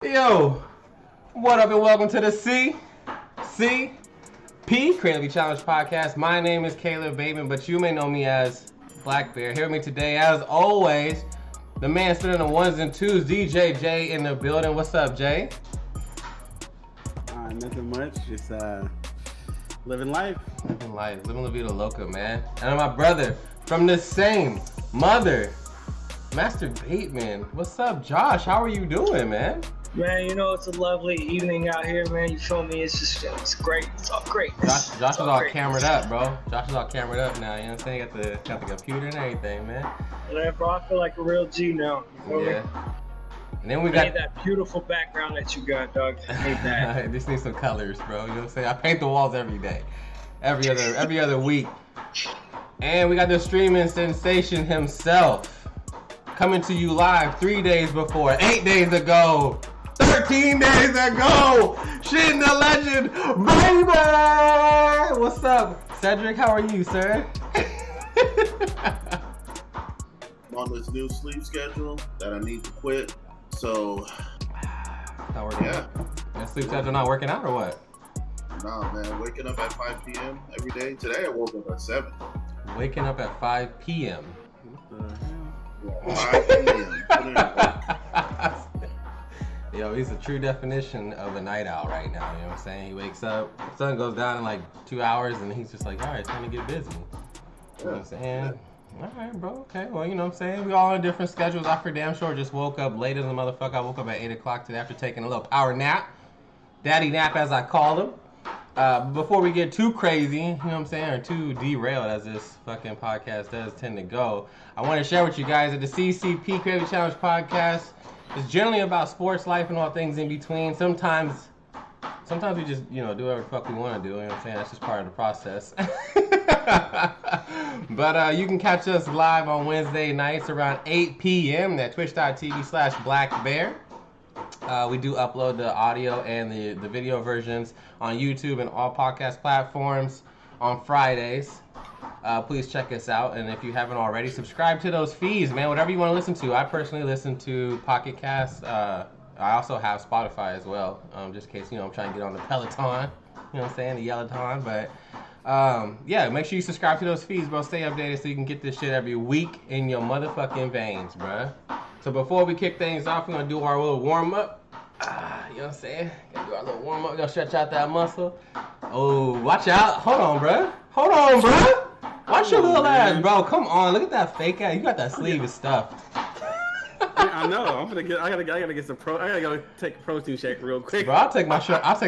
Yo, what up and welcome to the CCP Creatively Challenged Podcast. My name is Caleb Bateman, but you may know me as Black Bear. Here with me today, as always, the man spinning the ones and twos, DJ J in the building. What's up, Jay? Nothing much, just living life. Living La Vida Loca, man. And my brother from the same mother, Master Bateman. What's up, Josh? How are you doing, man? Man, you know, it's a lovely evening out here, man. You feel me? It's great. It's all great. Josh is all camered up, bro. Josh is all camered up now, you know what I'm saying? Got the computer and everything, man. Yeah, bro, I feel like a real G now. You feel me? And then we I got need that beautiful background that you got, dog. I need that. This needs some colors, bro. You know what I'm saying? I paint the walls every day. Every other week. And we got the streaming sensation himself. Coming to you live 3 days before, 8 days ago, 13 days ago. Shit, the legend, baby. What's up, Cedric? How are you, sir? I'm on this new sleep schedule that I need to quit. So, Not working out. That sleep schedule not working out or what? nah, man, waking up at 5 p.m. every day. Today I woke up at 7. Waking up at 5 p.m. Yeah, 5 p.m. Put in work. Yo, he's the true definition of a night owl right now. You know what I'm saying? He wakes up, sun goes down in like 2 hours, and he's just like, all right, it's time to get busy. You know what I'm saying? All right, bro. Okay. Well, you know what I'm saying? We all on different schedules. I for damn sure just woke up late as a motherfucker. I woke up at 8 o'clock today after taking a little power nap. Daddy nap, as I call him. Before we get too crazy, you know what I'm saying, or too derailed as this fucking podcast does tend to go, I want to share with you guys that the CCP Creative Challenge Podcast is generally about sports, life, and all things in between. Sometimes we just, do whatever the fuck we want to do. You know what I'm saying? That's just part of the process. But you can catch us live on Wednesday nights around 8 p.m. at twitch.tv/blackbear. We do upload the audio and the video versions on YouTube and all podcast platforms on Fridays. Please check us out, and if you haven't already, subscribe to those feeds, man. Whatever you want to listen to. I personally listen to Pocket Cast. I also have Spotify as well, just in case I'm trying to get on the Peloton. You know what I'm saying, the Yellowton. But yeah, make sure you subscribe to those feeds, bro. Stay updated so you can get this shit every week in your motherfucking veins, bro. So before we kick things off, we're gonna do our little warm up. You know what I'm saying? Gotta do our little warm up. We're gonna stretch out that muscle. Oh, watch out! Hold on, bro. Watch your little ass, bro. Come on, look at that fake ass. You got that sleeve stuffed. I know. I gotta get some I gotta go take a protein shake real quick. Bro, I'll take my shit off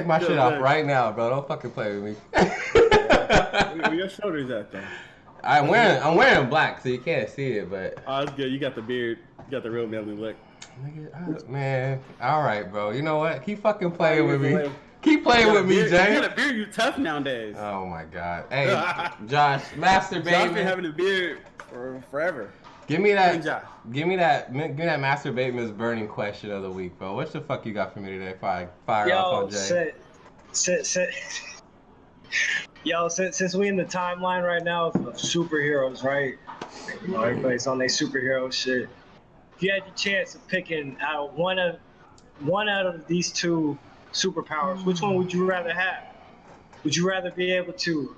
right now, bro. Don't fucking play with me. Where your shoulders at, though? I'm wearing black, so you can't see it, but. Oh, that's good. You got the beard. You got the real manly look. Man, all right, bro. You know what? Keep fucking playing with me. Keep playing with me, Jay. You got a beard. You tough nowadays. Oh my God. Hey, Josh, Master Bateman. Josh been having a beard for forever. Give me that Master Bateman's burning question of the week, bro. What the fuck you got for me today? Fire off on Jay. Since we in the timeline right now of superheroes, right? Everybody's on their superhero shit. If you had the chance of picking out one out of these two superpowers, which one would you rather have? Would you rather be able to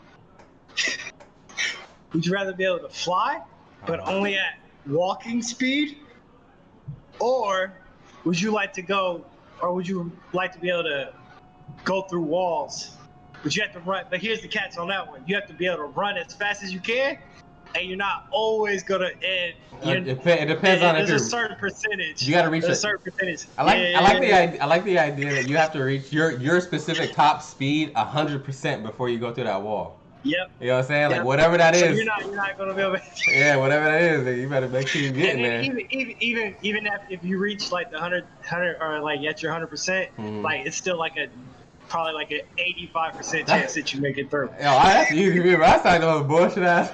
fly, but only at walking speed? Or would you like to be able to go through walls? But you have to run, but here's the catch on that one. You have to be able to run as fast as you can, and you're not always gonna end. It depends on if there's a certain percentage. You gotta reach a certain percentage. I like the idea that you have to reach your specific top speed 100% before you go through that wall. Yep. You know what I'm saying? Like whatever that is. You're not gonna be able to. Yeah, whatever that is, you better make sure you get in there. Even if you reach like the 100 or like at your 100%, like it's still like probably like an 85% chance that you make it through. Yo, that's easy for me, bro. That's like those bullshit ass.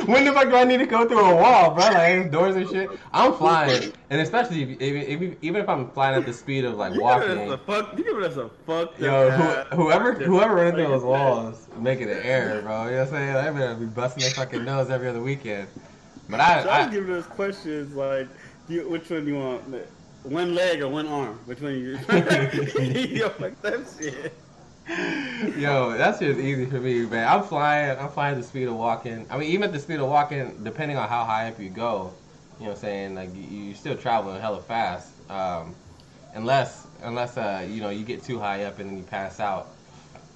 When the fuck do I need to go through a wall, bro? Like doors and shit. I'm flying, and especially even if I'm flying at the speed of like walking. You give us a fuck. Yo, whoever running through those walls, making an error, bro. You know what I'm saying? Like, everybody be busting their fucking nose every other weekend. But I was giving us questions like, which one do you want? one leg or one arm between you. Yo, fuck that shit. Yo, that's just easy for me, man. I'm flying at the speed of walking. I mean, even at the speed of walking, depending on how high up you go, you know what I'm saying? Like, you still traveling hella fast. Unless you know, you get too high up and then you pass out,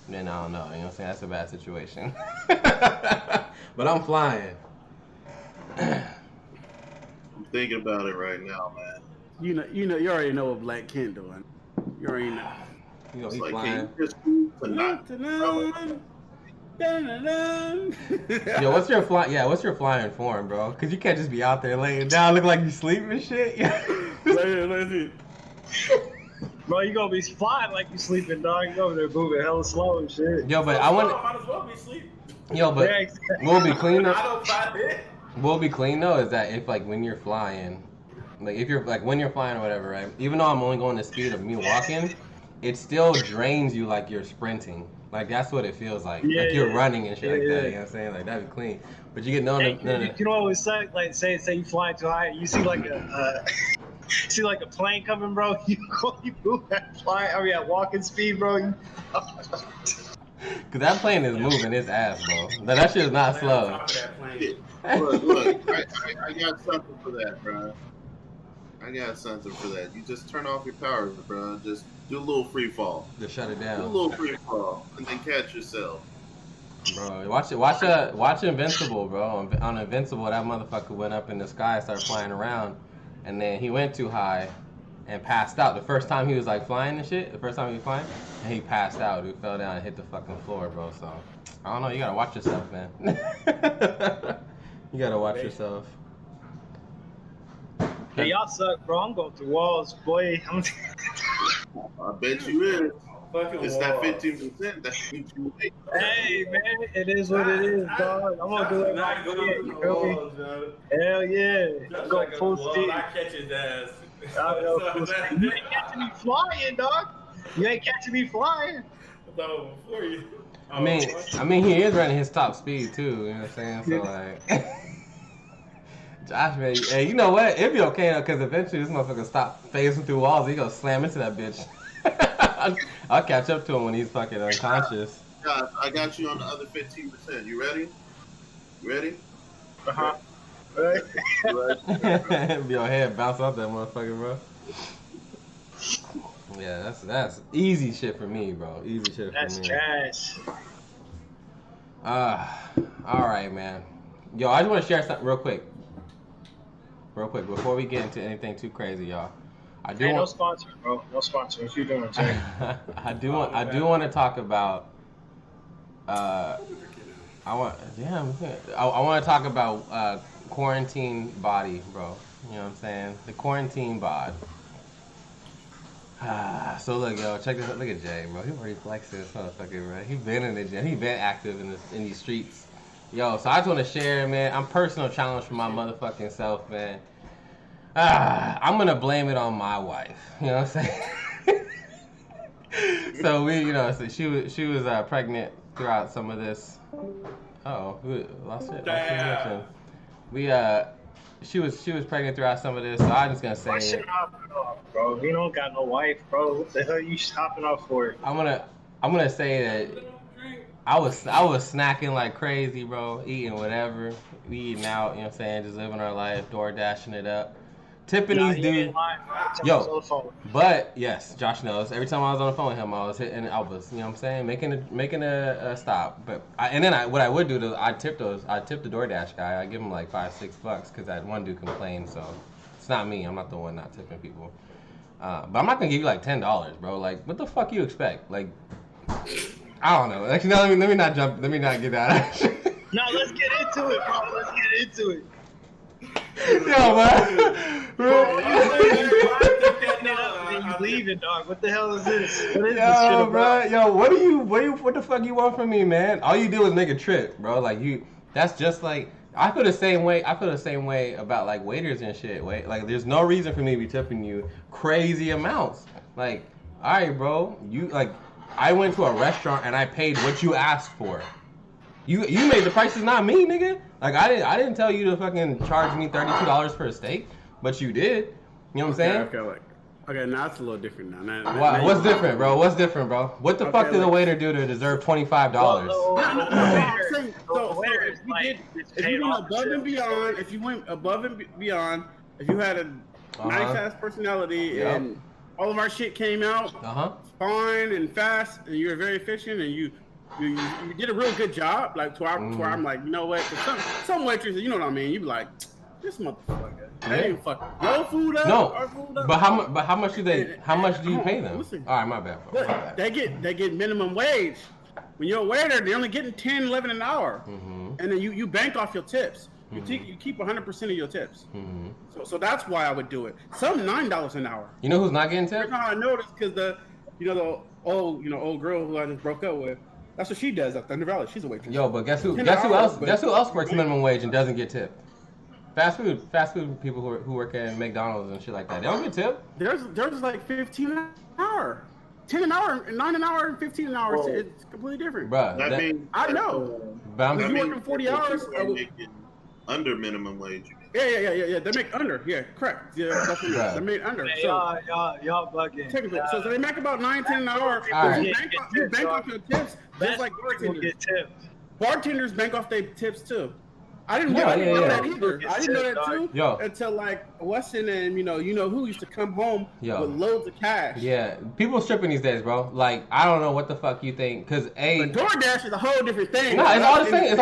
then I don't know. You know what I'm saying? That's a bad situation. But I'm flying. I'm thinking about it right now, man. You already know what Black Kent doing. You already know. You know, It's he's like, flying. can you just move to not? Yo, what's your flying form, bro? Cause you can't just be out there laying down, look like you sleeping and shit. Let's see. Bro, you gonna be flying like you sleeping, dog. You over there moving hella slow and shit. Yo, but I want. Might as well be asleep. Yo, but Yeah, exactly. we'll be clean I though. don't find it. What'll be clean though is that if like when you're flying, like if you're like when you're flying or whatever, right? Even though I'm only going the speed of me walking, it still drains you like you're sprinting. Like that's what it feels like. Yeah, like you're yeah. running and shit like Yeah, that. yeah. You know what I'm saying? Like that'd be clean. But you get no. Hey, you know what always suck? Like say you flying too high, you see like a plane coming, bro. You move at flying. I mean at walking speed, bro. Cause that plane is moving its ass, bro. That shit is not slow. Look, I got something for that, bro. I got something for that. You just turn off your power, bro. Just do a little free fall. Just shut it Do a down, little free fall, and then catch yourself. bro. Watch Invincible, bro. On Invincible, that motherfucker went up in the sky, started flying around, and then he went too high and passed out. The first time he was like flying and shit, the first time he was flying, and he passed out. He fell down and hit the fucking floor, bro. So I don't know. You gotta watch yourself, man. You gotta watch yourself. Hey, y'all suck, bro. I'm going through walls, boy. I bet you is. Fucking It's that 15% that keeps you awake. Hey, man, it is what it is, dog. I'm gonna do it Not like going that. to You the feel me? walls, bro. Hell yeah. Just Go like a full wall, speed. I catch his ass. I know, full speed. You ain't catching me flying, dog. You ain't catching me flying. No, before you. I mean, he is running his top speed too. You know what I'm saying? So like, Josh, man, hey, you know what? It'd be okay though, cause eventually this motherfucker stop phasing through walls. He gonna slam into that bitch. I'll catch up to him when he's fucking unconscious. Guys, I got you on the other 15%. You ready? You ready? Uh-huh. Right? Your head bounce off that motherfucker, bro. Yeah, that's easy shit for me, bro. Easy shit for That's me. trash. All right, man. Yo, I just want to share something real quick, before we get into anything too crazy, y'all. I do Hey, no want. sponsor, bro. No sponsor. What you doing, Jay? I do want to talk about. I want to talk about quarantine body, bro. You know what I'm saying? The quarantine bod. So look, yo, check this out. Look at Jay, bro. He already flexing this motherfucker, bro. He been in the gym. He been active in these streets. Yo, so I just want to share, man. I'm personal challenge for my motherfucking self, man. I'm gonna blame it on my wife. You know what I'm saying? So she was pregnant throughout some of this. Oh, we lost it. Damn. She was pregnant throughout some of this. So I'm just gonna say. Why should I hop off, bro? You don't got no wife, bro. What the hell you hopping off for? I'm gonna say that I was snacking like crazy, bro. Eating whatever, we eating out. You know what I'm saying? Just living our life, door dashing it up. Tipping these dudes. Yo, but yes, Josh knows. Every time I was on the phone with him, I was hitting Elvis. You know what I'm saying? Making a stop. But what I would do is I tip the DoorDash guy. I give him like $5-6 because that one dude complained. So it's not me. I'm not the one not tipping people. But I'm not gonna give you like $10, bro. Like, what the fuck you expect? Like, I don't know. Actually, no, let me not jump. Let me not get that. No, let's get into it, bro. Let's get into it. Yo, man. You leaving, dog. What the hell is this? What is this shit Yo, about? bro. Yo, what the fuck you want from me, man? All you do is make a trip, bro. Like that's just like, I feel the same way about like waiters and shit. Like there's no reason for me to be tipping you crazy amounts. Like, all right, bro. I went to a restaurant and I paid what you asked for. You made the prices, not me, nigga. Like I didn't tell you to fucking charge me $32 for a steak, but you did. You know what I'm saying? Okay, Okay, now it's a little different now. Wow, what's different, bro? What's different, bro? What the fuck did the waiter do to deserve $25? If you went above and beyond, if you had a nice ass personality and all of our shit came out fine and fast, and you were very efficient, and you did a real good job, like to where I'm like, you know what? Some waitresses, you know what I mean? You be like, this motherfucker. They didn't fuck your food up. No, our food up. but how much do they? How much do you pay them? Listen, all right, my bad. Bro. My bad. They get minimum wage. When you're a waiter, they're only getting 10, 11 an hour, and then you bank off your tips. You keep 100% of your tips. So that's why I would do it. Some $9 an hour. You know who's not getting tips? That's how I noticed, because the old girl who I just broke up with, that's what she does at Thunder Valley. She's a waitress. Yo, but guess who else works minimum wage and doesn't get tipped? Fast food people who work at McDonald's and shit like that. They don't get tipped. There's like 15 an hour. 10 an hour, 9 an hour, and 15 an hour. Well, it's completely different. Bruh, I know. But I'm working 40 hours. Making under minimum wage. Yeah. They make under. Yeah, correct. Yeah, that's what they make under. Hey, so, y'all bugging. Technically, so they make about 9, 10 an hour. Right. You bank off your tips, just like bartenders. Get tipped. Bartenders bank off their tips too. I didn't know that either. I didn't know that too until like Weston and you know who used to come home with loads of cash. Yeah, people stripping these days, bro. Like I don't know what the fuck you think, cause But DoorDash is a whole different thing. Nah, it's all the same. It's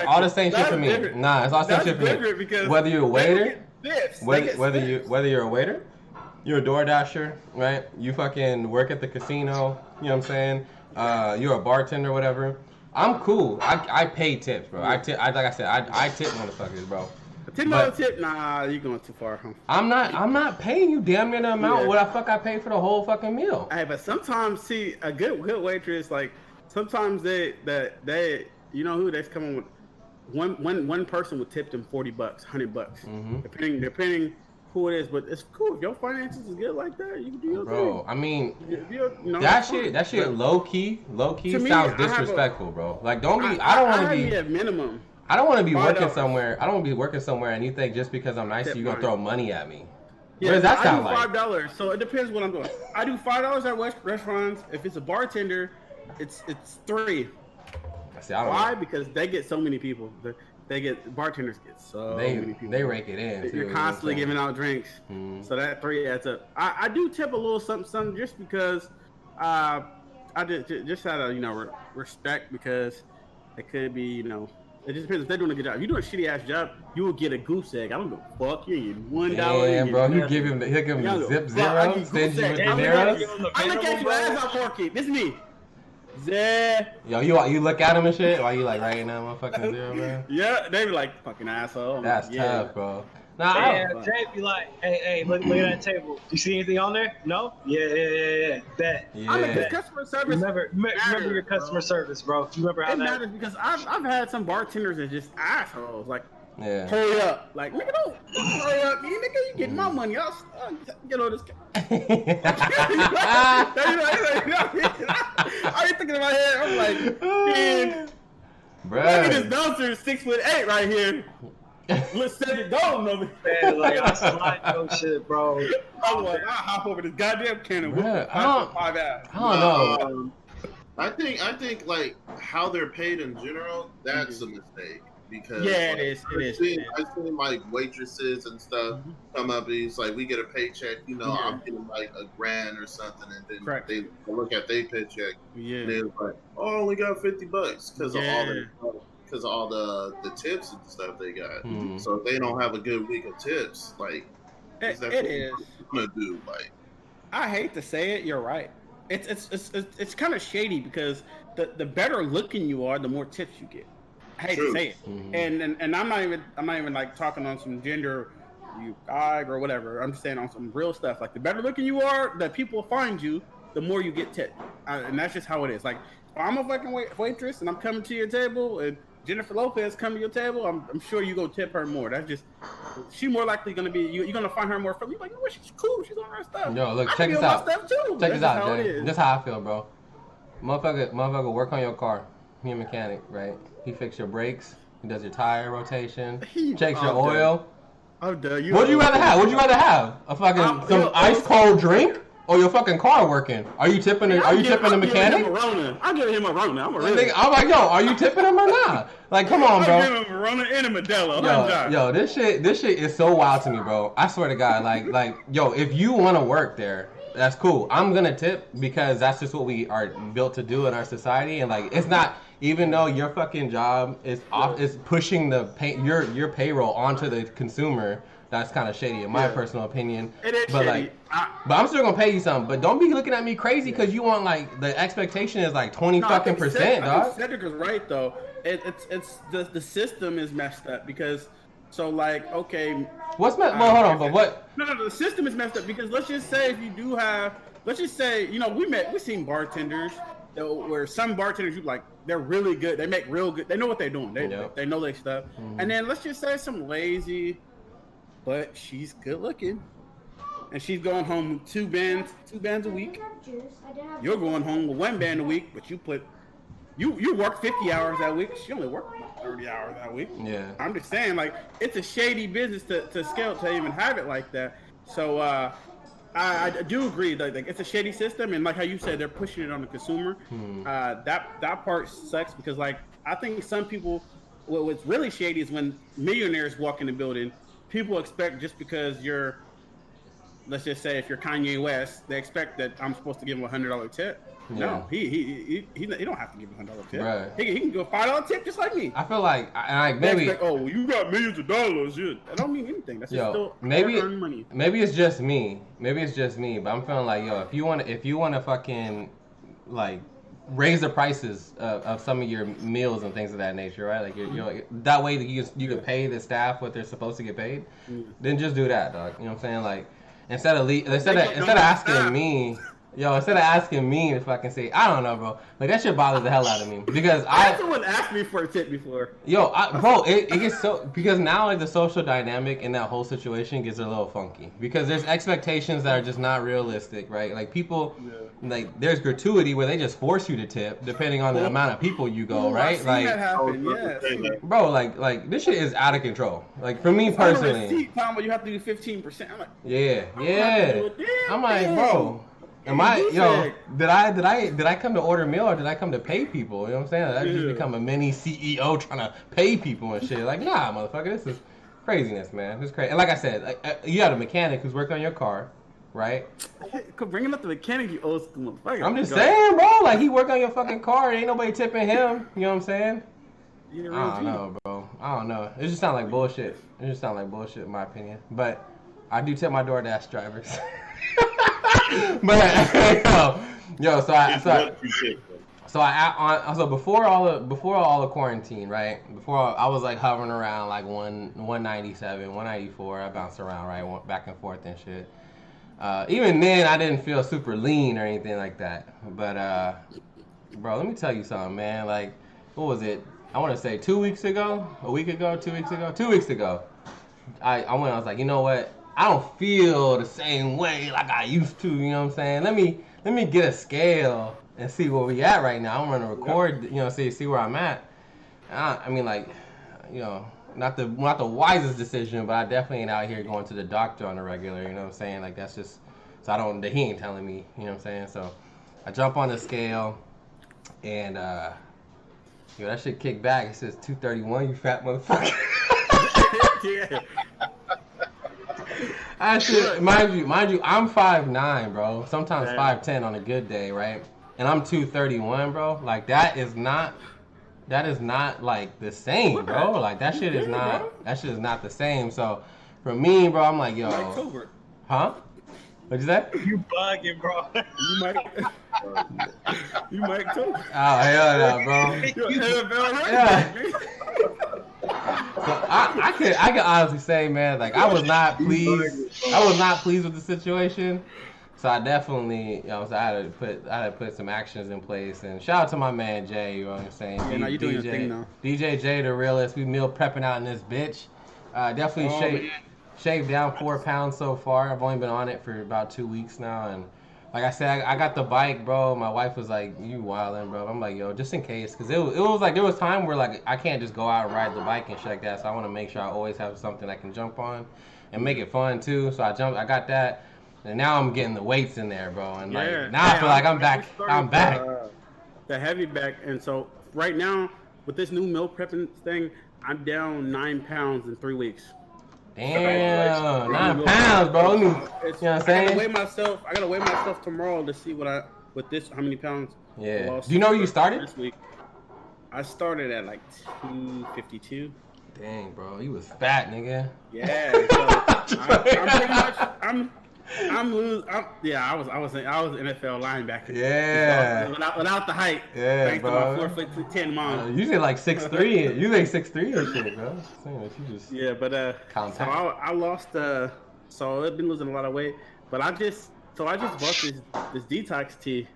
all the same shit for me. Nah, it's all the same shit for me. Because whether you're a waiter, whether you're a waiter, you're a DoorDasher, right? You fucking work at the casino. You know what I'm saying? You're a bartender, whatever. I'm cool. I pay tips, bro. I tip motherfuckers, bro. A $10 tip? Nah, you going too far. Huh? I'm not paying you damn near the amount what the fuck I pay for the whole fucking meal. Hey, but sometimes see a good waitress, like sometimes they you know who that's coming with one person would tip them $40, $100, depending who it is, but it's cool. If your finances is good like that, you can do your thing. Bro, I mean, that shit low key sounds disrespectful, bro. Like, don't be. I don't want to be at minimum. I don't want to be working somewhere. I don't want to be working somewhere, and you think just because I'm nice, you're gonna throw money at me. Yeah, what does that sound like? I do $5, so it depends what I'm doing. I do $5 at restaurants. If it's a bartender, it's $3. See, I don't Why? know. Because they get so many people. Bartenders get so many people. They rake it in. You're constantly giving out drinks, so that 3 adds up. I do tip a little something just because I just out of respect, because it could be it just depends if they're doing a good job. If you do a shitty ass job, you will get a goose egg. I don't give a fuck. You get $1. Yeah, bro. He'll give him the zip zero, stingy with the zeros. I look at you as I'm working. This is me. Yo, you look at him and shit while you like writing that motherfucking zero, man. Yeah, they be like fucking asshole. That's tough, bro. Nah, Jay be like, hey, look at that table. You see anything on there? No? Yeah. Bet. Yeah. I mean, customer service. Remember your customer service, bro. You remember how it matters, because I've had some bartenders that just assholes. Like, yeah. Hurry up. Like, nigga, don't hurry up. Nigga, you getting my money. I'll get all this. I be thinking in my head, I'm like, man, look at this bouncer, 6'8" right here. Let's set it down, man. Like, I slide your shit, bro. I'm like, I'll hop over this goddamn cannon with I don't know. I think like how they're paid in general, that's a mistake. Because it is. I've seen like waitresses and stuff come up and it's like, we get a paycheck, I'm getting like $1,000 or something, and then they look at their paycheck and they're like, oh, I only got $50 because of all the tips and stuff they got. So if they don't have a good week of tips, like it is gonna do. Like, I hate to say it, you're right. It's kind of shady, because the better looking you are, the more tips you get. I hate to say it, and I'm not even like talking on some gender, you guy or whatever. I'm just saying on some real stuff. Like, the better looking you are, the people find you, the more you get tipped, and that's just how it is. Like, if I'm a fucking waitress and I'm coming to your table and Jennifer Lopez come to your table, I'm sure you go tip her more. That's just, she more likely gonna be, you're gonna find her more friendly. You're like, no, she's cool, she's on her stuff. Yo, look, check this out. Check this out, Jay. This is how I feel, bro. Motherfucker, work on your car. He a mechanic, right? He fixes your brakes. He does your tire rotation. Checks your oil. I'm done. What'd you rather have? A fucking some ice cold drink or your fucking car working? Are you tipping the mechanic? I'm giving him a Rona. I'm like, yo, are you tipping him or not? Like, come on, bro. I'm giving him a Rona and a Modelo. Yo, this shit is so wild to me, bro. I swear to God, like, yo, if you want to work there, that's cool. I'm gonna tip because that's just what we are built to do in our society, and like, it's not. Even though your fucking job is pushing your payroll onto the consumer, that's kind of shady in my personal opinion. It is but shady. But I'm still gonna pay you something. But don't be looking at me crazy because you want like the expectation is like 20% dog. I think Cedric is right though. It's the system is messed up because okay. What's messed? Well, hold on, but what? No, the system is messed up because let's just say if you do have, let's just say we've seen bartenders where some bartenders they're really good. They make real good. They know what they're doing. They know their stuff. Mm-hmm. And then let's just say some lazy, but she's good looking, and she's going home with two bands a week. You're going home with one band a week, but you work 50 hours that week. She only worked 30 hours that week. Yeah. I'm just saying, it's a shady business to scale to even have it like that. So I do agree that it's a shady system, and like how you said, they're pushing it on the consumer. That part sucks because I think some people, what's really shady is when millionaires walk in the building, people expect just because you're, let's just say if you're Kanye West, they expect that I'm supposed to give him $100 tip. Yeah. No, he don't have to give a $100 tip. Right. He can go $5 tip just like me. I feel like maybe you got millions of dollars. Yeah. That don't mean anything. That's just still earning money. Maybe it's just me. But I'm feeling like if you want to fucking raise the prices of some of your meals and things of that nature, right? Like you're that way that you can pay the staff what they're supposed to get paid. Then just do that, dog. You know what I'm saying? Like instead of asking me. Yo, instead of asking me if I can say, I don't know, bro. Like, that shit bothers the hell out of me. Because someone asked me for a tip before. Yo, it gets so... Because now, the social dynamic in that whole situation gets a little funky. Because there's expectations that are just not realistic, right? Like, people... there's gratuity where they just force you to tip, depending on the amount of people you go, right? I've seen that happen, Bro, like, this shit is out of control. Like, for me personally... receipt, Tom, you have to do 15%. I'm like... Yeah. I'm like, bro... Did I come to order meal or did I come to pay people? You know what I'm saying? I just become a mini CEO trying to pay people and shit. Like, nah, motherfucker, this is craziness, man. This is crazy. And like I said, you got a mechanic who's working on your car, right? Bring him up the mechanic, you old school motherfucker. I'm just saying, bro. Like, he working on your fucking car. Ain't nobody tipping him. You know what I'm saying? I don't know, bro. I don't know. It just sounds like bullshit. In my opinion. But I do tip my DoorDash drivers. But so before all the quarantine, right? Before I was hovering around 197, 194. I bounced around right back and forth and shit. Even then, I didn't feel super lean or anything like that. But bro, let me tell you something, man. Like, what was it? I want to say 2 weeks ago, a week ago, 2 weeks ago, 2 weeks ago. I was like, you know what? I don't feel the same way like I used to, you know what I'm saying? Let me get a scale and see where we at right now. I'm gonna record, see where I'm at. Not the wisest decision, but I definitely ain't out here going to the doctor on a regular, you know what I'm saying? Like that's just he ain't telling me, you know what I'm saying? So I jump on the scale and that shit kicked back. It says 231, you fat motherfucker. Yeah. Mind you, I'm 5'9", bro. Sometimes 5'10" on a good day, right? And I'm 231, bro. Like that is not like the same, bro. Like that shit is not the same. So for me, bro, I'm like, yo, huh? What'd you say? You bugging, bro. You might too. Oh hell no, bro. Yeah. So I can honestly say, man, like I was not pleased with the situation. So I definitely, I had to put some actions in place. And shout out to my man Jay, you know what I'm saying? Yeah, you doing your thing now. DJ Jay, the realist. We meal prepping out in this bitch. Definitely shaved down 4 pounds so far. I've only been on it for about 2 weeks now, and Like I said, I got the bike, bro. My wife was like, "You wildin', bro." I'm like, "Yo, just in case," because it was like there was time where like I can't just go out and ride the bike and shit like that. So I want to make sure I always have something I can jump on, and make it fun too. So I got that, and now I'm getting the weights in there, bro. And like now I feel like I'm back. I'm back. The heavy back, and so right now with this new meal prepping thing, I'm down 9 pounds in 3 weeks. Damn, 9 pounds, bro. You know what I'm saying? I gotta weigh myself tomorrow to see how many pounds. Yeah. Do you know where you started? This week. I started at like 252. Dang, bro, you was fat, nigga. Yeah. So I'm pretty much. I was an NFL linebacker. Yeah. Without the height. Yeah, thanks bro. to my 4'10" mom. You like 6'3". You like 6'3" and shit, bro. You just So I lost. So I've been losing a lot of weight, but I just bought this detox tea.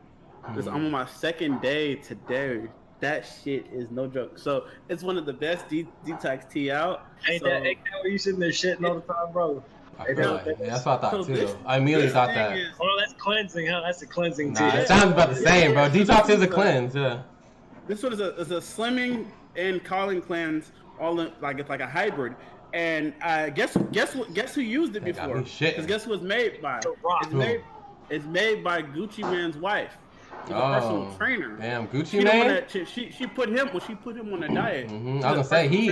I'm on my second day today. That shit is no joke. So it's one of the best detox tea out. Ain't that where you sitting there shitting all the time, bro? I feel like, that's what I thought too. I immediately thought that. That's cleansing, huh? That's a cleansing tea. It sounds about the same, bro. Detox is a cleanse, yeah. This one is a slimming and calling cleanse, all in, like it's like a hybrid. And guess who used it before? Because guess who it's made by? It's made by Gucci Mane's wife. He's a personal trainer. Damn, Gucci Mane. She put him on a diet. I was gonna say he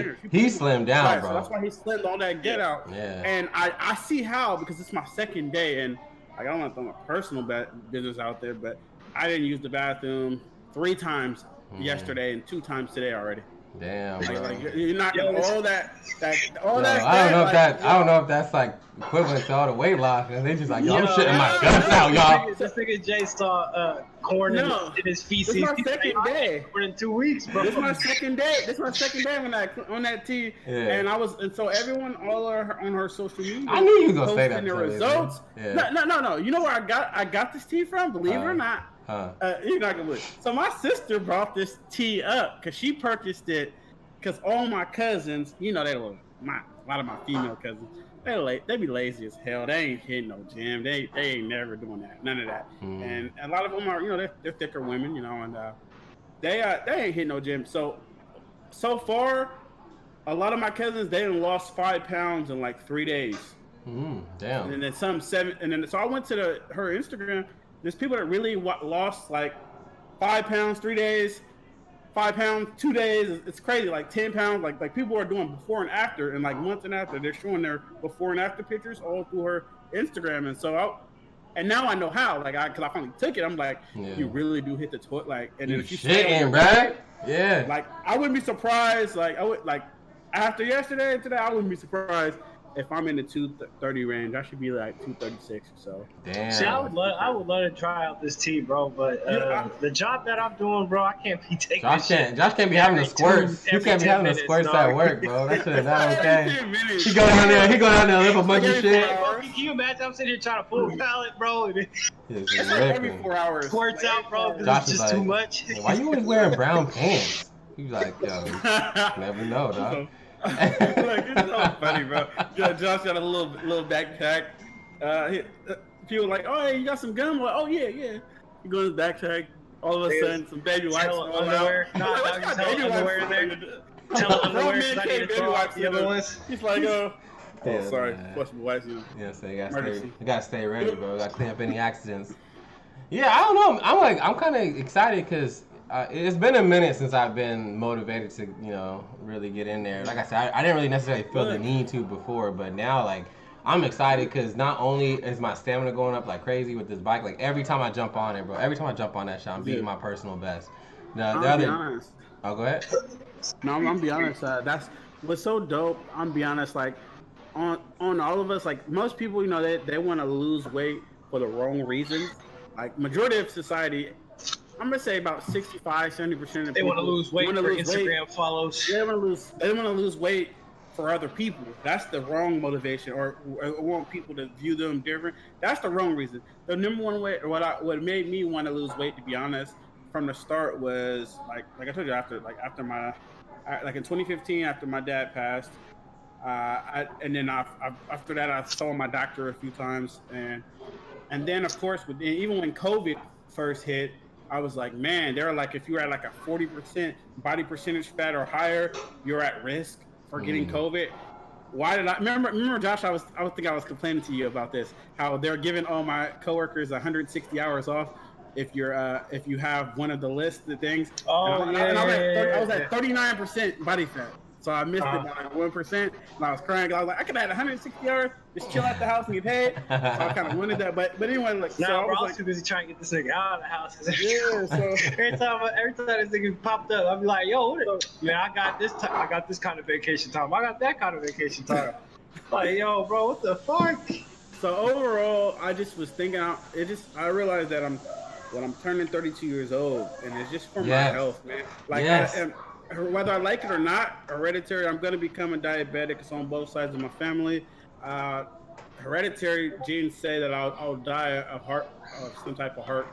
slimmed down, bro. So that's why he slimmed all that get out. Yeah. And I see how, because it's my second day, and like, I don't want to throw my personal business out there, but I didn't use the bathroom 3 times yesterday and 2 times today already. Damn, like you're not all that. I don't know if that's like equivalent to all the weight loss, and they just like, I'm shitting my guts out, y'all. This nigga Jay saw corn in his feces. This is my second day. More than 2 weeks, bro. This is my second day. on that tea, and so everyone on her social media. I knew you were gonna say that. The results. No. You know where I got this tea from? Believe it or not. You're not gonna believe. So my sister brought this tea up because she purchased it because all my cousins, a lot of my female cousins, they be lazy as hell. They ain't hitting no gym. They ain't never doing that. None of that. And a lot of them are, they're thicker women, and they ain't hitting no gym. So far, a lot of my cousins, they done lost 5 pounds in like 3 days. Damn. And then some 7. And then so I went to her Instagram. There's people that really lost like 5 pounds 3 days, 5 pounds 2 days. It's crazy, like 10 pounds. Like people are doing before and after, and like months and after. They're showing their before and after pictures all through her Instagram. And so and now I know how. Like because I finally took it. I'm like, you really do hit the toilet. Like, and then if you shitting, bro. Yeah. Like I wouldn't be surprised. Like I would after yesterday and today, I wouldn't be surprised. If I'm in the 230 range, I should be like 236 or so. Damn. See, I would love to try out this tea, bro. But the job that I'm doing, bro, I can't be taking Josh can't be having the squirts. You can't be having the squirts at work, bro. That shit is not okay. He go down there, lift a bunch of shit. Can you imagine? I'm sitting here trying to pull a pallet, bro. It's like every 4 hours. Squirts out, bro, because it's just too much. Why you always wearing brown pants? He's like, yo, never know, dog. Look, it's so funny, bro. Josh got a little backpack. People like, oh, hey, you got some gum? Like, oh yeah. You go in his backpack. All of a sudden, some baby wipes fall out. Baby underwear in there. Tell underwear because I need to throw out the other ones. He's like, sorry, wash my wipes. Yeah, so you gotta stay ready, bro. Gotta clean up any accidents. Yeah, I don't know. I'm kind of excited because. It's been a minute since I've been motivated to, really get in there. Like I said, I didn't really necessarily feel the need to before, but now, like, I'm excited because not only is my stamina going up like crazy with this bike, like, every time I jump on it, bro, every time I jump on that shit, I'm beating my personal best. I'll be honest. Oh, go ahead. No, I'm gonna be honest. That's what's so dope. I'm gonna be honest, like, on all of us, like, most people, they want to lose weight for the wrong reasons. Like, majority of society, I'm gonna say about 65-70% of people. They want to lose weight for Instagram follows. They want to lose weight for other people. That's the wrong motivation, or want people to view them different. That's the wrong reason. The number one way, or what made me want to lose weight, to be honest, from the start was like I told you after my in 2015 after my dad passed, and then after that I saw my doctor a few times, and And then of course, even when COVID first hit, I was like, man, they're like, if you're at like a 40% body percentage fat or higher, you're at risk for getting COVID. Why did I remember Josh? I think I was complaining to you about this. How they're giving all my coworkers 160 hours off if you have one of the list of things. Oh, I was at 39% body fat. So I missed it by like 1%, and I was crying. I was like, I could have had 160 hours, just chill at the house and get paid. So I kind of wanted that, but anyway, like, nah, so I was like, too busy trying to get this nigga out of the house. Yeah, so every time this nigga popped up, I'd be like, yo, man, I got this time. I got this kind of vacation time. I got that kind of vacation time. Like, yo, bro, what the fuck? So overall, I just was thinking. I realized that I'm turning 32 years old, and it's just for my health, man. Like, whether I like it or not, hereditary. I'm gonna become a diabetic. It's on both sides of my family. Hereditary genes say that I'll die of some type of heart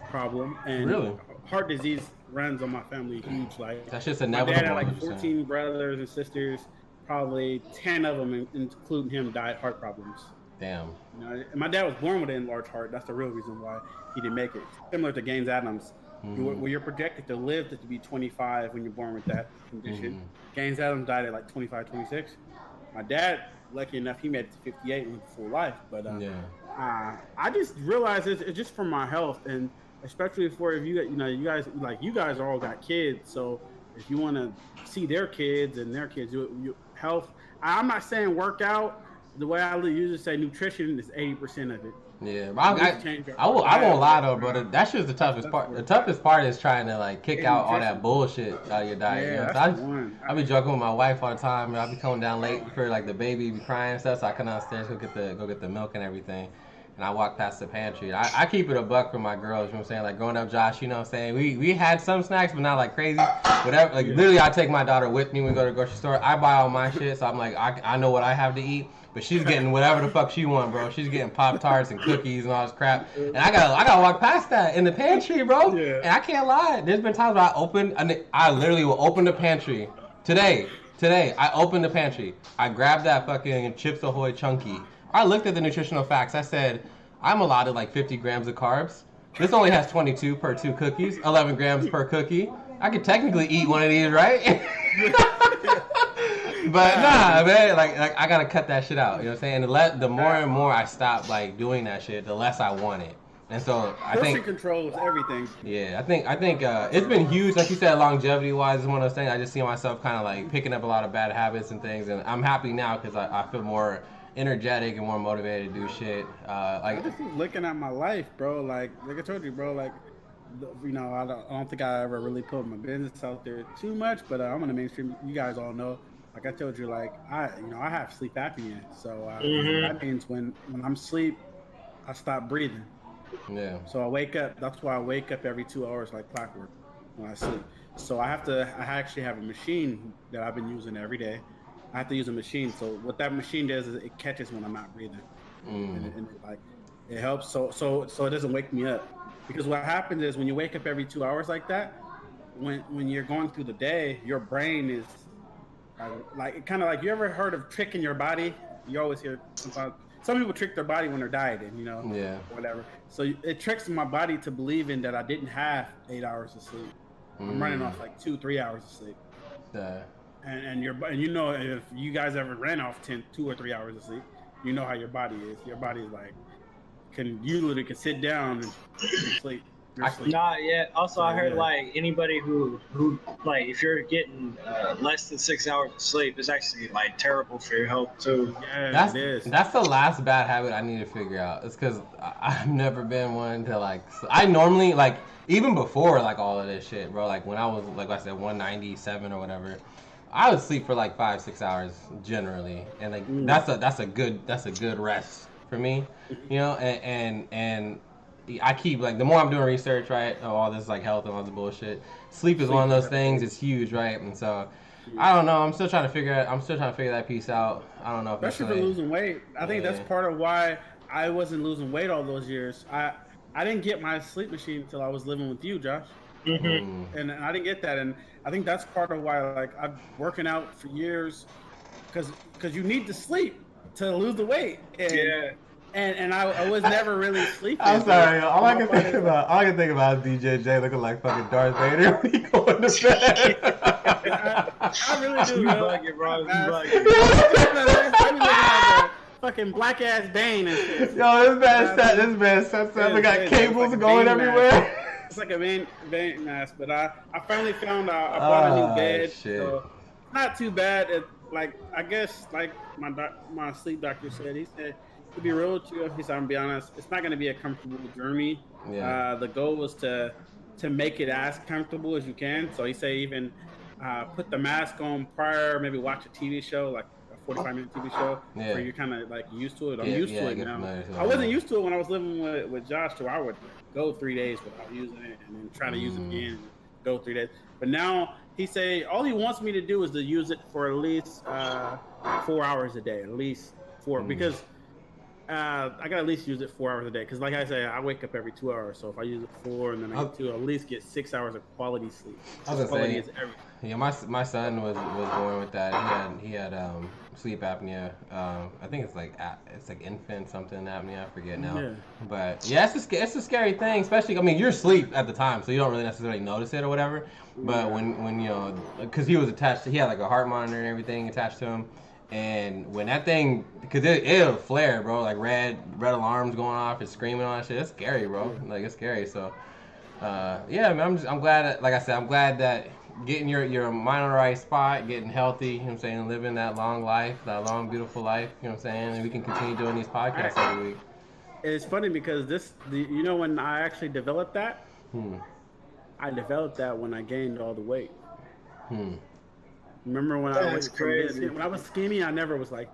problem, and heart disease runs on my family huge. Like, that's just inevitable. My dad had like 14 brothers and sisters. Probably 10 of them, including him, died of heart problems. Damn. You know, and my dad was born with an enlarged heart. That's the real reason why he didn't make it. Similar to Gaines Adams, where you're projected to live to be 25 when you're born with that condition. Gaines Adams died at like 25, 26. My dad, lucky enough, he made it to 58 and lived full life. But I just realized it's just for my health, and especially for if you guys all got kids. So if you want to see their kids and their kids, health. I'm not saying workout. The way I usually say nutrition is 80% of it. Yeah, I won't lie though, bro. That's just the toughest part. The toughest part is trying to like kick out all that bullshit out of your diet. Yeah, you know? I be joking with my wife all the time, and I be coming down late for like the baby be crying and stuff. So I come downstairs, go get the milk and everything, and I walk past the pantry. I keep it a buck for my girls. You know what I'm saying? Like growing up, Josh. You know what I'm saying? We had some snacks, but not like crazy. Whatever. Like literally, I take my daughter with me when we go to the grocery store. I buy all my shit, so I'm like I know what I have to eat. But she's getting whatever the fuck she want, bro. She's getting Pop-Tarts and cookies and all this crap. And I gotta walk past that in the pantry, bro. Yeah. And I can't lie. There's been times where I literally will open the pantry. Today, I opened the pantry. I grabbed that fucking Chips Ahoy Chunky. I looked at the nutritional facts. I said, I'm allotted like 50 grams of carbs. This only has 22 per 2 cookies, 11 grams per cookie. I could technically eat one of these, right? But nah, man, like I gotta cut that shit out. You know what I'm saying? The more and more I stop like doing that shit, the less I want it. And so I think controls everything. Yeah, I think it's been huge. Like you said, longevity wise, is one of those things. I just see myself kind of like picking up a lot of bad habits and things, and I'm happy now because I feel more energetic and more motivated to do shit. I just keep looking at my life, bro. Like I told you, bro. Like, you know, I don't think I ever really put my business out there too much, but I'm on the mainstream. You guys all know. Like I told you, like I have sleep apnea, so that means when I'm asleep, I stop breathing. Yeah. So I wake up. That's why I wake up every 2 hours like clockwork when I sleep. So I actually have a machine that I've been using every day. I have to use a machine. So what that machine does is it catches when I'm not breathing, and it helps. So it doesn't wake me up. Because what happens is when you wake up every 2 hours like that, when you're going through the day, your brain is like kind of like, you ever heard of tricking your body? You always hear sometimes some people trick their body when they're dieting, you know, whatever. So it tricks my body to believing that I didn't have 8 hours of sleep. I'm running off like 2-3 hours of sleep. And you know, if you guys ever ran off 2 or 3 hours of sleep, you know how your body is. Your body is like you literally can sit down and sleep. Not yet. Also, I heard like anybody who like if you're getting less than 6 hours of sleep is actually like terrible for your health too. Yeah, it is. That's the last bad habit I need to figure out. It's because I've never been one to like. I normally like even before like all of this shit, bro. Like when I was like I said 197 or whatever, I would sleep for like 5-6 hours generally, and like that's a good rest for me, you know, and I keep like the more I'm doing research, right, of all this like health and all this bullshit, sleep is one of those things. It's huge, right? And so I don't know. I'm still trying to figure that piece out. I don't know. Especially for losing weight. I think that's part of why I wasn't losing weight all those years. I didn't get my sleep machine until I was living with you, Josh. And I didn't get that, and I think that's part of why like I've working out for years, because you need to sleep to lose the weight. And And I was never really sleeping. I'm sorry, all I can think about is DJJ looking like fucking Darth Vader when he go into bed. I really do. You bugging, bro. You bugging. I be looking like a fucking black ass Bane and shit. Yo, this man sets up. We got cables like going everywhere. It's like a Bane mask, but I finally found out. I bought a new bed, so not too bad. I guess like my sleep doctor said. He said, to be real with you, he said, I'm gonna be honest, it's not gonna be a comfortable journey. Yeah. The goal was to make it as comfortable as you can. So he said even put the mask on prior, maybe watch a TV show, like a 45-minute TV show, where you're kind of like used to it. I'm used to it now. I wasn't used to it when I was living with Josh, so I would go 3 days without using it and then try to use it again and go 3 days. But now he say all he wants me to do is to use it for at least 4 hours a day, at least 4, because I gotta at least use it 4 hours a day. Because like I say, I wake up every 2 hours, so if I use it 4 and then I get 2, I'll at least get 6 hours of quality sleep. Quality is everything. Yeah, my son was born with that. He had sleep apnea. I think it's like infant something apnea. I forget now. Yeah. But yeah, it's a scary thing, especially. I mean, you're asleep at the time, so you don't really necessarily notice it or whatever. But when you know, because he was attached, he had like a heart monitor and everything attached to him. And when that thing, because it'll flare, bro, like red alarms going off, it's screaming on that shit. It's scary, bro. Like it's scary. So, yeah, man, I'm glad that, like I said, I'm glad that getting your mind on the right spot, getting healthy, you know what I'm saying, living that long life, that long beautiful life, you know what I'm saying, and we can continue doing these podcasts every week. It's funny because you know, when I actually developed that, I developed that when I gained all the weight. Remember when I was crazy? When I was skinny, I never was like,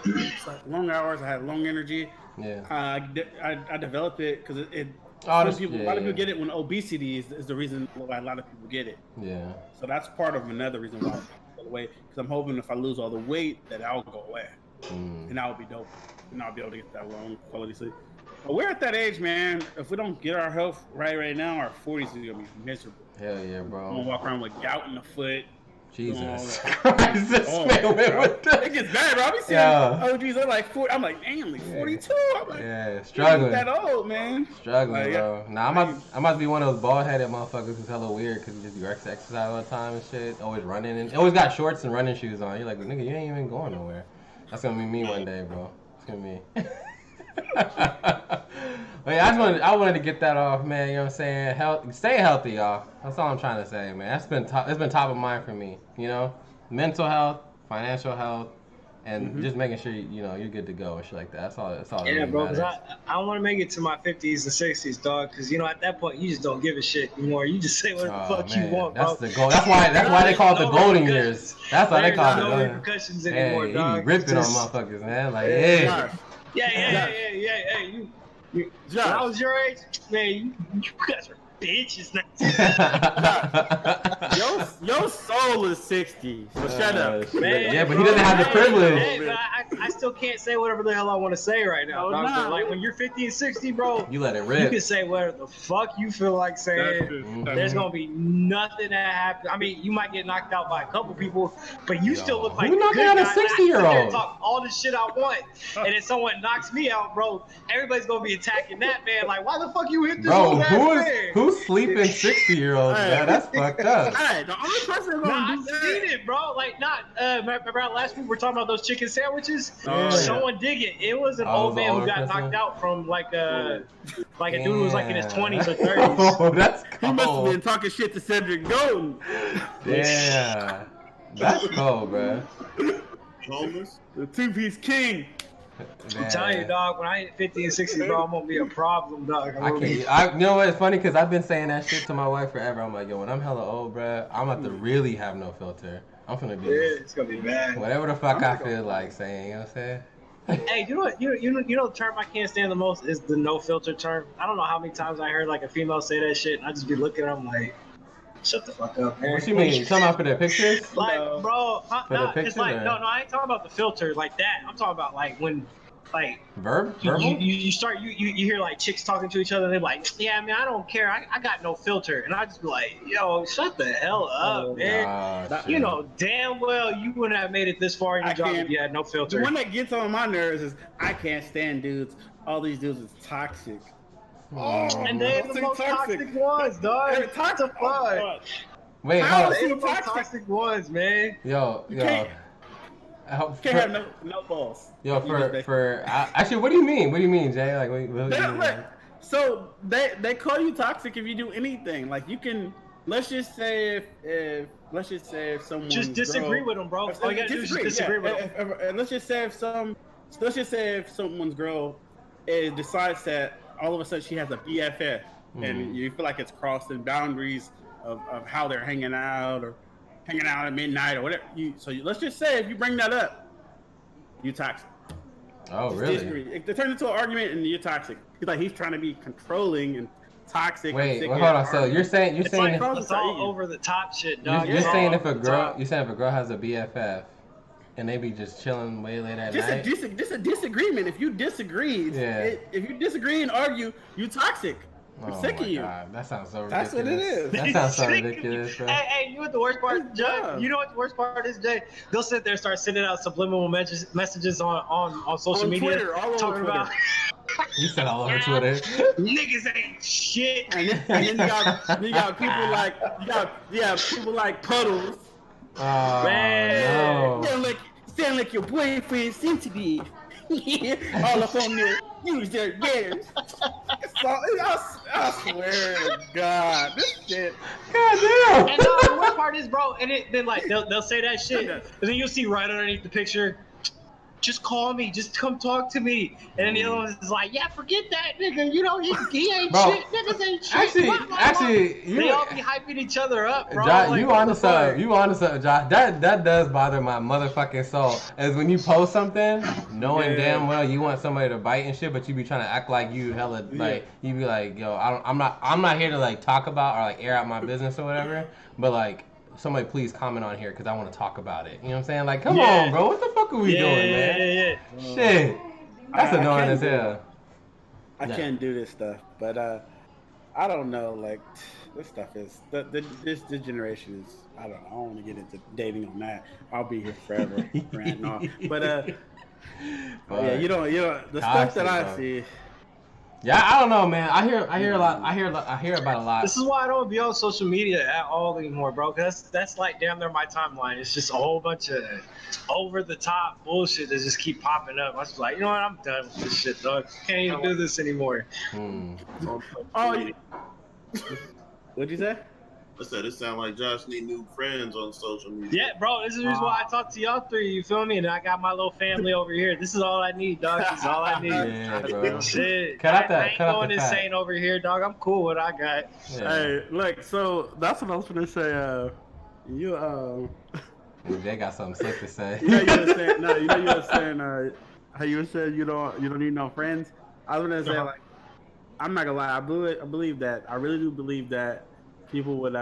it's like long hours. I had long energy. Yeah. I developed it because a lot of people get it when obesity is the reason why a lot of people get it. Yeah. So that's part of another reason why I go away, because I'm hoping if I lose all the weight that I'll go away, and that will be dope, and I'll be able to get that long quality sleep. But we're at that age, man. If we don't get our health right now, our 40s is gonna be miserable. Hell yeah, bro. I'm gonna walk around with gout in the foot. Jesus Christ, it gets bad, bro. I be seeing OGs, they're like 40. I'm like, damn, like 42. I'm like, struggling. That old, man. Struggling, like, bro. Nah, I must be one of those bald-headed motherfuckers who's hella weird because you just do exercise all the time and shit. Always running and always got shorts and running shoes on. You're like, nigga, you ain't even going nowhere. That's gonna be me one day, bro. It's gonna be me. But yeah, I wanted to get that off, man. You know what I'm saying? Stay healthy, y'all. That's all I'm trying to say, man. It's been top of mind for me. You know, mental health, financial health, and just making sure you're good to go and shit like that. That's all. Yeah, bro. Because I want to make it to my 50s and 60s, dog. Because at that point you just don't give a shit anymore. You just say whatever the fuck you want, bro. That's the goal. That's why they call it the golden years. That's why they call it. No repercussions anymore, dog. You be ripping on motherfuckers, man. Like, hey. Hey, when I was your age, man, you guys are bitches now. Your soul is 60, so shut up. Man, yeah, but he doesn't have the privilege. Hey, but I still can't say whatever the hell I want to say right now. Like when you're 50 and 60, bro, you let it rip. You can say whatever the fuck you feel like saying. There's gonna be nothing that happens. I mean, you might get knocked out by a couple people, but you still look like a good guy. A 60-year-old. Talk all the shit I want, and then someone knocks me out, bro. Everybody's gonna be attacking that man. Like, why the fuck you hit this old ass man? Who's sleeping 60-year-olds, man? That's fucked up. Hey, the only person gonna do that. I've seen it, bro. Like, remember last week we were talking about those chicken sandwiches? Someone dig it. It was an old man who got knocked out from like a dude who was like in his 20s or 30s. Oh, that's cold. He must have been talking shit to Cedric Golden. Yeah, that's cold, bro. Homeless. The two-piece king. I'm telling you, dog, when I hit 50 and 60, bro, I'm gonna be a problem, dog. You know what? It's funny because I've been saying that shit to my wife forever. I'm like, yo, when I'm hella old, bro, I'm about to really have no filter. I'm gonna be. Yeah, it's gonna be bad. Whatever the fuck I feel like saying, you know what I'm saying? Hey, you know what? You know the term I can't stand the most is the no filter term. I don't know how many times I heard like a female say that shit, and I just be looking at them like, shut the fuck up, man. What you mean? You talking about for the pictures? Like, bro, for the pictures, it's like no, I ain't talking about the filter like that. I'm talking about like when like verbal. You start you hear like chicks talking to each other. And they're like, yeah, I mean, I don't care. I got no filter, and I just be like, yo, shut the hell up, man. You know damn well you wouldn't have made it this far in your job if you had no filter. The one that gets on my nerves is I can't stand dudes. All these dudes is toxic. Oh, and they're the most toxic ones, dog. They're toxic. Wait, hold on. They're the most toxic ones, man. Yo. Can't have no balls. Yo, actually, what do you mean? What do you mean, Jay? Like, what so they call you toxic if you do anything. Like you can, let's just say if someone just disagree with them, bro. All you gotta do is just disagree with them. Let's just say if someone's girl decides that all of a sudden she has a BFF and you feel like it's crossing boundaries of how they're hanging out or hanging out at midnight or whatever. Let's just say if you bring that up, you toxic. Oh, really? It turns into an argument and you're toxic. He's trying to be controlling and toxic. Wait, hold on. So you're saying it's all over the top shit, dog. You're saying if a girl has a BFF and they be just chilling way late at night. Just a disagreement. If you disagree, if you disagree and argue, you toxic. I'm sick of you. God, that sounds so That's ridiculous. what it is. That sounds so ridiculous, bro. Hey, you know what the worst part, Jay? You know what the worst part is, Jay? They'll sit there and start sending out subliminal messages on social media. Twitter, all over Twitter. About You said all over Twitter. Niggas ain't shit. And then you got people like Puddles. Oh, man. No. Sound like your boyfriend seems to be. All up on there. Use their gators. I swear to God, this shit. God damn. And the worst part is, bro, and then like they'll say that shit, and then you'll see right underneath the picture, just call me, just come talk to me. And then the other one is like, yeah, forget that nigga. You know he ain't bro, shit. Niggas ain't shit. Actually, they all be hyping each other up, bro. Josh, like, you onto something, Josh. That does bother my motherfucking soul. Is when you post something, knowing damn well you want somebody to bite and shit, but you be trying to act like you hella like you be like, yo, I'm not here to like talk about or like air out my business or whatever, but like. Somebody please comment on here because I want to talk about it. You know what I'm saying? Like, come on, bro. What the fuck are we doing, man? Shit. That's annoying as hell. I can't do this stuff, but I don't know. Like, this stuff is this generation is. I don't want to get into dating on that. I'll be here forever, ranting off. But yeah, you know the stuff that I see. Yeah, I don't know, man. I hear a lot. I hear about a lot. This is why I don't be on social media at all anymore, bro. Cause that's like damn near my timeline. It's just a whole bunch of over the top bullshit that just keep popping up. I was like, you know what? I'm done with this shit, dog. Can't even do this anymore. Oh, what'd you say? I said it sounds like Josh need new friends on social media. Yeah, bro. This is the reason why I talk to y'all three. You feel me? And I got my little family over here. This is all I need, dog. This is all I need. Yeah, bro. Shit. I ain't going insane over here, dog. I'm cool with what I got. Yeah. Hey, look. So that's what I was gonna say. They got something slick to say. You were saying how you were saying you don't need no friends. I was gonna say like I'm not gonna lie. I believe that. I really do believe that. People with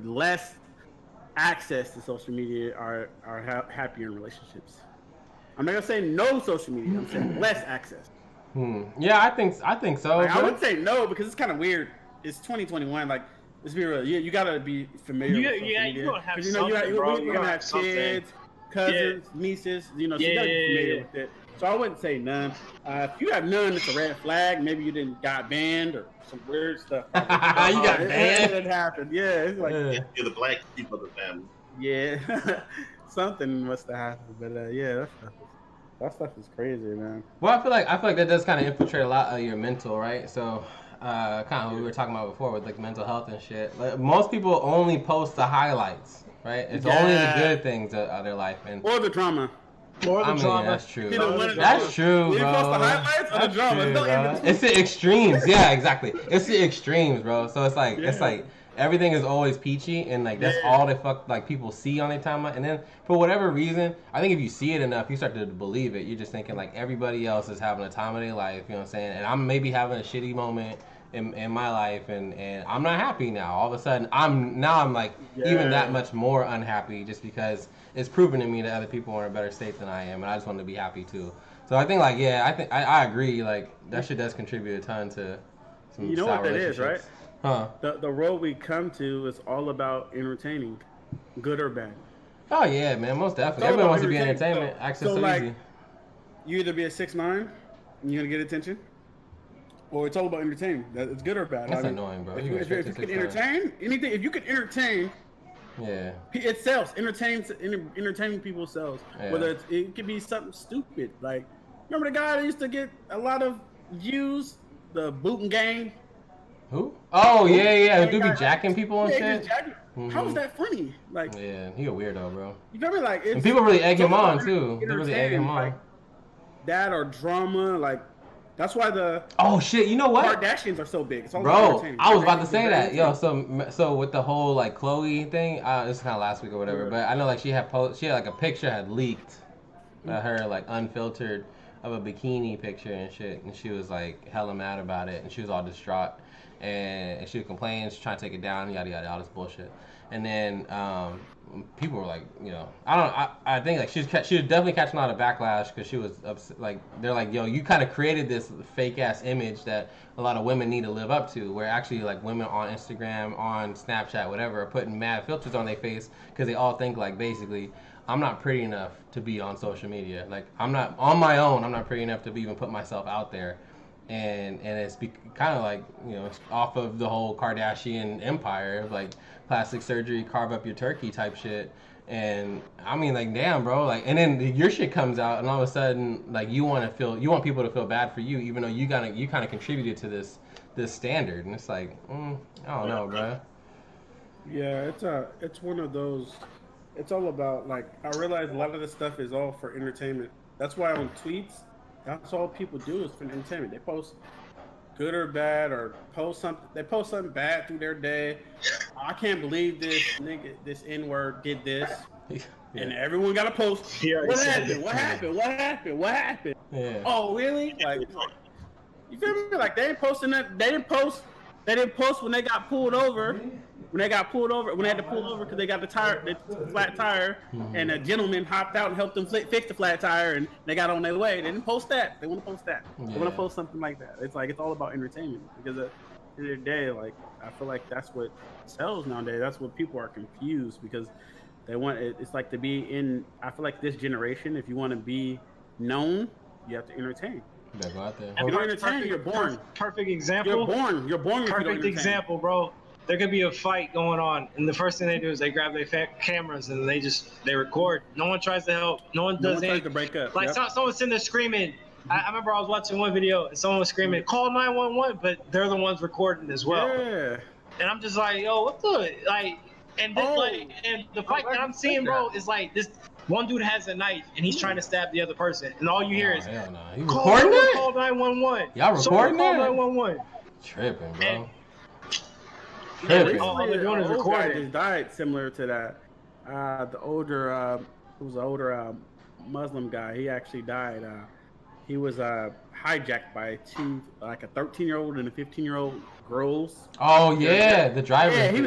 less access to social media are happier in relationships. I'm not gonna say no social media. I'm saying less access. Yeah, I think so. Like, I wouldn't say no because it's kind of weird. It's 2021. Like, let's be real. You gotta be familiar with social media. You gonna have you're gonna have kids, cousins, nieces. You know, so you gotta be familiar with it. So I wouldn't say none. If you have none, it's a red flag. Maybe you didn't got banned or some weird stuff. You got banned? It happened. Yeah, it's like you're the black sheep of the family. Yeah, something must have happened. But yeah, that stuff is crazy, man. Well, I feel like that does kind of infiltrate a lot of your mental, right? So, kind of what we were talking about before with like mental health and shit. Like, most people only post the highlights, right? It's only the good things of their life or the drama. I mean, that's true. That's true, bro. Post the highlights or the drama. It's the extremes. Yeah, exactly. It's the extremes, bro. So it's like everything is always peachy, and like that's all the people see on their timeline. And then for whatever reason, I think if you see it enough, you start to believe it. You're just thinking like everybody else is having a time of their life. You know what I'm saying? And I'm maybe having a shitty moment, in my life, and I'm not happy now. All of a sudden, I'm like even that much more unhappy just because it's proven to me that other people are in a better state than I am, and I just want to be happy too. So I think like I agree, like that shit does contribute a ton to some you know what that is, right? Huh? The road we come to is all about entertaining, good or bad. Oh yeah, man, most definitely. Everybody wants to be entertainment. Access so like, easy. You either be a 6'9", and you're gonna get attention, or it's all about entertaining. It's good or bad. That's annoying, bro. If you can entertain anything, if you can entertain, it sells. Entertaining people sells. Yeah. Whether it could be something stupid, like remember the guy that used to get a lot of views, the Bootin' Gang. Who? Oh yeah. Who be jacking people and shit? Mm-hmm. How is that funny? Like, yeah, he a weirdo, bro. You feel me? Like, and people really egg him on too. They really egg him on. Like, that or drama, like that's why the shit. You know what? Kardashians are so big. It's all bro, I was about to say that. Yo, so with the whole like Chloe thing, this is kind of last week or whatever. Yeah. But I know like she had like a picture had leaked, her like unfiltered of a bikini picture and shit, and she was like hella mad about it, and she was all distraught. And she would complain, she's trying to take it down, yada yada, all this bullshit. And then people were like, you know, I think like she was definitely catching a lot of backlash because she was like, they're like, yo, you kind of created this fake ass image that a lot of women need to live up to, where actually like women on Instagram, on Snapchat, whatever, are putting mad filters on their face because they all think like basically, I'm not pretty enough to be on social media. Like I'm not on my own. I'm not pretty enough to even put myself out there. And it's kind of like, you know, it's off of the whole Kardashian empire of like plastic surgery, carve up your turkey type shit. And I mean, like, damn, bro, like, and then your shit comes out, and all of a sudden, like, you want people to feel bad for you, even though you kind of contributed to this standard, and it's like, I don't know, bro. Yeah, it's one of those. It's all about, like, I realize a lot of this stuff is all for entertainment. That's why on tweets, that's all people do is for entertainment. They post good or bad, or post something bad through their day. I can't believe this nigga, this N-word did this. Yeah. And everyone got a post. What happened? Yeah. Oh, really? Like, you feel me? Like, they didn't post when they got pulled over. When they had to pull over because they got the flat tire, and a gentleman hopped out and helped them fix the flat tire, and they got on their way. They didn't post that. They want to post that. Yeah. They want to post something like that. It's like, it's all about entertainment, because at the end of the day, like, I feel like that's what sells nowadays. That's what people are confused, because they want it. It's like to be in. I feel like this generation, if you want to be known, you have to entertain. You better go out there. If you don't entertain, you're born. Perfect example. You're born. Perfect example, bro. There could be a fight going on, and the first thing they do is they grab their cameras and they record. No one tries to help. No one does anything. To break up. Like, someone's sitting there screaming. I remember I was watching one video and someone was screaming, "Call 911," but they're the ones recording as well. Yeah. And I'm just like, yo, what the like? And this, and the fight that I'm seeing, bro, is like this. One dude has a knife and he's trying to stab the other person, and all you hear is, hell no. You recording that? Call 911. Y'all recording that? Call 911. Tripping, bro. All they're doing is recording. Just died similar to that. The older, it was an older Muslim guy. He actually died. He was hijacked by two, like a 13-year-old and a 15-year-old girls. Oh yeah, the driver. Yeah, he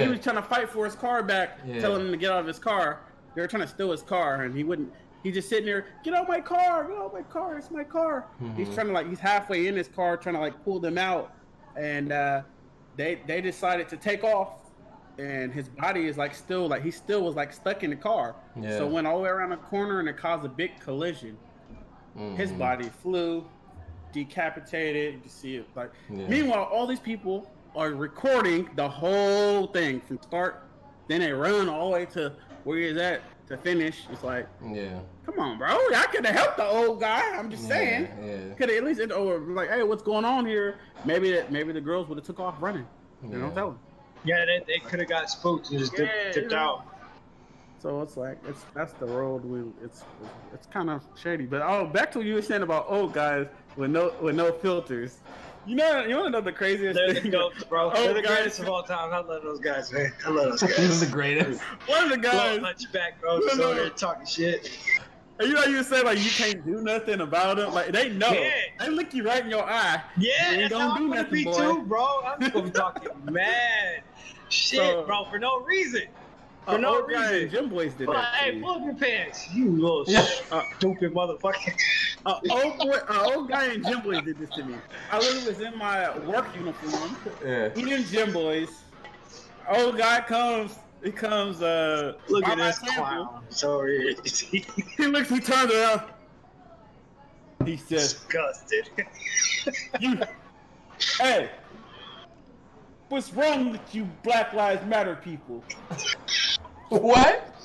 was trying to fight for his car back, telling him to get out of his car. They were trying to steal his car, and he wouldn't. He's just sitting there, get out my car, it's my car. Mm-hmm. He's trying to, like, he's halfway in his car trying to, like, pull them out, and they decided to take off, and his body is like still was like stuck in the car. Yeah. So went all the way around the corner, and it caused a big collision. Mm-hmm. His body flew, decapitated. You can see it. Like, meanwhile, all these people are recording the whole thing from start. Then they run all the way to where he's at to finish. It's like, come on, bro. I could have helped the old guy. I'm just saying. Yeah. Could have at least, or like, hey, what's going on here? Maybe the girls would have took off running. You know what I'm telling? Yeah, they could have got spooked and just tipped out. So it's like that's the road it's kind of shady. But back to what you were saying about old guys with no filters. You want to know the craziest thing? They're the goats, bro. They're the greatest of all time. I love those guys, man. I love those guys. They're the greatest. One of the guys. Hunchback, bro. Just over there talking shit. And you know you say like you can't do nothing about them. Like they know. Yeah. They look you right in your eye. Yeah, You that's how I'm gonna be too, bro. I'm just gonna be talking mad shit, bro, for no reason. For no reason. Gym boys did that. Hey, pull up your pants, you little stupid motherfucker. Old guy in Gym Boys did this to me. I literally was in my work uniform, eating Gym Boys. Old guy comes. He comes. Look at this clown. Sorry. He looks. He turns around. He says, "Disgusted." Hey, what's wrong with you, Black Lives Matter people? What?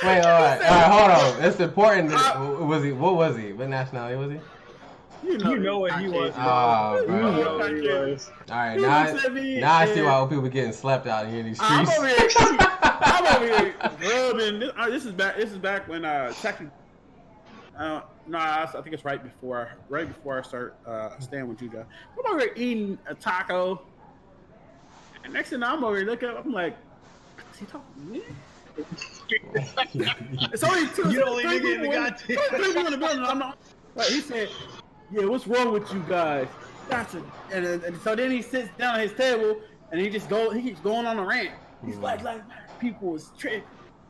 Wait, all right, hold on. It's important. Was he? What was he? What nationality was he? You know what he was. Oh, bro. You know what he was. All right, now I see why old people getting slept out here in these streets. I'm over here rubbing. This is back when technically. No, I think it's right before I start staying with you guys. I'm over here eating a taco, and next thing I'm over here looking up, I'm like, is he talking to me? It's only two. You don't even get the goddamn. Three people in the building. I'm not. Like, he said, "Yeah, what's wrong with you guys?" And so then he sits down at his table and he keeps going on a rant. He's like people is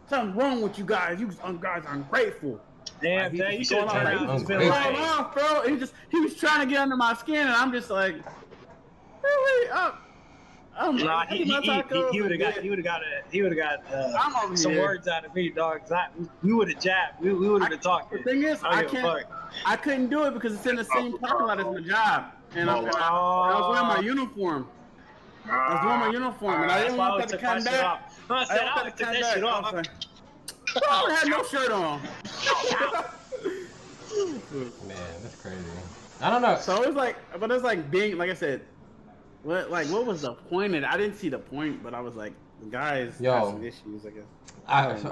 something wrong with you guys. You guys are ungrateful. Damn, you should have turned out. Bro, he was trying to get under my skin, and I'm just like, really? Nah, he would have got some words out of me, dog. We would have jabbed. We would have been talking. The thing is, I couldn't do it because it's in the same parking lot as my job, and I was wearing my uniform. And I didn't want that to come back. I would take that shit off. I don't have no shirt on. Man, that's crazy. I don't know. So it's like being, like I said, what was the point? And I didn't see the point, but I was like, the guys have some issues, I guess.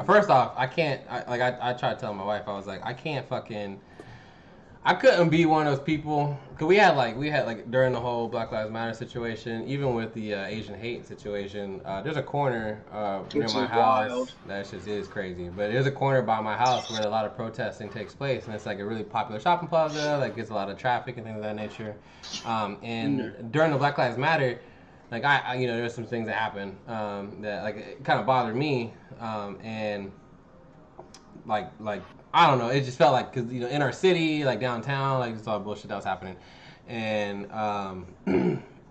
First off, I can't. I tried to tell my wife, I was like, I couldn't be one of those people. Cause we had like during the whole Black Lives Matter situation, even with the Asian hate situation. There's a corner near my house. Wild. That just is crazy. But there's a corner by my house where a lot of protesting takes place, and it's like a really popular shopping plaza. Like gets a lot of traffic and things of that nature. And during the Black Lives Matter, like I there's some things that happened that like it kind of bothered me, and like I don't know, it just felt like, because in our city, like downtown, like it's all bullshit that was happening, and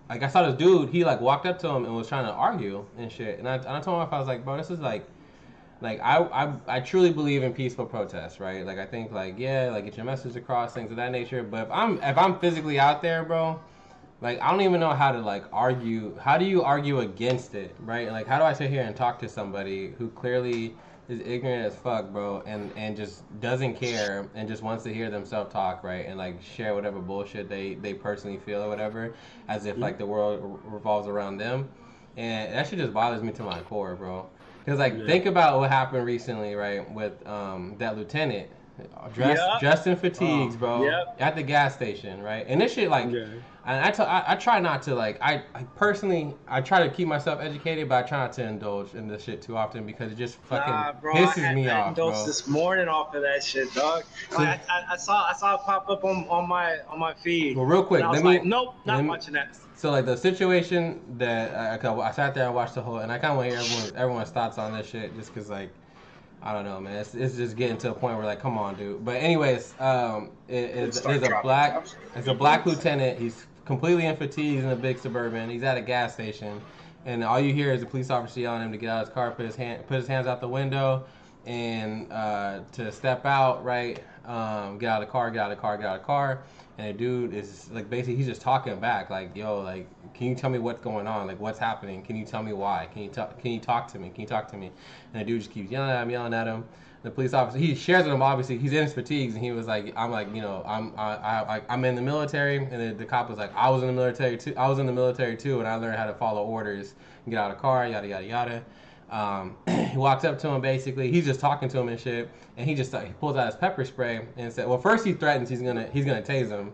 like I saw this dude, he like walked up to him and was trying to argue and shit, and I told him, I was like, bro, this is like I truly believe in peaceful protests, right? Like I think like get your message across, things of that nature, but if I'm physically out there, bro, like I don't even know how to like argue. How do you argue against it, right? Like how do I sit here and talk to somebody who clearly is ignorant as fuck, bro, and just doesn't care and just wants to hear themselves talk, right, and like share whatever bullshit they personally feel or whatever, as if like the world revolves around them, and that shit just bothers me to my core, bro. Because like think about what happened recently, right, with that lieutenant dressed in fatigues, bro, at the gas station, right, and this shit like. And I try not to like I personally I try to keep myself educated, but I try not to indulge in this shit too often because it just fucking pisses me off, bro. I indulged this morning off of that shit, dog. Like, I saw it pop up on my feed. Well, real quick, nope, not watching that. So like the situation that I sat there and watched the whole, and I kind of want to hear everyone's thoughts on this shit, just because like. I don't know, man. It's just getting to a point where like, come on, dude. But anyways, it's a black lieutenant. He's completely in fatigues in a big Suburban. He's at a gas station, and all you hear is a police officer yelling at him to get out of his car, put his hands out the window, and to step out, right? Get out of the car. And the dude is like, basically, he's just talking back, like, yo, like, can you tell me what's going on? Like, what's happening? Can you tell me why? Can you talk to me? Can you talk to me? And the dude just keeps yelling at him. The police officer, he shares with him, obviously, he's in his fatigues, and he was like, I'm in the military, and the cop was like, I was in the military too, and I learned how to follow orders and get out of the car, yada, yada, yada. He walks up to him, basically he's just talking to him and shit, and he pulls out his pepper spray and said, well, first he threatens he's gonna tase him.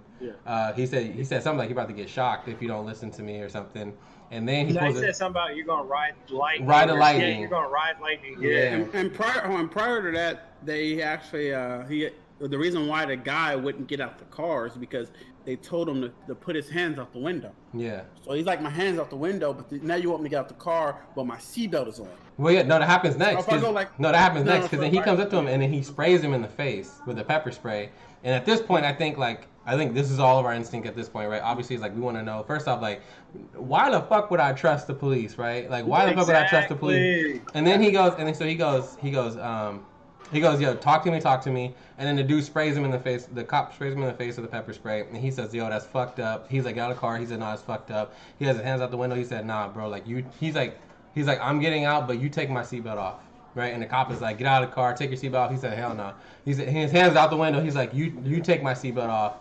He said something like you're about to get shocked if you don't listen to me or something. And then he said something about you're gonna ride lightning. Ride the lightning. Yeah, you're gonna ride lightning. Yeah. And prior to that, they actually the reason why the guy wouldn't get out the car is because they told him to put his hands out the window. Yeah. So he's like, my hands out the window, but now you want me to get out the car, but my seatbelt is on. Well, yeah, no, that happens next. That happens next because then he comes up to him and then he sprays him in the face with a pepper spray. And at this point, I think this is all of our instinct at this point, right? Obviously, it's like we want to know first off, like, why the fuck would I trust the police, right? Like, why the fuck would I trust the police? And then he goes, yo, talk to me. And then the dude sprays him in the face. The cop sprays him in the face with the pepper spray. And he says, yo, that's fucked up. He's like, get out of the car. He said, no, that's fucked up. He has his hands out the window. He said, nah, bro, like he's like, I'm getting out, but you take my seatbelt off. Right? And the cop is like, get out of the car, take your seatbelt off. He said, hell no. He said, his hands out the window. He's like, you take my seatbelt off,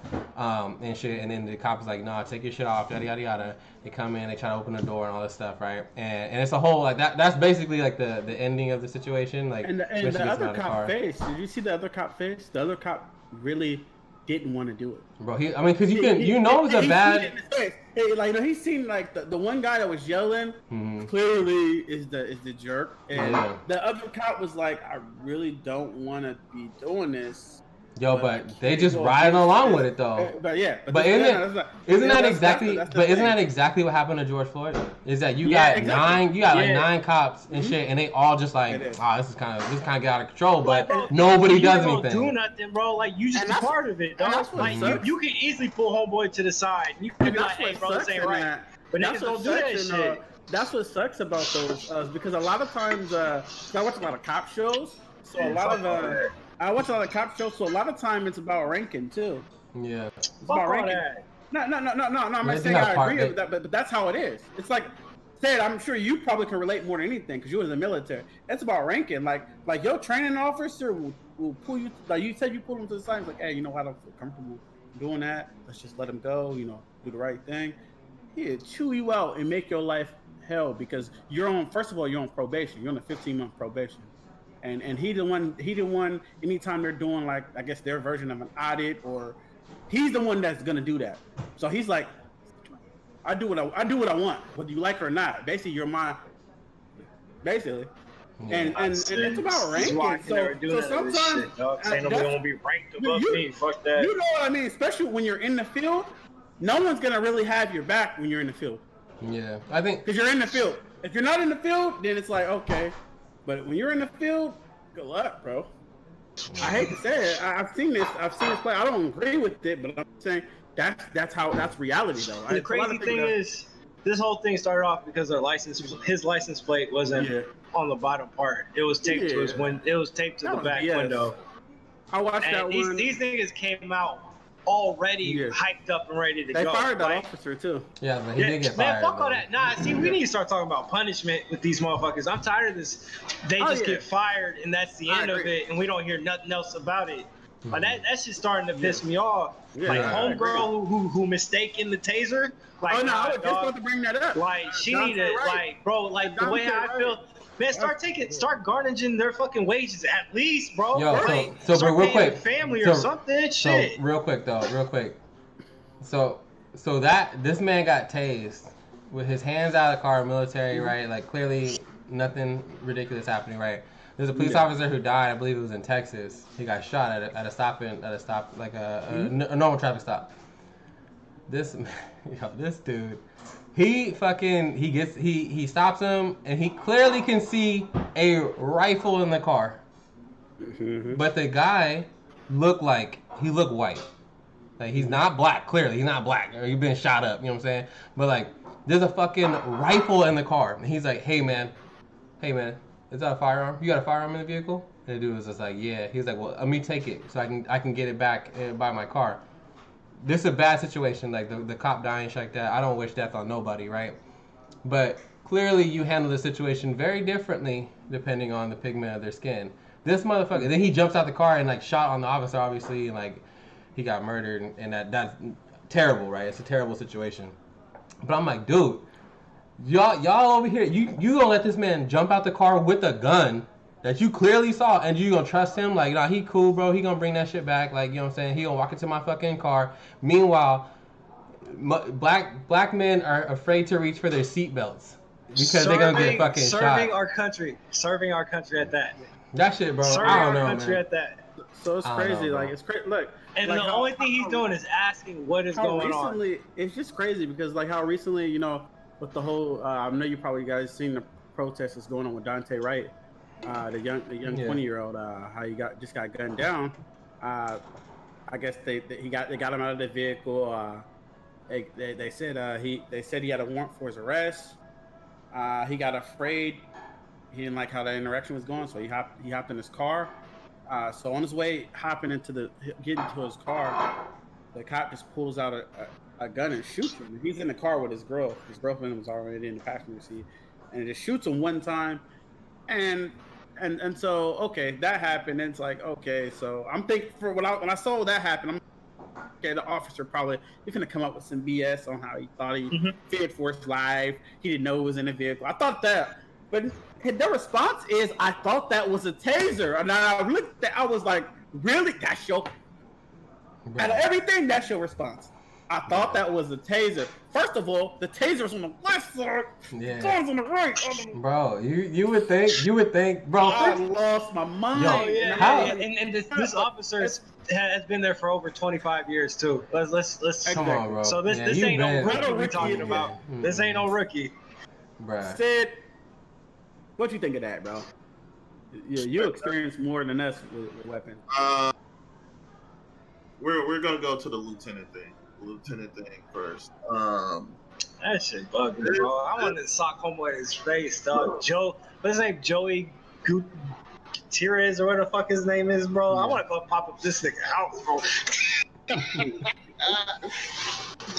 and shit. And then the cop is like, no, take your shit off, yada yada yada. They come in, they try to open the door and all this stuff, right? And it's a whole like that. That's basically like the ending of the situation. Like, and the other cop face. Did you see the other cop face? The other cop really didn't want to do it, bro. Because it's a bad. Hey, like, he's seen like the one guy that was yelling. Clearly is the jerk, and the other cop was like, I really don't want to be doing this. Yo, but they just riding along with it though. But isn't that exactly what happened to George Floyd? Is that you got nine cops and shit, and they all just like, this is kind of get out of control, but nobody does anything. Do nothing, bro. Like, you just be part of it, dog. Like, you can easily pull homeboy to the side. You can be like, hey, bro, this ain't right. But niggas don't do that shit. That's what sucks about those, because a lot of times, I watch a lot of cop shows, so I watch a lot of cop shows, so a lot of time it's about ranking too. Yeah. It's about ranking. No. I'm not saying I agree with that, but that's how it is. It's like, Ted, I'm sure you probably can relate more than anything because you were in the military. It's about ranking. Like your training officer will pull you. Like you said, you pull him to the side. It's like, hey, I don't feel comfortable doing that. Let's just let him go. Do the right thing. He'll chew you out and make your life hell because you're on. First of all, you're on probation. You're on a 15-month probation. And he the one anytime they're doing like, I guess their version of an audit, or he's the one that's gonna do that. So he's like, I do what I want, whether you like it or not. Basically, you're my basically. And it's about ranking. So sometimes ain't nobody gonna be ranked above me. Fuck that. You know what I mean? Especially when you're in the field, no one's gonna really have your back when you're in the field. Yeah, I think because you're in the field. If you're not in the field, then it's like, okay. But when you're in the field, good luck, bro. I hate to say it. I've seen this play. I don't agree with it, but I'm saying that's reality, though. The crazy thing is, this whole thing started off because his license plate wasn't on the bottom part. It was taped to his it was taped to the back window. I watched that one. These niggas came out already hyped up and ready to go. They fired that officer too. Yeah, but he did get fired. Man, fuck all that. Nah, see, we need to start talking about punishment with these motherfuckers. I'm tired of this. They just get fired and that's the end of it, and we don't hear nothing else about it. Like that's just starting to piss me off. Like homegirl who mistaken the taser. Like, I was just about to bring that up. Like she needed, like, bro, like the way I feel. Man, start garnishing their fucking wages at least, bro. Yo, right? so real quick, family or something. Shit. So real quick. So that this man got tased with his hands out of the car, military, right? Like clearly nothing ridiculous happening, right? There's a police officer who died. I believe it was in Texas. He got shot at a stop like a normal traffic stop. This dude. He stops him and he clearly can see a rifle in the car. But the guy looked white. Like he's not black, clearly. He's not black. Or he's been shot up, you know what I'm saying? But like there's a fucking rifle in the car. And he's like, hey man, is that a firearm? You got a firearm in the vehicle? And the dude was just like, yeah. He's like, well, let me take it so I can get it back by my car. This is a bad situation, like the cop dying, shit like that. I don't wish death on nobody, right? But clearly you handle the situation very differently depending on the pigment of their skin. This motherfucker, then he jumps out the car and like shot on the officer, obviously, and like he got murdered, and that's terrible, right? It's a terrible situation. But I'm like, dude, y'all over here, you gonna let this man jump out the car with a gun that you clearly saw, and you gonna trust him? Like, nah, he cool, bro. He gonna bring that shit back. Like, you know what I'm saying? He gonna walk into my fucking car. Meanwhile, black men are afraid to reach for their seatbelts because they're gonna get fucking serving shot. Serving our country at that. That shit, bro. Serving I don't know, our country man. at that. So it's crazy. Like, it's crazy. Look, and like the only thing he's doing is asking what is going on. It's just crazy because like how recently, you know, with the whole, I know you probably guys seen the protests that's going on with Dante Wright, the young 20-year-old, how he got gunned down. I guess they got him out of the vehicle. They said he had a warrant for his arrest. He got afraid. He didn't like how that interaction was going, so he hopped in his car. So on his way getting into his car, the cop just pulls out a gun and shoots him. He's in the car with his girl. His girlfriend was already in the passenger seat, and it just shoots him one time. And so okay, that happened. And it's like okay, so I'm thinking when I saw that happen, I'm okay. The officer probably he's gonna come up with some BS on how he thought he feared for his life. He didn't know he was in a vehicle. I thought that. But their response is, I thought that was a taser. And I looked at I was like, really? That's your... Out of everything, that's your response. I thought that was a taser. First of all, the taser's on the left side. Yeah. Guns on the right. Bro, you would think, bro. I lost my mind. Yo, yeah. And this officer has been there for over 25 years too. Let's come on, bro. So this ain't no rookie we're talking about. This ain't no rookie. Bruh. Sid, what you think of that, bro? You experience more than us with weapons. We're gonna go to the lieutenant thing first. That shit bugged me, bro. I wanted to sock homeboy in his face, dog. What's his name? Joey Gutierrez or whatever the fuck his name is, bro. I want to go pop up this nigga house, bro.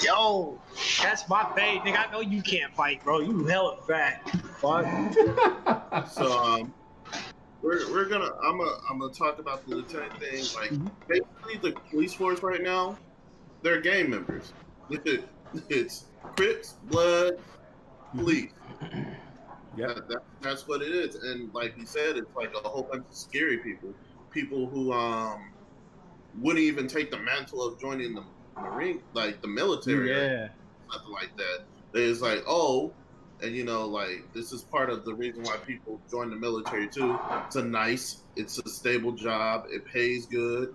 Yo, that's my bae, nigga. I know you can't fight, bro. You hella fat. Fuck. So we're gonna I'm gonna talk about the lieutenant thing. Like basically the police force right now, they're gang members. It's Crips, Blood, police. Yeah, that's what it is. And like you said, it's like a whole bunch of scary people who wouldn't even take the mantle of joining the Marine, like the military, nothing like that. It's like, oh, and you know, like this is part of the reason why people join the military too. It's a stable job, it pays good,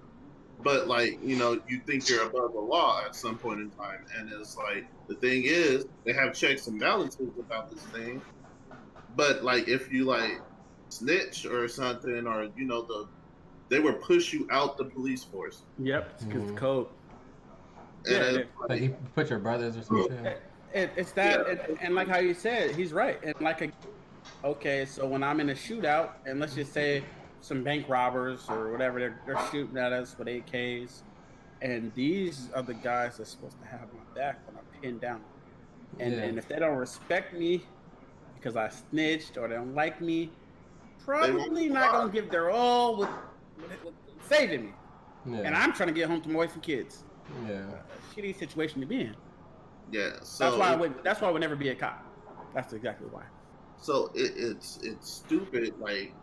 but like you know, you think you're above the law at some point in time, and it's like the thing is they have checks and balances about this thing, but like if you like snitch or something, or you know they will push you out the police force. Yep, it's because the code. And like you put your brothers or some shit. It's that, and like how you said, he's right. And like, okay, so when I'm in a shootout, and let's just say some bank robbers or whatever, they're shooting at us with AKs, and these are the guys that's supposed to have my back when I'm pinned down. And if they don't respect me because I snitched or they don't like me, probably not gonna give their all with saving me. Yeah. And I'm trying to get home to my wife and kids. Yeah, a shitty situation to be in. Yeah, so that's why I would never be a cop. That's exactly why. So it's stupid. Like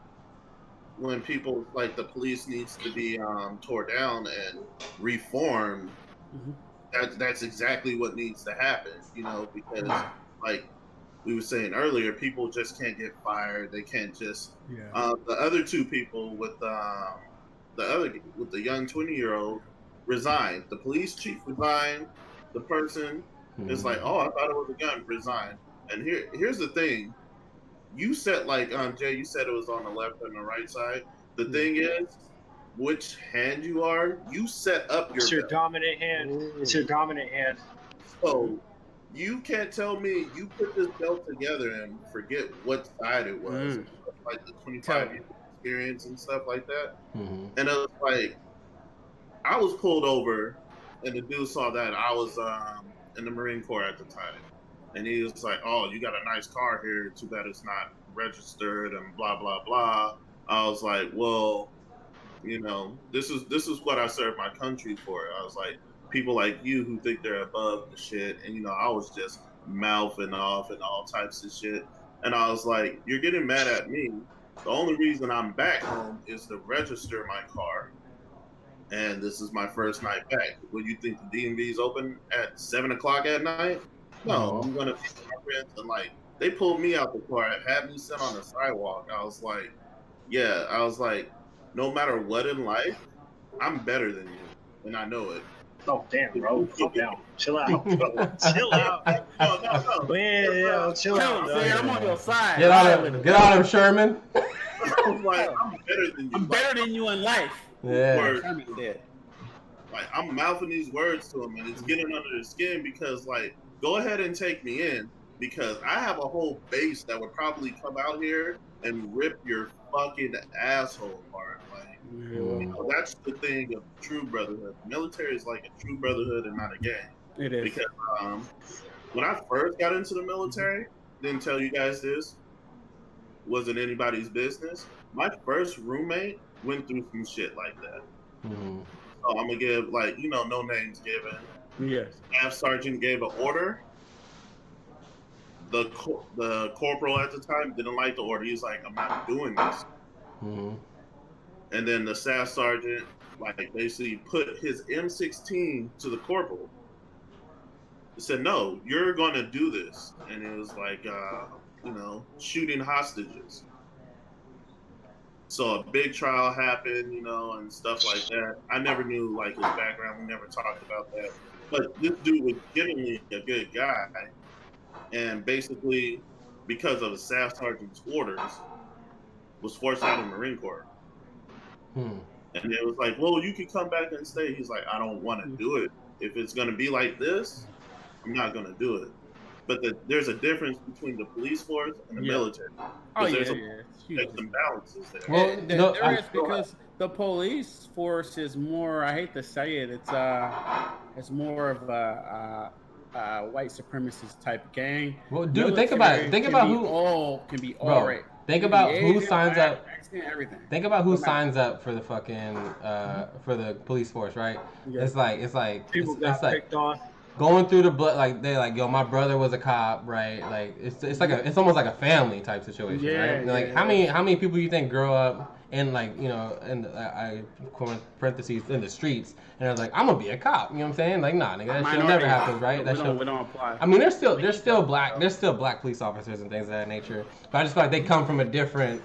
when people like the police needs to be tore down and reformed. That's exactly what needs to happen. You know, because like we were saying earlier, people just can't get fired. They can't just. The other two people with the young 20-year-old resigned. The police chief resigned. The person is like, oh, I thought it was a gun. Resigned. And here's the thing. You said like Jay, you said it was on the left and the right side. The thing is, which hand you are, you set up your. It's your dominant hand. It's your dominant hand. So you can't tell me you put this belt together and forget what side it was. Like the 25 years experience and stuff like that. And it was like, I was pulled over, and the dude saw that I was in the Marine Corps at the time, and he was like, "Oh, you got a nice car here. Too bad it's not registered and blah blah blah." I was like, "Well, you know, this is what I served my country for." I was like, people like you who think they're above the shit, and you know, I was just mouthing off and all types of shit. And I was like, you're getting mad at me. The only reason I'm back home is to register my car. And this is my first night back. Would you think the DMV is open at 7 o'clock at night? No, I'm going to be with my friends. And like, they pulled me out the car and had me sit on the sidewalk. I was like, no matter what in life, I'm better than you. And I know it. Oh, damn, bro. Calm down. Chill out, bro. Chill out. No. Yeah, chill out. I'm on your side. Get on him, Sherman. I was like, I'm better than you. I'm better than you in life. Yeah. Like, I'm mouthing these words to him, and it's getting under the skin because, like, go ahead and take me in because I have a whole base that would probably come out here and rip your fucking asshole apart. Like, you know, that's the thing of true brotherhood. The military is like a true brotherhood and not a gang. It is. Because when I first got into the military, didn't tell you guys this, wasn't anybody's business. My first roommate went through some shit like that. Mm-hmm. So I'm gonna give, like, you know, no names given. Yes. Staff sergeant gave an order. The corporal at the time didn't like the order. He's like, I'm not doing this. Mm-hmm. And then the staff sergeant, like, basically put his M16 to the corporal. He said, no, you're going to do this. And it was like, you know, shooting hostages. So a big trial happened, you know, and stuff like that. I never knew, like, his background. We never talked about that. But this dude was genuinely a good guy. And basically, because of the staff sergeant's orders, was forced out of the Marine Corps. And it was like, well, you can come back and stay. He's like, I don't want to do it. If it's going to be like this, I'm not going to do it. But there's a difference between the police force and the military. Oh, there's checks and balances there. Well, there is because the police force is more, I hate to say it, it's more of a white supremacist type gang. Well, dude, think about it. Think about who can be all right. Think about who signs up. Everything. Think about who signs up for the fucking for the police force, right? Yeah. It's like People got picked on. Going through the blood, like they're like, yo, my brother was a cop, right? Like it's like it's almost like a family type situation, right? Like how many people you think grow up in, like, you know, in I parentheses in the streets, and they're like, I'm gonna be a cop, you know what I'm saying? Like, nah, nigga, that shit never happens, right? That shit. We don't apply. I mean, there's still black police officers and things of that nature, but I just feel like they come from a different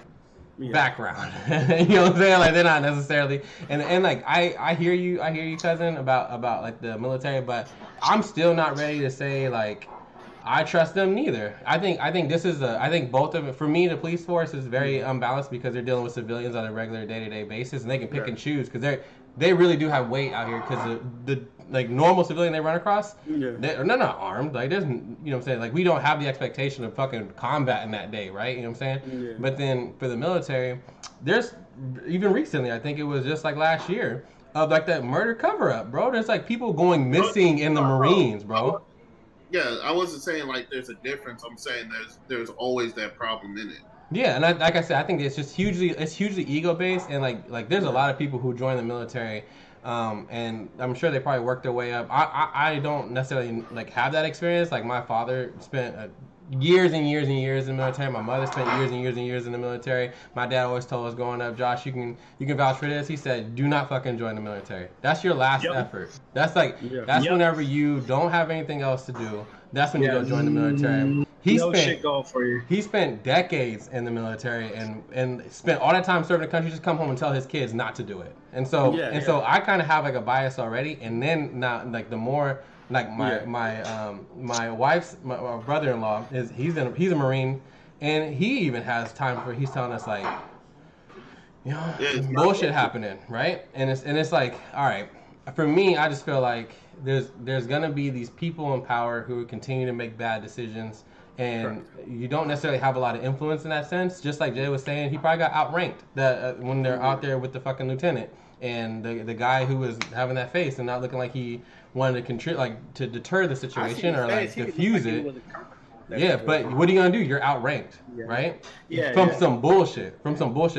background. You know what I'm saying? Like, they're not necessarily, and like I hear you cousin about like the military, but I'm still not ready to say like I trust them neither. I think this is I think both of it, for me, the police force is very unbalanced because they're dealing with civilians on a regular day-to-day basis, and they can pick and choose because they really do have weight out here because the like normal civilian they run across, they're not armed. Like, there's, you know what I'm saying? Like, we don't have the expectation of fucking combat in that day, right? You know what I'm saying? But then for the military, there's, even recently, I think it was just like last year, of like that murder cover-up, bro. There's like people going missing in the Marines, bro. Yeah, I wasn't saying like there's a difference. I'm saying there's always that problem in it. Yeah, and like I said, I think it's just hugely ego based, and like there's a lot of people who join the military, and I'm sure they probably worked their way up. I don't necessarily like have that experience. Like, my father spent years and years and years in the military. My mother spent years and years and years in the military. My dad always told us growing up, Josh, you can vouch for this. He said, do not fucking join the military. That's your last effort. That's like whenever you don't have anything else to do. That's when you go join the military. Shit going for you. He spent decades in the military and spent all that time serving the country, just come home and tell his kids not to do it. And so so I kind of have like a bias already. And then now, like, the more like my wife's my brother-in-law he's a Marine, and he even has time for, he's telling us like, you know, bullshit happening, right? And it's like, all right, for me, I just feel like there's gonna be these people in power who continue to make bad decisions, and you don't necessarily have a lot of influence in that sense. Just like Jay was saying, he probably got outranked when they're out there with the fucking lieutenant, and the guy who was having that face and not looking like he wanted to to deter the situation or like diffuse it. Yeah, but what are you gonna do? You're outranked, right? Yeah. From some bullshit.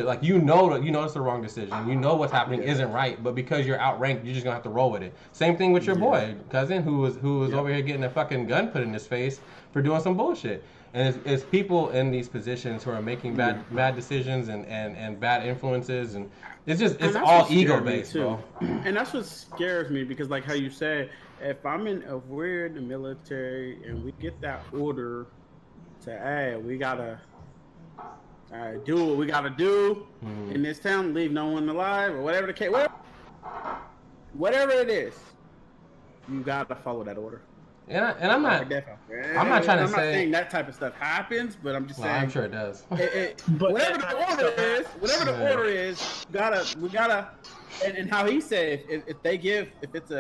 Like you know it's the wrong decision. You know what's happening isn't right, but because you're outranked, you're just gonna have to roll with it. Same thing with your boy cousin who was over here getting a fucking gun put in his face for doing some bullshit. And it's people in these positions who are making bad decisions and bad influences, and it's all ego based, bro. And that's what scares me because, like how you said, if we're in the military and we get that order to, hey, we gotta do what we gotta do in this town, leave no one alive or whatever the case, whatever it is, you gotta follow that order. And I'm not saying that type of stuff happens, but I'm just saying. I'm sure it does. Whatever the order is, we gotta, and how he said, if it's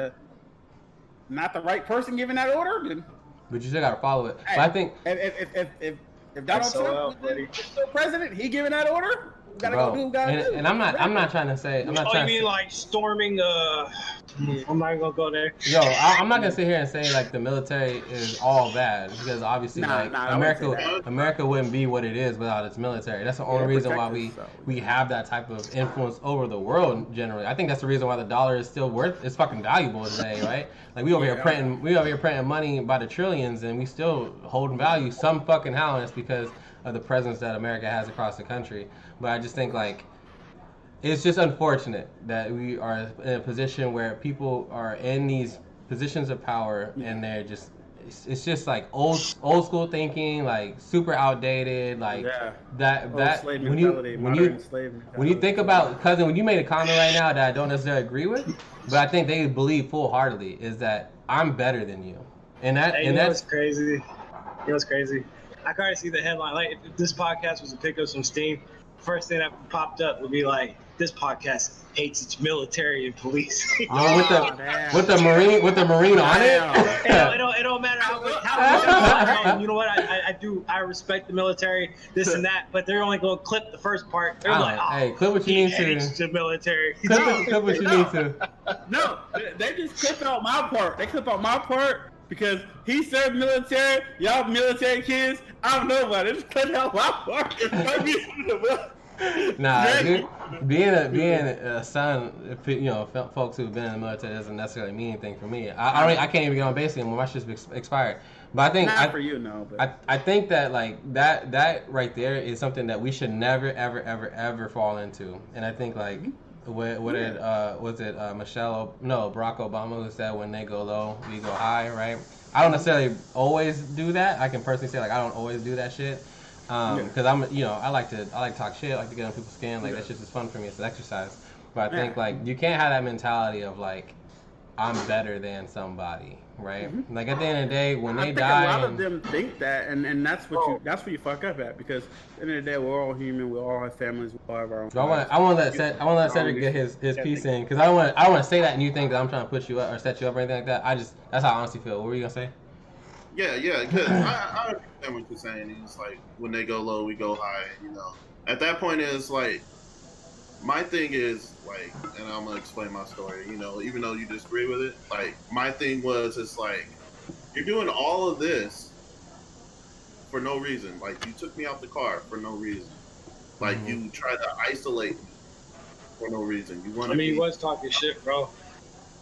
not the right person giving that order, then. But you still gotta follow it. Hey, but I think if Donald Trump is still president, he giving that order. We gotta go do what we gotta do. And I'm not trying to say. You mean like storming? I'm not gonna go there. Yo, I'm not gonna sit here and say like the military is all bad because obviously America wouldn't be what it is without its military. That's the only reason why we have that type of influence over the world generally. I think that's the reason why the dollar is still it's fucking valuable today, right? Like we over here printing money by the trillions and we still holding value some fucking how, and it's because of the presence that America has across the country. But I just think like it's just unfortunate that we are in a position where people are in these positions of power and they're just it's just like old school thinking, like super outdated, like that when you think about cousin, when you made a comment right now that I don't necessarily agree with, but I think they believe full-heartedly is that I'm better than you, and that's crazy. It was crazy. I can't see the headline. Like if this podcast was to pick up some steam, first thing that popped up would be like, this podcast hates its military and police. with the marine on it. It don't matter how you know what I respect the military, this and that, but they're only going to clip the first part. They're hey, clip what you need to. The military. Clip what you need to. No, they just clip out my part. They clip out my part. Because he served military, y'all military kids, I don't know about it. Just clip out my part. Nah, dude, being a son, folks who've been in the military doesn't necessarily mean anything for me. I can't even get on base anymore. My shit's expired. But I think not for you, no. But I think that like that right there is something that we should never ever fall into. And I think like Barack Obama who said when they go low, we go high, right? I don't necessarily always do that. I can personally say like I don't always do that shit. Because I like to talk shit, I like to get on people's skin, like that shit's just fun for me, it's an exercise. But I think like you can't have that mentality of like I'm better than somebody, right? Like at the end of the day, when they die, a lot of them think that, and that's what you fuck up at, because at the end of the day, we're all human, we all have families, we all have our own. I want to let Cedric get his piece in, because I don't want to say that and you think that I'm trying to put you up or set you up or anything like that. That's how I honestly feel. What were you gonna say? Yeah, because I understand what you're saying. It's like when they go low, we go high. At that point, it's like my thing is like, and I'm gonna explain my story. Even though you disagree with it, like my thing was, it's like you're doing all of this for no reason. Like you took me out the car for no reason. Like you tried to isolate me for no reason. You was talking shit, bro.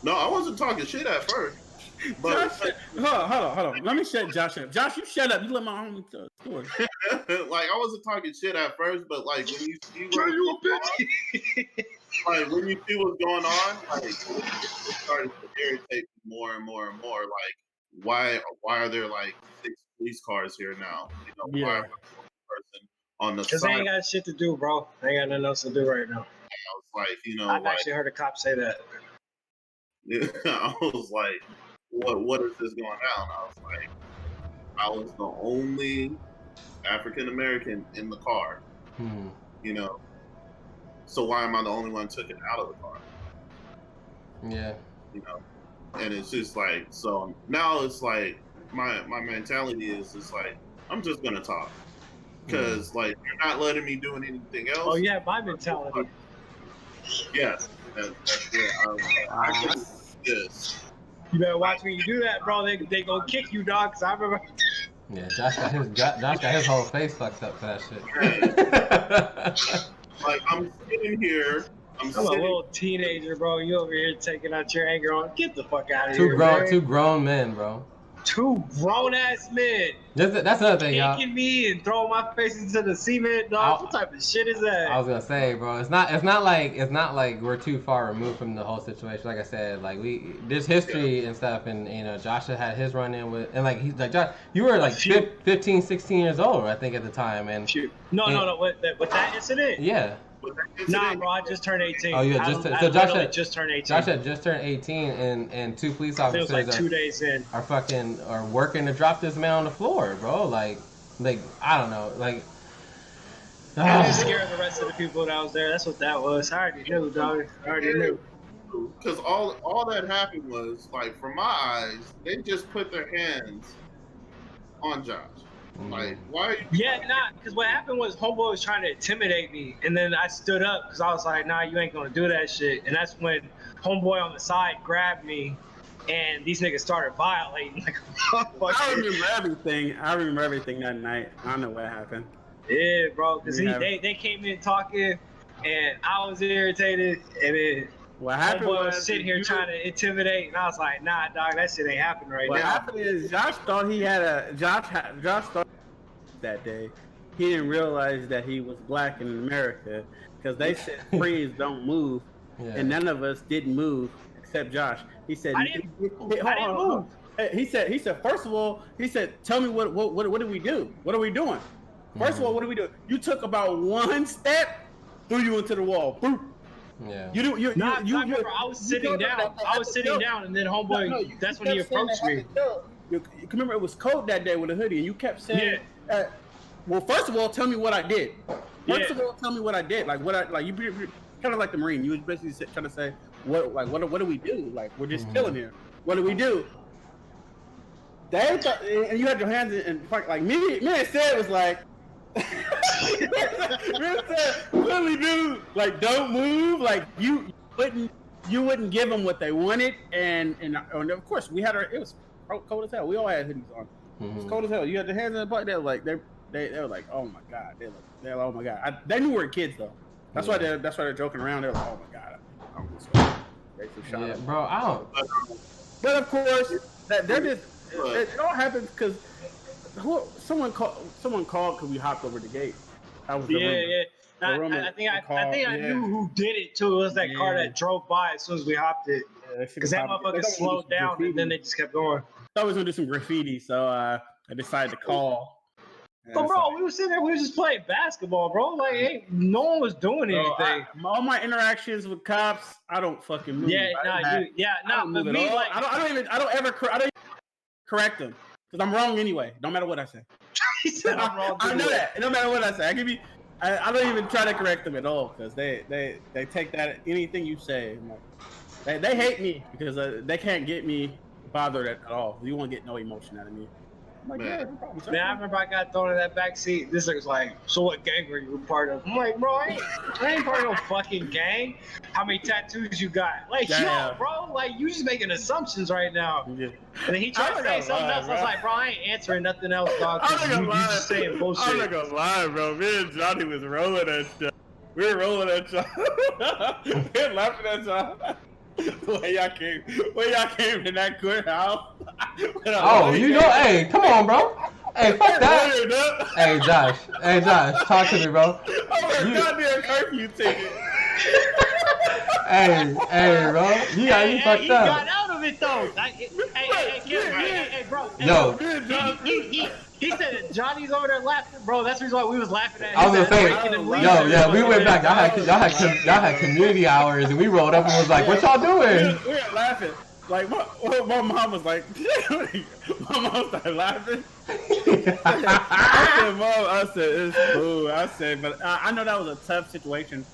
No, I wasn't talking shit at first. But hold on. Let me shut Josh up. Josh, you shut up. You let my homie story. Like I wasn't talking shit at first, but like when you see when you see what's going on, like it started to irritate me more and more and more. Like why are there like 6 police cars here now? Why am I the person on the side? Because they ain't got shit to do, bro. They ain't got nothing else to do right now. I was like, I've actually heard a cop say that. I was like, what is this going down? I was the only African American in the car. So why am I the only one taken out of the car? Yeah. And it's just like, so now it's like my mentality is just like I'm just gonna talk because like you're not letting me do anything else. Oh yeah, my mentality. Yes, that's it. I couldn't do this. You better watch when you do that, bro. They gonna kick you, dog. Cause I remember. Yeah, Josh got his whole face fucked up for that shit. Like I'm sitting here. I'm a little teenager, bro. You over here taking out your anger on. Get the fuck out of Two here, man. Two grown men, bro. Two grown ass men. That's another thing, y'all. Kicking me and throwing my face into the cement, dog. What type of shit is that? I was gonna say, bro, it's not like we're too far removed from the whole situation. Like I said, like there's history and stuff, and you know, Josh had his run in with, and like he's like, Josh, you were like 15, 16 years old, I think, at the time, and no, with that incident, yeah. Nah, bro, I just turned 18. Oh, yeah, so Josh had just turned 18. Josh had just turned 18, and two police officers like 2 days in are working to drop this man on the floor, bro. Like I don't know, like. I just scared the rest of the people that was there. That's what that was. I already knew, dog. I already knew. Because all that happened was, like, from my eyes, they just put their hands on Josh. Like, why? Yeah, because what happened was homeboy was trying to intimidate me, and then I stood up because I was like, nah, you ain't gonna do that shit. And that's when homeboy on the side grabbed me, and these niggas started violating. Like, I remember everything. I remember everything that night. I don't know what happened. Yeah, bro, because they came in talking, and I was irritated, and then what happened was sitting here trying to intimidate, and I was like, nah, dog, that shit ain't happening right now. What happened is Josh thought he had Josh thought that day. He didn't realize that he was black in America because they said freeze, don't move, and none of us didn't move except Josh. He said, I didn't move. He said, first of all, he said, tell me what do we do? What are we doing? First of all, what do we do? You took about one step, threw you into the wall. Boom. Yeah. I was sitting down. I was sitting down, and then homeboy. That's when he approached me. You remember it was cold that day with a hoodie, and you kept saying, "Well, first of all, tell me what I did. First of all, tell me what I did. Like you kind of like the Marine. You was basically trying to say, what do we do? Like we're just chilling here. What do we do?" And you had your hands in like me and Sid was like. Really, dude, like don't move, like you wouldn't give them what they wanted, and of course it was cold as hell. We all had hoodies on. It was cold as hell. You had the hands in the butt. They were like they were like, oh my god, they're like, oh my god. They knew we were kids though. That's why they're joking around. They're like, oh my god, bro, I don't. But of course, they're just it all happens because. Someone called because we hopped over the gate. I was I think I knew who did it too. It was that car that drove by as soon as we hopped it. Because that motherfucker slowed down graffiti. And then they just kept going. I was gonna do some graffiti, so I decided to call. But bro, we were sitting there, we were just playing basketball, bro. Like, no one was doing anything. All my interactions with cops, I don't fucking move. I don't ever correct them. Because I'm wrong anyway, no matter what I say. He said I'm wrong. I know that. No matter what I say, I don't even try to correct them at all because they take that anything you say. Like, they hate me because they can't get me bothered at all. You won't get no emotion out of me. I'm like, no problem. Man, I remember I got thrown in that back seat. This nigga's like, so what gang were you part of? I'm like, bro, I ain't part of no fucking gang. How many tattoos you got? Like, yo, bro, like you just making assumptions right now. Yeah. And then he tried to say something else. I was like, bro, I ain't answering nothing else, dog. You just saying bullshit. I'm not gonna lie, bro. Me and Johnny was rolling that shit. We were rolling that shit. We were laughing at y'all. When y'all came in that courthouse. Oh, you know, hey, come on, bro. Hey, fuck that. Hey, Josh, talk to me, bro. Oh, goddamn curfew ticket. Hey, bro. You fucked up. He got out of it, though. Hey, bro. Yo. He said that Johnny's over there laughing, bro. That's the reason why we was laughing at him. I was gonna say, we went back. Y'all had community hours, and we rolled up and was like, "What y'all doing?" We were laughing. Like my mom was like, my mom started laughing. I said, it's cool. I said, but I know that was a tough situation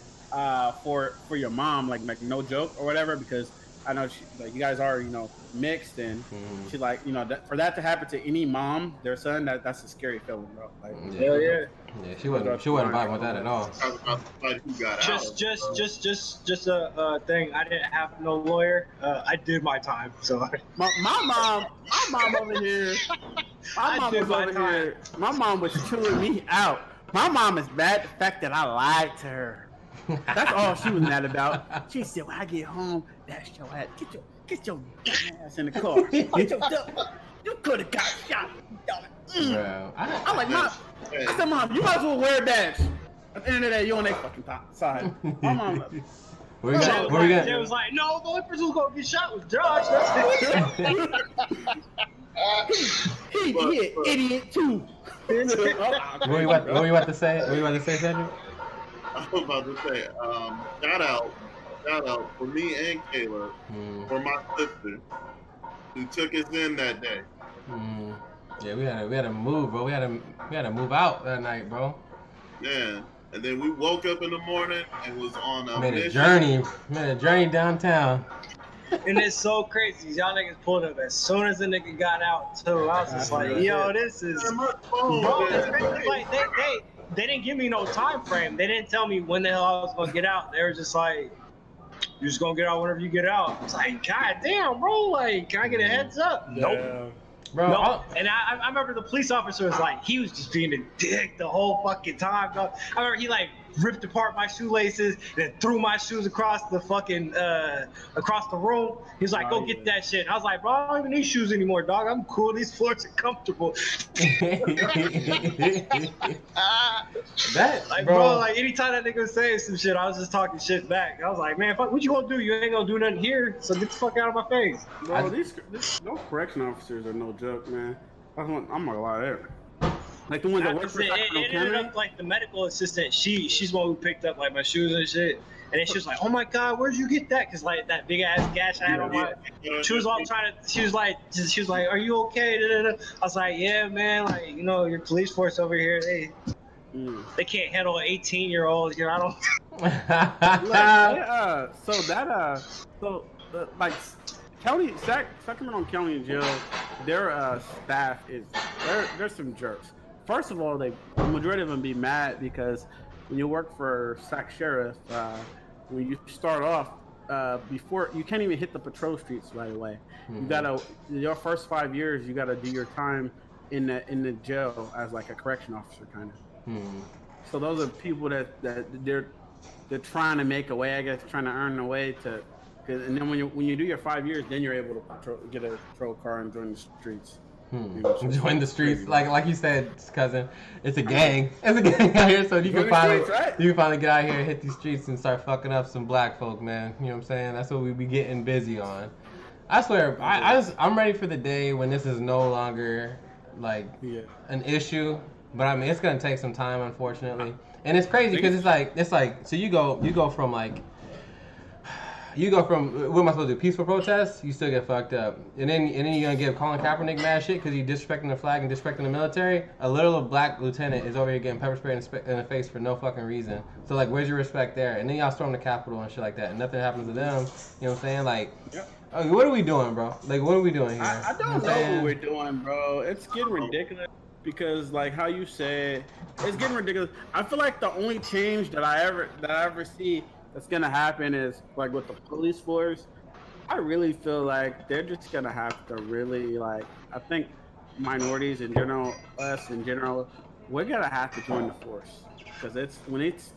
for your mom, like no joke or whatever, because I know you guys are, mixed, and she's like, for that to happen to any mom, their son, that's a scary feeling, bro. Like, hell yeah. Yeah, she wasn't vibing with that at all. Just a thing. I didn't have no lawyer. I did my time, so my mom over here. My mom was over here. My mom was chewing me out. My mom is mad the fact that I lied to her. That's all she was mad about. She said, "When I get home, that's your ass. Get your dumb ass in the car. Get your dumb. You could have got shot, you dumb." Bro, I'm like, Mom. I said, Mom, you might as well wear a badge. At the end of the day, you on their fucking side. My mom. They was like, no, the only person who's gonna get shot was Josh. That's it. He an idiot too. What were you about to say? What were you about to say, Cedric? I was about to say, shout out for me and Kayla, for my sister who took us in that day. Yeah, we had to move, bro. We had to move out that night, bro. Yeah, and then we woke up in the morning and was on a made a journey downtown. And it's so crazy. Y'all niggas pulled up as soon as the nigga got out too. I was just like, yo, this is bro. It's crazy. Like they didn't give me no time frame. They didn't tell me when the hell I was gonna get out. They were just like, you're just gonna get out whenever you get out. I was like, God damn, bro. Like, can I get a heads up? Yeah. Nope. Bro, no. And I remember the police officer was like, he was just being a dick the whole fucking time, dog. I remember he like ripped apart my shoelaces and threw my shoes across the fucking across the room. He was like, go get that shit. I was like, bro, I don't even need shoes anymore, dog. I'm cool. These floors are comfortable. Bro, like anytime that nigga was saying some shit, I was just talking shit back. I was like, man, fuck, what you gonna do? You ain't gonna do nothing here, so get the fuck out of my face. Bro, these no correction officers are no joke, man. I'm not gonna lie there. Like the ones that work for Sacramento it ended up like the medical assistant. She's one who picked up like my shoes and shit. And then she was like, "Oh my God, where'd you get that?" Cause like that big ass gash I had on my. She was all trying to. She was like, "Are you okay?" I was like, "Yeah, man. Like, you know, your police force over here, they can't handle an 18-year-old. You know, I don't." Like Sacramento County Jail, their staff is they're some jerks. First of all, the majority of them be mad because when you work for Sac Sheriff, when you start off, before you can't even hit the patrol streets right away. You gotta your first 5 years, you gotta do your time in the jail as like a correction officer kind of. So those are people that they're trying to make a way, I guess, trying to earn a way to. And then when you do your 5 years, then you're able to get a patrol car and join the streets. Join the streets, like you said, cousin. It's a gang. It's a gang out here, so you can finally get out here and hit these streets and start fucking up some black folk, man. You know what I'm saying? That's what we be getting busy on. I swear, I'm ready for the day when this is no longer like an issue. But I mean, it's gonna take some time, unfortunately. And it's crazy because it's like so you go from like. You go from, what am I supposed to do, peaceful protests, you still get fucked up. And then you're going to give Colin Kaepernick mad shit because he's disrespecting the flag and disrespecting the military. A little black lieutenant is over here getting pepper spray in the face for no fucking reason. So, like, where's your respect there? And then y'all storm the Capitol and shit like that. And nothing happens to them. You know what I'm saying? Like, what are we doing, bro? Like, what are we doing here? I don't know what we're doing, bro. It's getting ridiculous because, like, how you said, it's getting ridiculous. I feel like the only change that I ever see that's gonna happen is like with the police force. I really feel like they're just gonna have to really like. I think minorities in general, us in general, we're gonna have to join the force because it's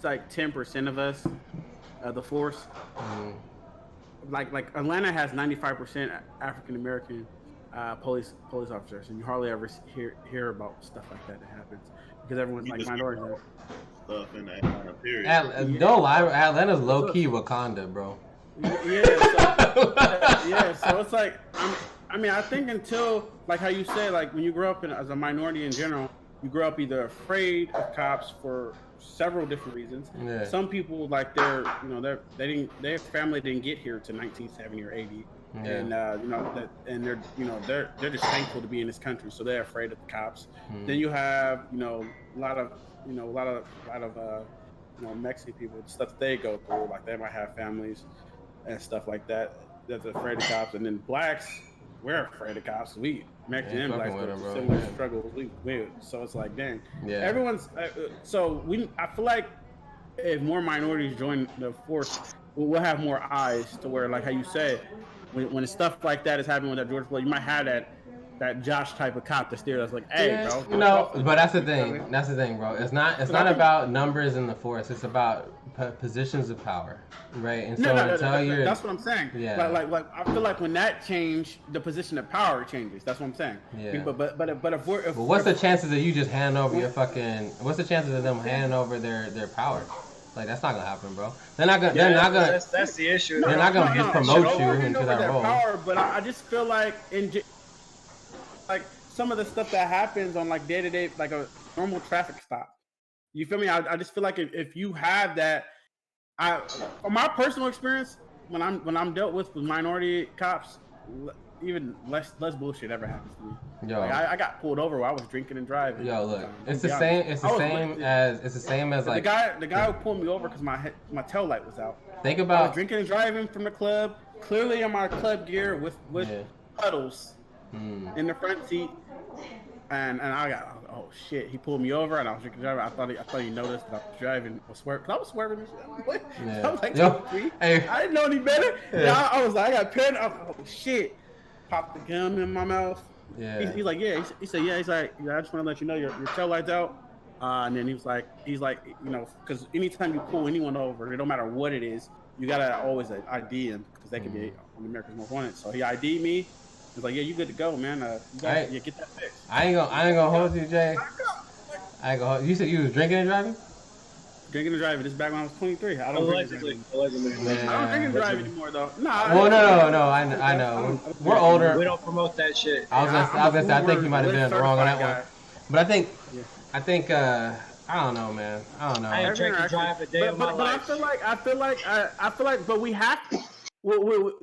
like 10% of us, the force. Like Atlanta has 95% African American police officers, and you hardly ever hear about stuff like that happens because everyone's like minorities. Stuff in that kind of period. Don't lie, Atlanta's low key Wakanda, bro. So it's like I think until like how you say, like when you grow up as a minority in general, you grow up either afraid of cops for several different reasons. Yeah. Some people like their family didn't get here to 1970 or 80. Yeah. And they're just thankful to be in this country, so they're afraid of the cops. Then you have a lot of Mexican people, stuff they go through, like they might have families and stuff like that that's afraid of cops. And then blacks, we're afraid of cops. We Mexican and blacks go through similar struggles. So it's like, dang, everyone's. I feel like if more minorities join the force, we'll have more eyes to where, like how you said, when stuff like that is happening with that George Floyd, you might have that that Josh type of cop to steer us like, hey, bro. No, but that's the thing. That's the thing, bro. It's not about numbers in the force. It's about positions of power, right? And so that's what I'm saying. Yeah. Like I feel like when that changed, the position of power changes. That's what I'm saying. Yeah. But if what's the chances of you just hand over your fucking? What's the chances of them handing over their power? Like that's not gonna happen, bro. They're not gonna. That's the issue. They're not gonna just promote you into that role. Power, but I just feel like like some of the stuff that happens on like day to day, like a normal traffic stop. You feel me? I just feel like if you have that, from my personal experience, when I'm dealt with minority cops, even less bullshit ever happens to me. Yo, like I got pulled over while I was drinking and driving. Yo, look, it's the same. It's the same as like the guy who pulled me over because my tail light was out. Think about I was drinking and driving from the club, clearly in my club gear with puddles in the front seat, and I got shit. He pulled me over and I was drinking and driving. I thought he noticed that I was driving. I was swerving. I was like, hey. I didn't know any better. Yeah. I was like, I got pen. Oh shit. Popped the gum in my mouth. Yeah. He's like, yeah. He said, yeah. He's like, I just want to let you know your tail light's out. And then he's like, you know, because anytime you pull anyone over, it don't matter what it is, you gotta always ID them because they can be on America's Most Wanted. So he ID'd me. He's like, yeah, you good to go, man. You get that fixed. I ain't gonna hold you, Jay. I ain't gonna. You said you was drinking and driving? Drinking and driving. This is back when I was 23. I don't Allegedly. I don't drink and drive anymore, though. Nah. Well, no. I know. We're older. We don't promote that shit. I was gonna say. I think you might have been wrong on that one. But I think. I don't know, man. I don't know. I ain't drinking and drive a day of my life. But I feel like, but we have to.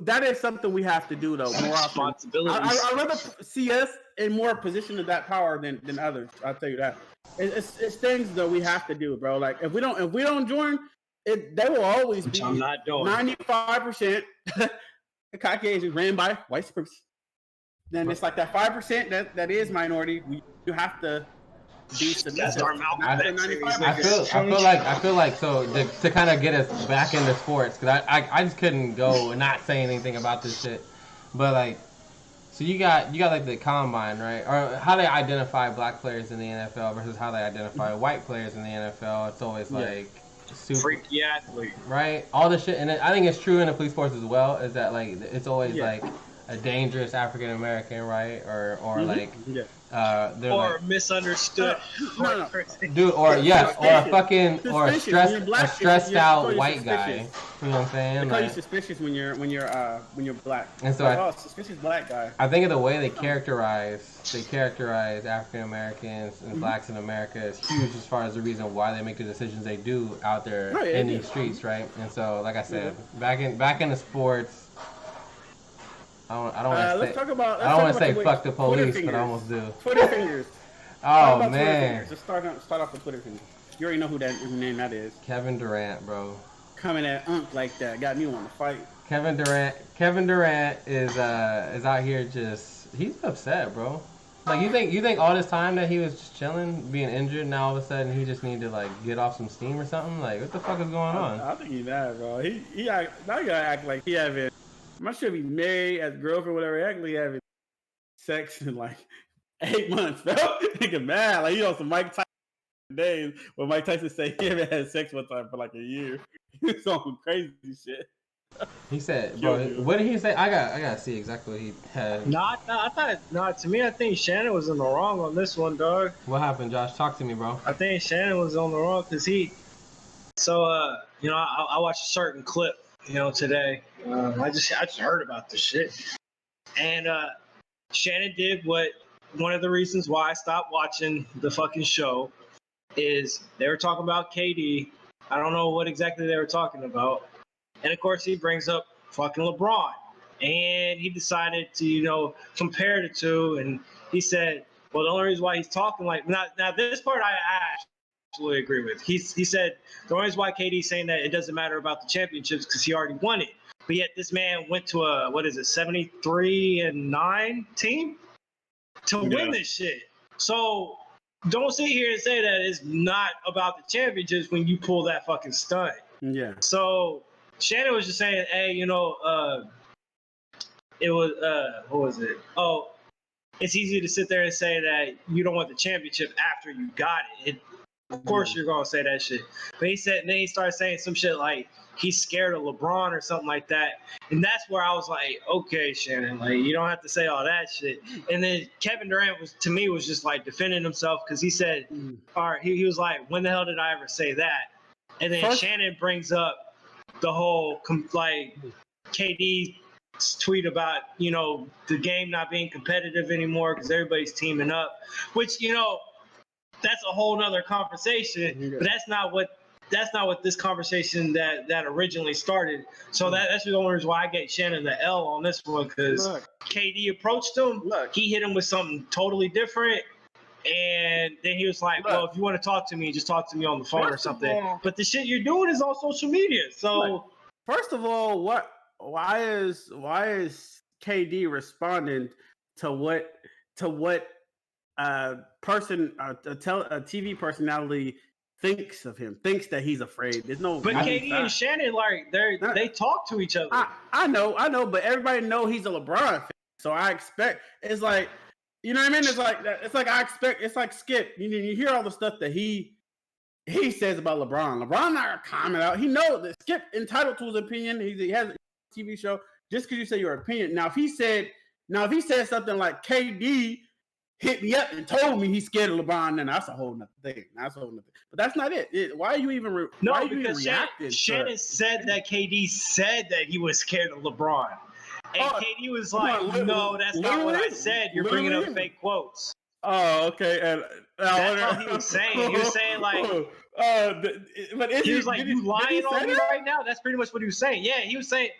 That is something we have to do, though. More responsibilities. I'd rather see us in more position of that power than others. I'll tell you that. It's things that we have to do, bro. Like if we don't join, they will always be 95% Caucasians ran by white supremacists. Then it's like that 5% that is minority. You have to be submissive. I feel like so to kind of get us back into sports because I just couldn't go and not say anything about this shit, but like. So you got like the combine, right? Or how they identify black players in the NFL versus how they identify white players in the NFL. It's always like super freaky athlete, right? All this shit, and I think it's true in the police force as well. Is that like it's always like a dangerous African American, right? Or like they're or like, misunderstood, dude, or a stressed out white guy. You know what I'm saying? They call you suspicious when you're black. And so suspicious black guy. I think of the way they characterize African Americans and blacks in America is huge as far as the reason why they make the decisions they do out there in these streets, right? And so, like I said, back in the sports. I don't want to say fuck the police, but I almost do. Twitter fingers. Oh man. Just start off with Twitter fingers. You already know who name that is. Kevin Durant, bro. Coming at like that got me wanting to fight. Kevin Durant is out here he's upset, bro. Like you think all this time that he was just chilling, being injured, now all of a sudden he just need to like get off some steam or something? Like what the fuck is going on? I think he's mad, bro. He now you gotta act like he having. I'm not sure if he's married, as a girlfriend, whatever. Actually having sex in like 8 months, bro. Nigga mad. Like, you know, some Mike Tyson days where Mike Tyson say he haven't had sex one time for like a year. He's on crazy shit. He said, bro, what did he say? I gotta see exactly what he had. To me, I think Shannon was in the wrong on this one, dog. What happened, Josh? Talk to me, bro. I think Shannon was on the wrong because I watched a certain clip, today. I just heard about this shit. And Shannon did one of the reasons why I stopped watching the fucking show is they were talking about KD. I don't know what exactly they were talking about. And of course he brings up fucking LeBron. And he decided to, compare the two. And he said, well, the only reason why he's talking like now this part I absolutely agree with. He said the only reason why KD's saying that it doesn't matter about the championships because he already won it. But yet this man went to a 73-9 team to win this shit. So don't sit here and say that it's not about the championships when you pull that fucking stunt. Yeah. So Shannon was just saying, hey, it was what was it? Oh, it's easy to sit there and say that you don't want the championship after you got it. Of course you're gonna say that shit. But then he started saying some shit like he's scared of LeBron or something like that. And that's where I was like, okay, Shannon, like you don't have to say all that shit. And then Kevin Durant was just like defending himself because he said, all right, he was like, when the hell did I ever say that? And then Shannon brings up the whole like KD's tweet about, the game not being competitive anymore because everybody's teaming up, which, that's a whole nother conversation, but that's not what this conversation that originally started. So that's the only reason why I get Shannon the L on this one, because KD approached him. He hit him with something totally different. And then he was like, well, if you want to talk to me, just talk to me on the phone or something. But the shit you're doing is on social media. So first of all, why is KD responding to what a TV personality thinks of him, thinks that he's afraid? There's no. But KD and Shannon, like they talk to each other. I know, but everybody know he's a LeBron fan, so I expect it's like, you know what I mean? It's like I expect. It's like Skip. You hear all the stuff that he says about LeBron. LeBron not gonna comment out. He knows that Skip entitled to his opinion. He has a TV show. Just because you say your opinion. Now if he said something like KD hit me up and told me he's scared of LeBron, then that's a whole nother thing. But that's not it. Why are you even reacting? Shannon said that KD said that he was scared of LeBron. And KD was like, no, that's not what I said. You're bringing up fake quotes. Oh, okay. And that's all he was saying. He was saying like, he was like, you lying on me right now? That's pretty much what he was saying. Yeah, he was saying,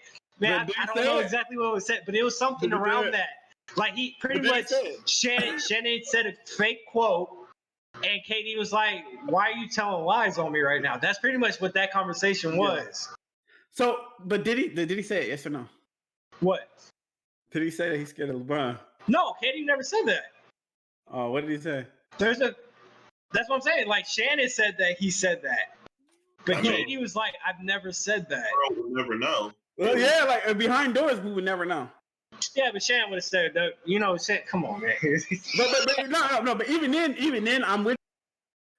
man, I don't know exactly what was said, but it was something around that. Like he pretty much, Shannon said a fake quote, and KD was like, why are you telling lies on me right now? That's pretty much what that conversation was. So, but did he say it, yes or no? What? Did he say that he's scared of LeBron? No, KD never said that. Oh, what did he say? That's what I'm saying. Like Shannon said that he said that, but KD was like, "I've never said that." We'll never know. Well, yeah, like behind doors, we would never know. Yeah, but Shannon would have said that. Come on, man. but no. But even then, I'm with.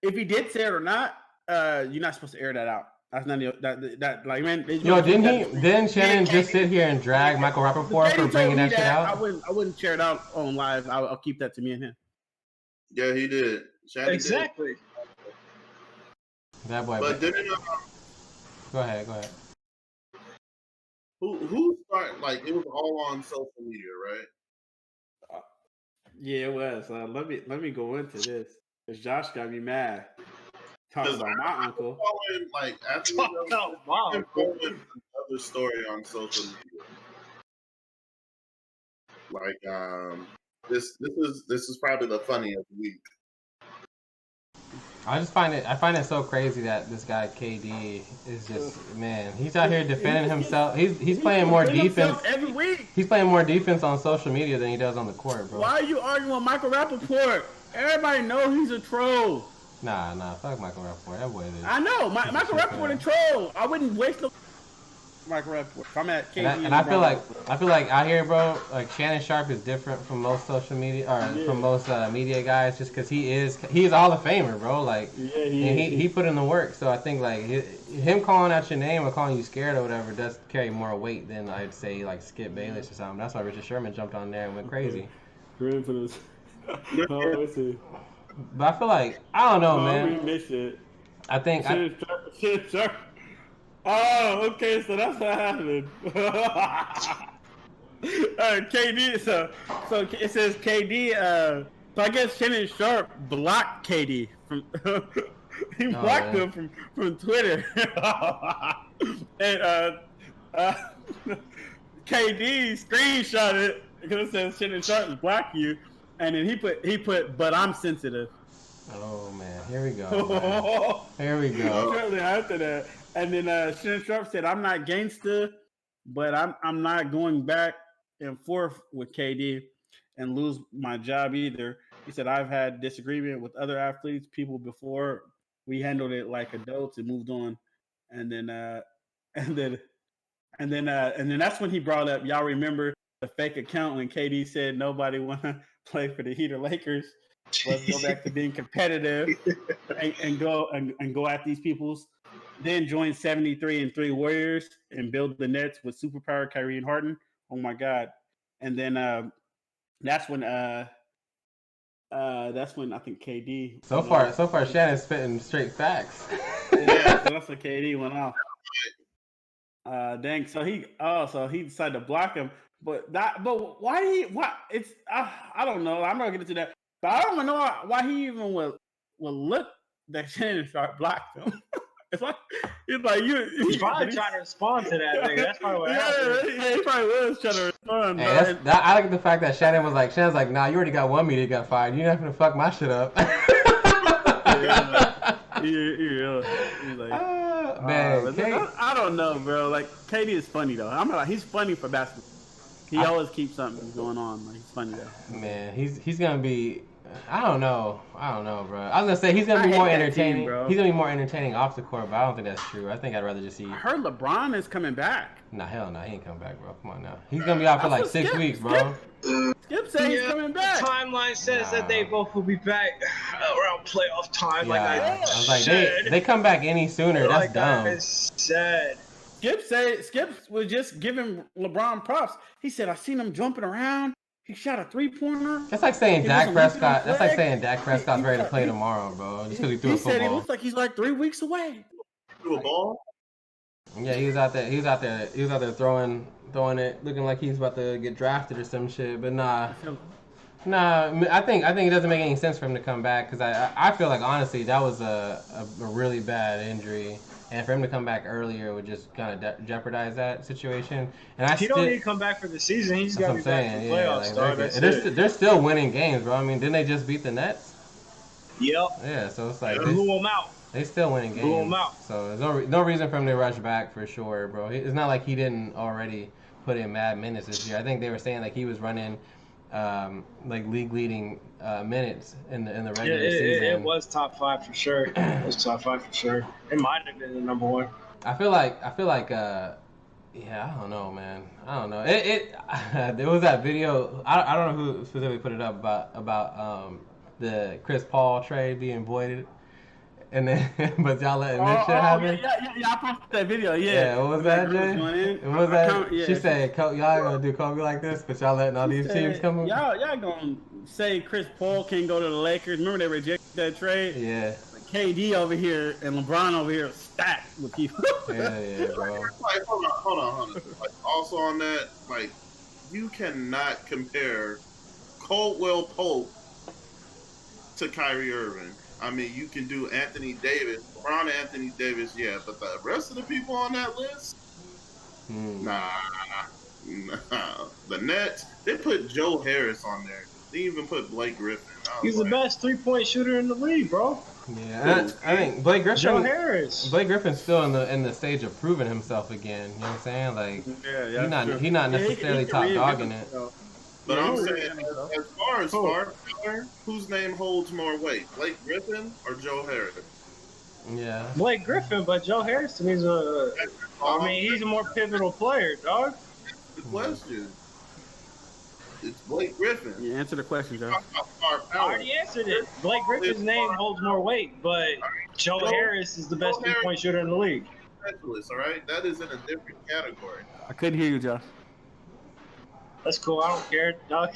If he did say it or not, you're not supposed to air that out. That's not that like, man. Didn't Shannon just sit here and drag Michael Rappaport for bringing that shit out? I wouldn't share it out on live. I'll keep that to me and him. Yeah, he did. Shannon exactly. Did. That boy. But didn't Go ahead. Who started? Like it was all on social media, right? Yeah, it was. Let me go into this because Josh got me mad. Talking about my uncle. Like after another story on social media. Like this is probably the funniest week. I find it so crazy that this guy KD is just, man, he's out here defending himself. He's playing more defense every week. He's playing more defense on social media than he does on the court, bro. Why are you arguing with Michael Rappaport? Everybody knows he's a troll. Nah, fuck Michael Rappaport. That boy is. I know, Michael Rappaport a troll. I wouldn't waste no Michael Rappaport. If I'm at KD, and I feel like out here, bro, like Shannon Sharp is different from most social media from most media guys, just because he is Hall of Famer, bro. Like, he put in the work. So I think like him calling out your name or calling you scared or whatever does carry more weight than I'd say like Skip Bayless or something. That's why Richard Sherman jumped on there and went crazy. But I feel like I don't know, man. Missed it. I think Sharp. Oh, okay, so that's what happened. KD, so it says KD, so I guess Shannon Sharp blocked KD from he blocked him from Twitter. And KD screenshot it because it says Shannon Sharp blocked you, and then he put but I'm sensitive. Oh man, here we go. Here we go. Shortly after that. And then Shannon Sharp said, "I'm not gangster, but I'm not going back and forth with KD and lose my job either." He said, "I've had disagreement with other athletes, people before. We handled it like adults and moved on." And then that's when he brought up. Y'all remember the fake account when KD said nobody want to play for the Heat or Lakers. Let's go back to being competitive and go at these people's. Then join 73-3 Warriors and build the Nets with superpower Kyrie and Harden. Oh my God! And then that's when I think KD. So far, Shannon's spitting straight facts. Yeah, so that's when KD went off. Dang. So he decided to block him, but why it's I don't know. I'm not gonna get into that, but I don't even know why he even will look that Shannon start blocking him. It's like he's probably trying to respond to that thing. That's probably what happened. Yeah, he probably was trying to respond. Hey, I like the fact that Shannon's like, nah, you already got one media got fired. You're not gonna fuck my shit up. He's like, man, I don't know, bro. Like, KD is funny though. He's funny for basketball. He always keeps something going on. Like, he's funny though. Man, he's gonna be. I don't know, bro. I was gonna say he's gonna be more entertaining. He's gonna be more entertaining off the court, but I don't think that's true. I think I'd rather just see. I heard LeBron is coming back. Nah, hell no, he ain't coming back, bro. Come on now. He's gonna be out for like 6 weeks, bro. Skip said he's coming back. The timeline says that they both will be back around playoff time. Yeah, I was like, they come back any sooner. That's dumb. I said. Skip was just giving LeBron props. He said, I seen him jumping around. He shot a 3-pointer. That's like saying Dak Prescott. That's like saying Dak Prescott's ready to play tomorrow, bro. Just because he threw a football. He said he looks like he's like 3 weeks away. Threw a ball? Yeah, he was out there throwing it, looking like he's about to get drafted or some shit. But nah. I think it doesn't make any sense for him to come back because I feel like honestly that was a really bad injury. And for him to come back earlier would just kind of jeopardize that situation. And he don't need to come back for the season. He's got to be back for the playoffs. They're still winning games, bro. I mean, didn't they just beat the Nets? Yep. Yeah, so it's like blew them out. They still winning games. Blew them out. So there's no reason for him to rush back for sure, bro. It's not like he didn't already put in mad minutes this year. I think they were saying like he was running like league leading minutes in the regular season. It was top 5 for sure. It was top 5 for sure. It might have been the number 1. I feel like yeah, I don't know, man. I don't know. There was that video. I don't know who specifically put it up about the Chris Paul trade being voided. And then, but y'all letting this shit happen? Yeah, I posted that video, Yeah, what was that, Jay? What was that? She said, y'all gonna do Kobe like this, but y'all letting all these teams come in? Y'all gonna say Chris Paul can't go to the Lakers. Remember they rejected that trade? Yeah. KD over here and LeBron over here stacked with people. Yeah, bro. Like, hold on. Like, also on that, like, you cannot compare Caldwell Pope to Kyrie Irving. I mean, you can do Anthony Davis, LeBron Anthony Davis, yeah, but the rest of the people on that list, nah. The Nets, they put Joe Harris on there. They even put Blake Griffin. He's the best 3-point shooter in the league, bro. Yeah, I think Blake Griffin. Joe Harris. Blake Griffin's still in the stage of proving himself again. You know what I'm saying? Like, he's not necessarily top dog in it. But I'm saying, as far as star power, whose name holds more weight, Blake Griffin or Joe Harris? Yeah. Blake Griffin, but Joe Harris to me is he's a more pivotal player, dog. That's the question. It's Blake Griffin. You answer the question, Joe. I already answered it. Blake Griffin's name holds more weight, but Joe Harris is the best 3-point shooter in the league. All right, that is in a different category. I couldn't hear you, Josh. That's cool. I don't care, dog.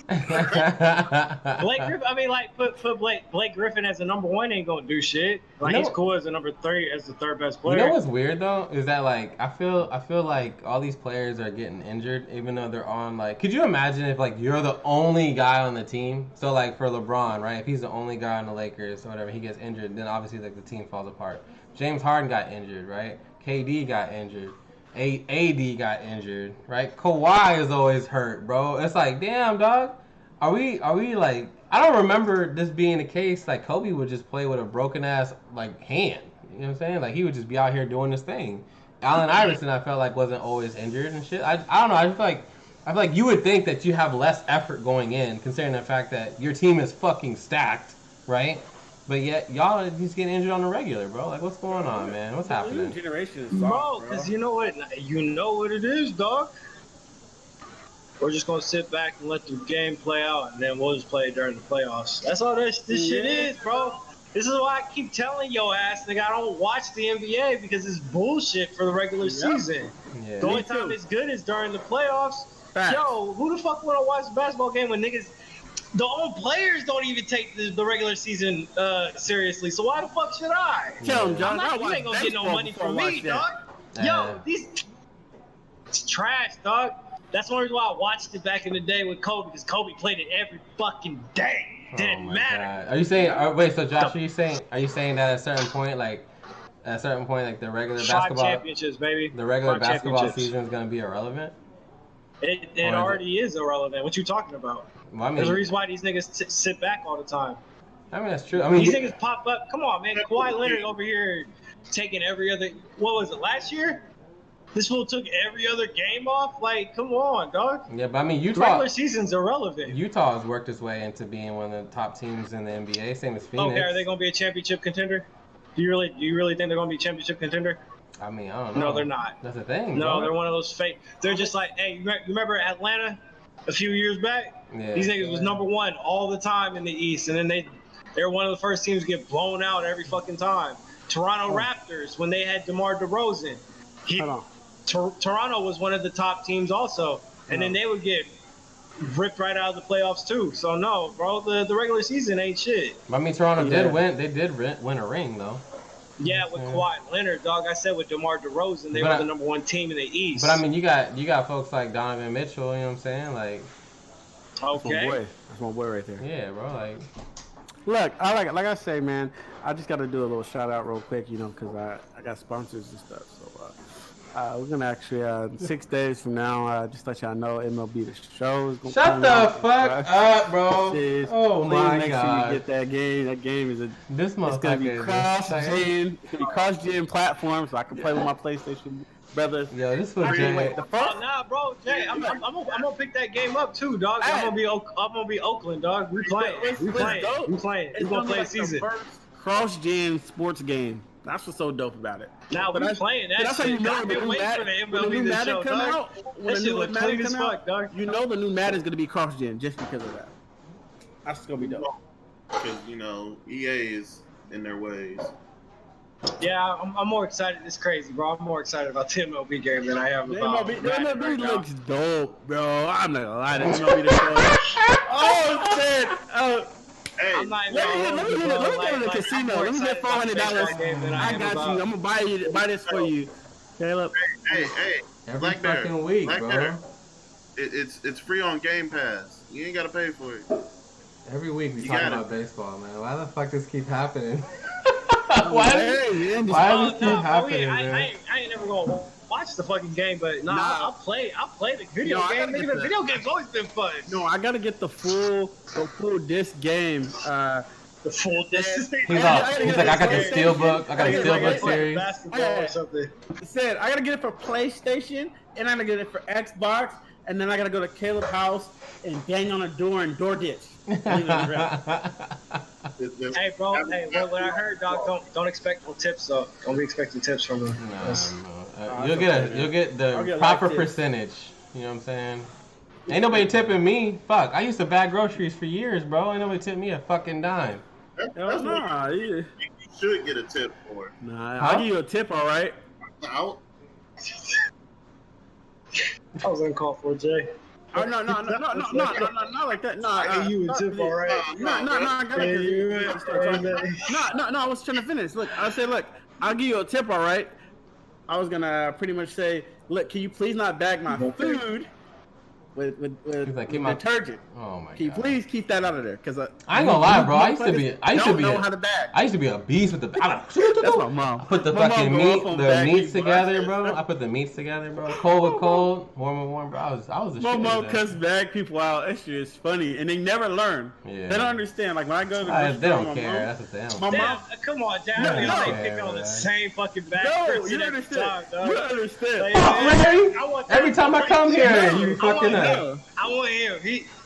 Blake Griffin. I mean, like, put Blake Griffin as a number 1 ain't gonna do shit. Like, he's cool as a number 3, as the 3rd best player. You know what's weird though is that like I feel like all these players are getting injured, even though they're on like. Could you imagine if like you're the only guy on the team? So like for LeBron, right? If he's the only guy on the Lakers or whatever, he gets injured, then obviously like the team falls apart. James Harden got injured, right? KD got injured. AD got injured, right? Kawhi is always hurt, bro. It's like, damn, dog. Are we like? I don't remember this being the case. Like Kobe would just play with a broken ass like hand. You know what I'm saying? Like he would just be out here doing this thing. Allen Iverson, I felt like wasn't always injured and shit. I don't know. I feel like you would think that you have less effort going in, considering the fact that your team is fucking stacked, right? But yet, y'all are just getting injured on the regular, bro. Like, what's going on, man? What's happening? Generation is soft, bro, because you know what it is, dog. we're just gonna sit back and let the game play out, and then we'll just play it during the playoffs. That's all this shit is, bro. This is why I keep telling your ass, nigga, I don't watch the NBA because it's bullshit for the regular season. Yeah. The only time it's good is during the playoffs. Facts. Yo, who the fuck wanna watch a basketball game when niggas, the own players don't even take the regular season seriously? So why the fuck should I? Tell him, John. You ain't gonna get no money from me, dog. Yo, it's trash, dog. That's one reason why I watched it back in the day with Kobe, because Kobe played it every fucking day. Didn't matter. God. Are you saying? Wait, so Josh, are you saying that at a certain point, like the regular basketball championships, baby, the regular basketball season is gonna be irrelevant? It already is irrelevant. What you talking about? Well, I mean, there's a reason why these niggas sit back all the time. I mean, that's true. I mean, these niggas pop up. Come on, man. Kawhi Leonard over here taking every other. What was it last year? This fool took every other game off. Like, come on, dog. Yeah, but I mean, Utah. Regular season's irrelevant. Utah has worked its way into being one of the top teams in the NBA. Same as Phoenix. Okay, are they gonna be a championship contender? Do you really think they're gonna be a championship contender? I mean, I don't know. No, they're not. That's the thing. No, bro. they're one of those fake. They're just like, hey, you remember Atlanta a few years back? Yeah. These niggas was #1 all the time in the East, and then they're one of the first teams to get blown out every fucking time. Toronto Raptors, when they had DeMar DeRozan, Toronto was one of the top teams also, and then they would get ripped right out of the playoffs too. So no, bro, the regular season ain't shit. I mean, Toronto did win. They did win a ring though. Yeah, with Kawhi Leonard, dog. I said with DeMar DeRozan, they were the #1 team in the East. But I mean, you got folks like Donovan Mitchell. You know what I'm saying? Like, okay, that's my boy right there. Yeah, bro. Like, look, like I say, man. I just got to do a little shout out real quick, you know, because I got sponsors and stuff. So we're gonna actually 6 days from now, just let y'all know MLB the show is gonna shut the fuck up, bro. Oh my god! Make sure you get that game. That game is this motherfucker. It's gonna be cross-gen. It's gonna be cross-gen platform, so I can play with my PlayStation brothers. Yo, this was Jay. Nah, bro, Jay, I'm gonna pick that game up too, dog. I'm gonna be Oakland, dog. We playing. We gonna play season. Cross-gen sports game. That's what's so dope about it. Now we playing that. That's how you know the new Madden come out. That shit look clean as fuck, dog. You know the new Madden is gonna be cross-gen just because of that. That's gonna be dope. Because you know EA is in their ways. Yeah, I'm more excited. It's crazy, bro. I'm more excited about the MLB game than I am about MLB looks dope, bro. I'm not gonna lie. The MLB Oh shit! Oh. Hey, I'm not even let me go to the casino. Let me get $400. I got you. I'm gonna buy this for you, Caleb. Hey, every fucking week, bro. It's free on Game Pass. You ain't gotta pay for it. Every week we talk about baseball, man. Why the fuck does this keep happening? Why does this keep happening, man? I ain't never gonna watch the fucking game, but I'll play the video game. The video game's always been fun. No, I gotta get the full disc game. The full disc. He's like, I got the steelbook. I got a steelbook series. Basketball or something. It said I gotta get it for PlayStation, and I gotta get it for Xbox, and then I gotta go to Caleb's house and bang on a door and door ditch. Hey, bro. Hey, what I heard, dog. Don't expect no tips, though. Don't be expecting tips from me. No. You'll get the proper percentage. You know what I'm saying? Ain't nobody tipping me. Fuck. I used to bag groceries for years, bro. Ain't nobody tipped me a fucking dime. You should get a tip for it. Nah, I'll give you a tip, all right. Out. I was uncalled for, Jay. Oh, no, not like that. Nah, you a tip, all right. No, I got it. No, I was trying to finish. Look, I'll give you a tip, all right. I was gonna pretty much say, look, can you please not bag my food with detergent? Oh my god! Can you please keep that out of there? Cause I ain't gonna lie, bro. I used to be a beast with the. That's my mom. I put the fucking meats together, bro. I put the meats together, bro. Cold with cold, warm with warm, bro. I was the shit. My mom cuts bag people out. That shit is funny, and they never learn. Yeah. They don't understand. Like when I go to the grocery store, they don't care. That's what they don't. My mom, come on, Dad. They pick on the same fucking bag. No, you understand. You understand. Every time I come here, you fucking up. I want him.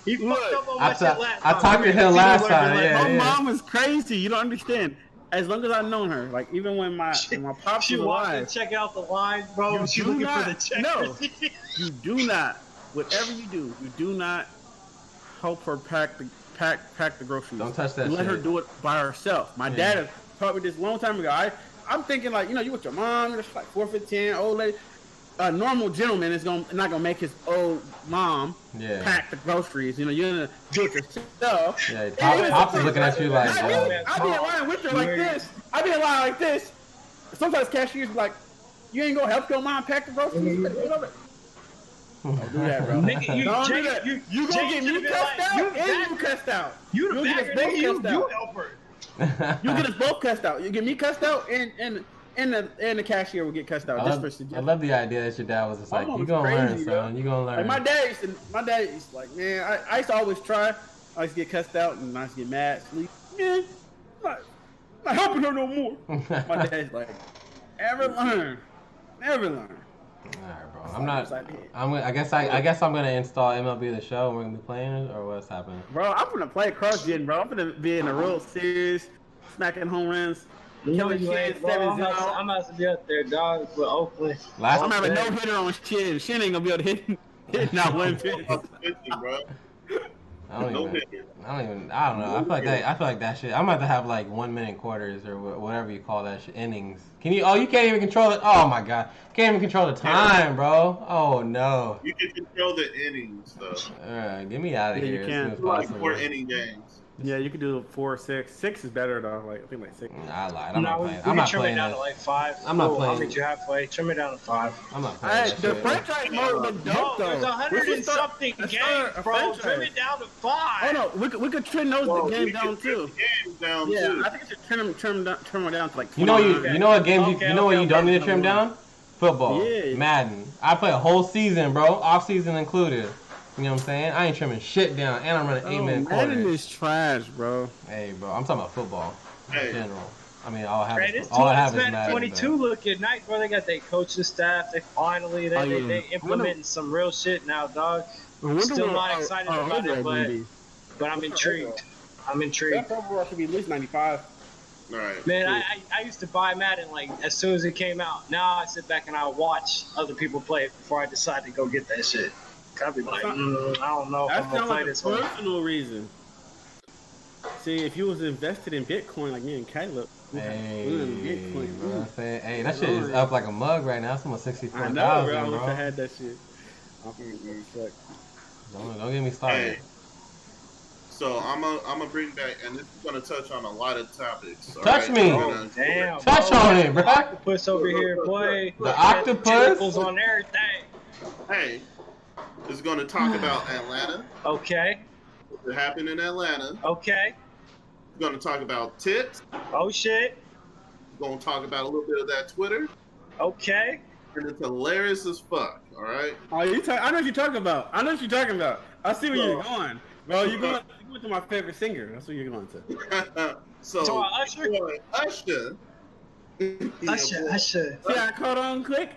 He fucked up on my shit last time. I talked to him last time. My mom is crazy. You don't understand. As long as I've known her, like even when my pops was alive, check out the line, bro. She looking for the check. No, you do not whatever you do not help her pack the groceries. Don't touch that Let shit. her do it by herself. My dad has taught me this a long time ago. I'm thinking like, you with your mom, it's like 4 foot 10, old lady. A normal gentleman is not gonna make his old mom pack the groceries. You're gonna do it yourself. Yeah, Pops is looking at you like, I be in line with her like this. I be in line like this. Sometimes cashiers be like, you ain't gonna help your mom pack the groceries? Don't do that, bro. Nigga, don't do that. You gonna get me cussed out and you cussed out. You the bagger, nigga, you help her. You get us both cussed out. You get me cussed out and the cashier will get cussed out. I love the idea that your dad was just like, you gonna learn, son. You gonna learn. Like my dad used to like, man, I used to always try. I used to get cussed out and I used to get mad, sleep. Man, I'm not helping her no more. My dad's like, never learn. Alright, bro. I guess I'm gonna install MLB The Show and we're gonna be playing it, or what's happening? Bro, I'm gonna play cross-gen, bro. I'm gonna be in a real series, smacking home runs. Killing kids, I'm about to be up there, dog, with Oakland. I'm having no hitter on Shin. Shin ain't gonna be able to hit not one pitch. I don't know. I feel like that shit. I'm about to have like 1 minute quarters or whatever you call that shit, innings. Can you? Oh, you can't even control it. Oh my god, can't even control the time, bro. Oh no. You can control the innings though. Alright, get me out of here. You can. As soon as possible. Like 4 inning games. Yeah, you can do 4, 6. 6 is better though. Like I think like 6. I lied. I'm not playing. I'm not trim playing it down this. to like 5. I'm not playing. I'll meet you halfway. Trim it down to 5. I'm not playing. The franchise mode look dope though. There's 100 and something games, bro. Trim it down to 5. Oh no, we could trim those games down too. Yeah, I think it should trim them down to like 20. You know what games you don't need to trim down? Football. Yeah. Madden. I play a whole season, bro. Off season included. You know what I'm saying? I ain't trimming shit down, and I'm running 8-minute quarters. Madden is trash, bro. Hey, bro, I'm talking about football in general. I mean, all I have is Madden. 22 looking nice, bro. They got their coaching staff. They finally they implementing some real shit now, dog. Still not excited about it, but I'm intrigued. That overall should be at least 95. All right. Man, I used to buy Madden like as soon as it came out. Now I sit back and I watch other people play it before I decide to go get that shit. I'd be like, I don't know if I'm gonna play this one. That's not a personal reason. See, if you was invested in Bitcoin like me and Caleb, Bitcoin, bro. Hey, that shit is up like a mug right now. It's almost 64,000, bro. I wish I had that shit. Don't get me started. Hey. So I'm gonna bring back, and this is gonna touch on a lot of topics. Touch me. Damn. Touch on it, bro. Octopus over here, boy. The octopus. Tentacles on everything. Hey, is gonna talk about Atlanta. Okay. What happened in Atlanta. Okay. We're gonna talk about tips. Oh shit. We're gonna talk about a little bit of that Twitter. Okay. And it's hilarious as fuck. All right. Oh, I know what you're talking about. I see where you're going. Bro, you going to my favorite singer. That's what you're going to. So Usher. Usher. See, I caught on click.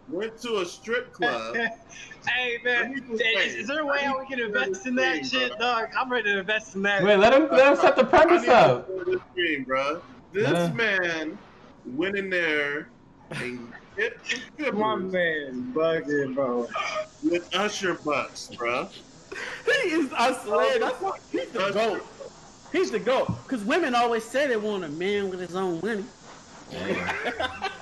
Went to a strip club. Hey man, is there a way how we can invest in that shit, dog? I'm ready to invest in that. Wait, let him set the premise up. This man went in there and hit the strippers. My man, bugging, bro. With Usher bucks, bro. He is, I swear, he's the GOAT. He's the GOAT. Because women always say they want a man with his own money.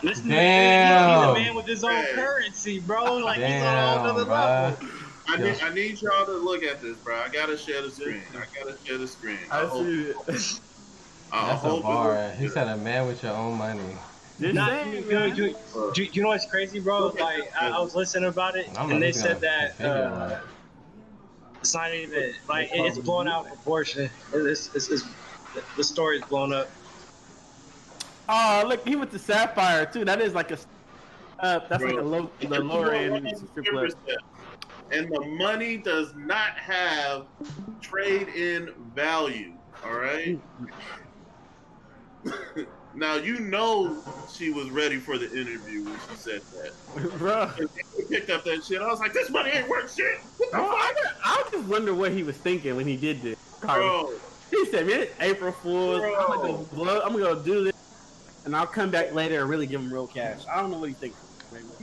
Listen, damn. He's a man with his own currency, bro. Like, he's on a whole other level. I need y'all to look at this, bro. I gotta share the screen. I see it. That's a bar. He said a man with your own money. You know what's crazy, bro? Like, I was listening about it, and they said that it's not even, like, it's blown out of proportion. The story's blown up. Oh, look, he went to Sapphire, too. That is like that's like the lower end strip club. And the money does not have trade-in value, all right? Now, you know she was ready for the interview when she said that. Bro. He picked up that shit. I was like, this money ain't worth shit. I just wonder what he was thinking when he did this. Bro. He said, man, it's April Fool's. I'm gonna go do this, and I'll come back later and really give him real cash. I don't know what he thinks.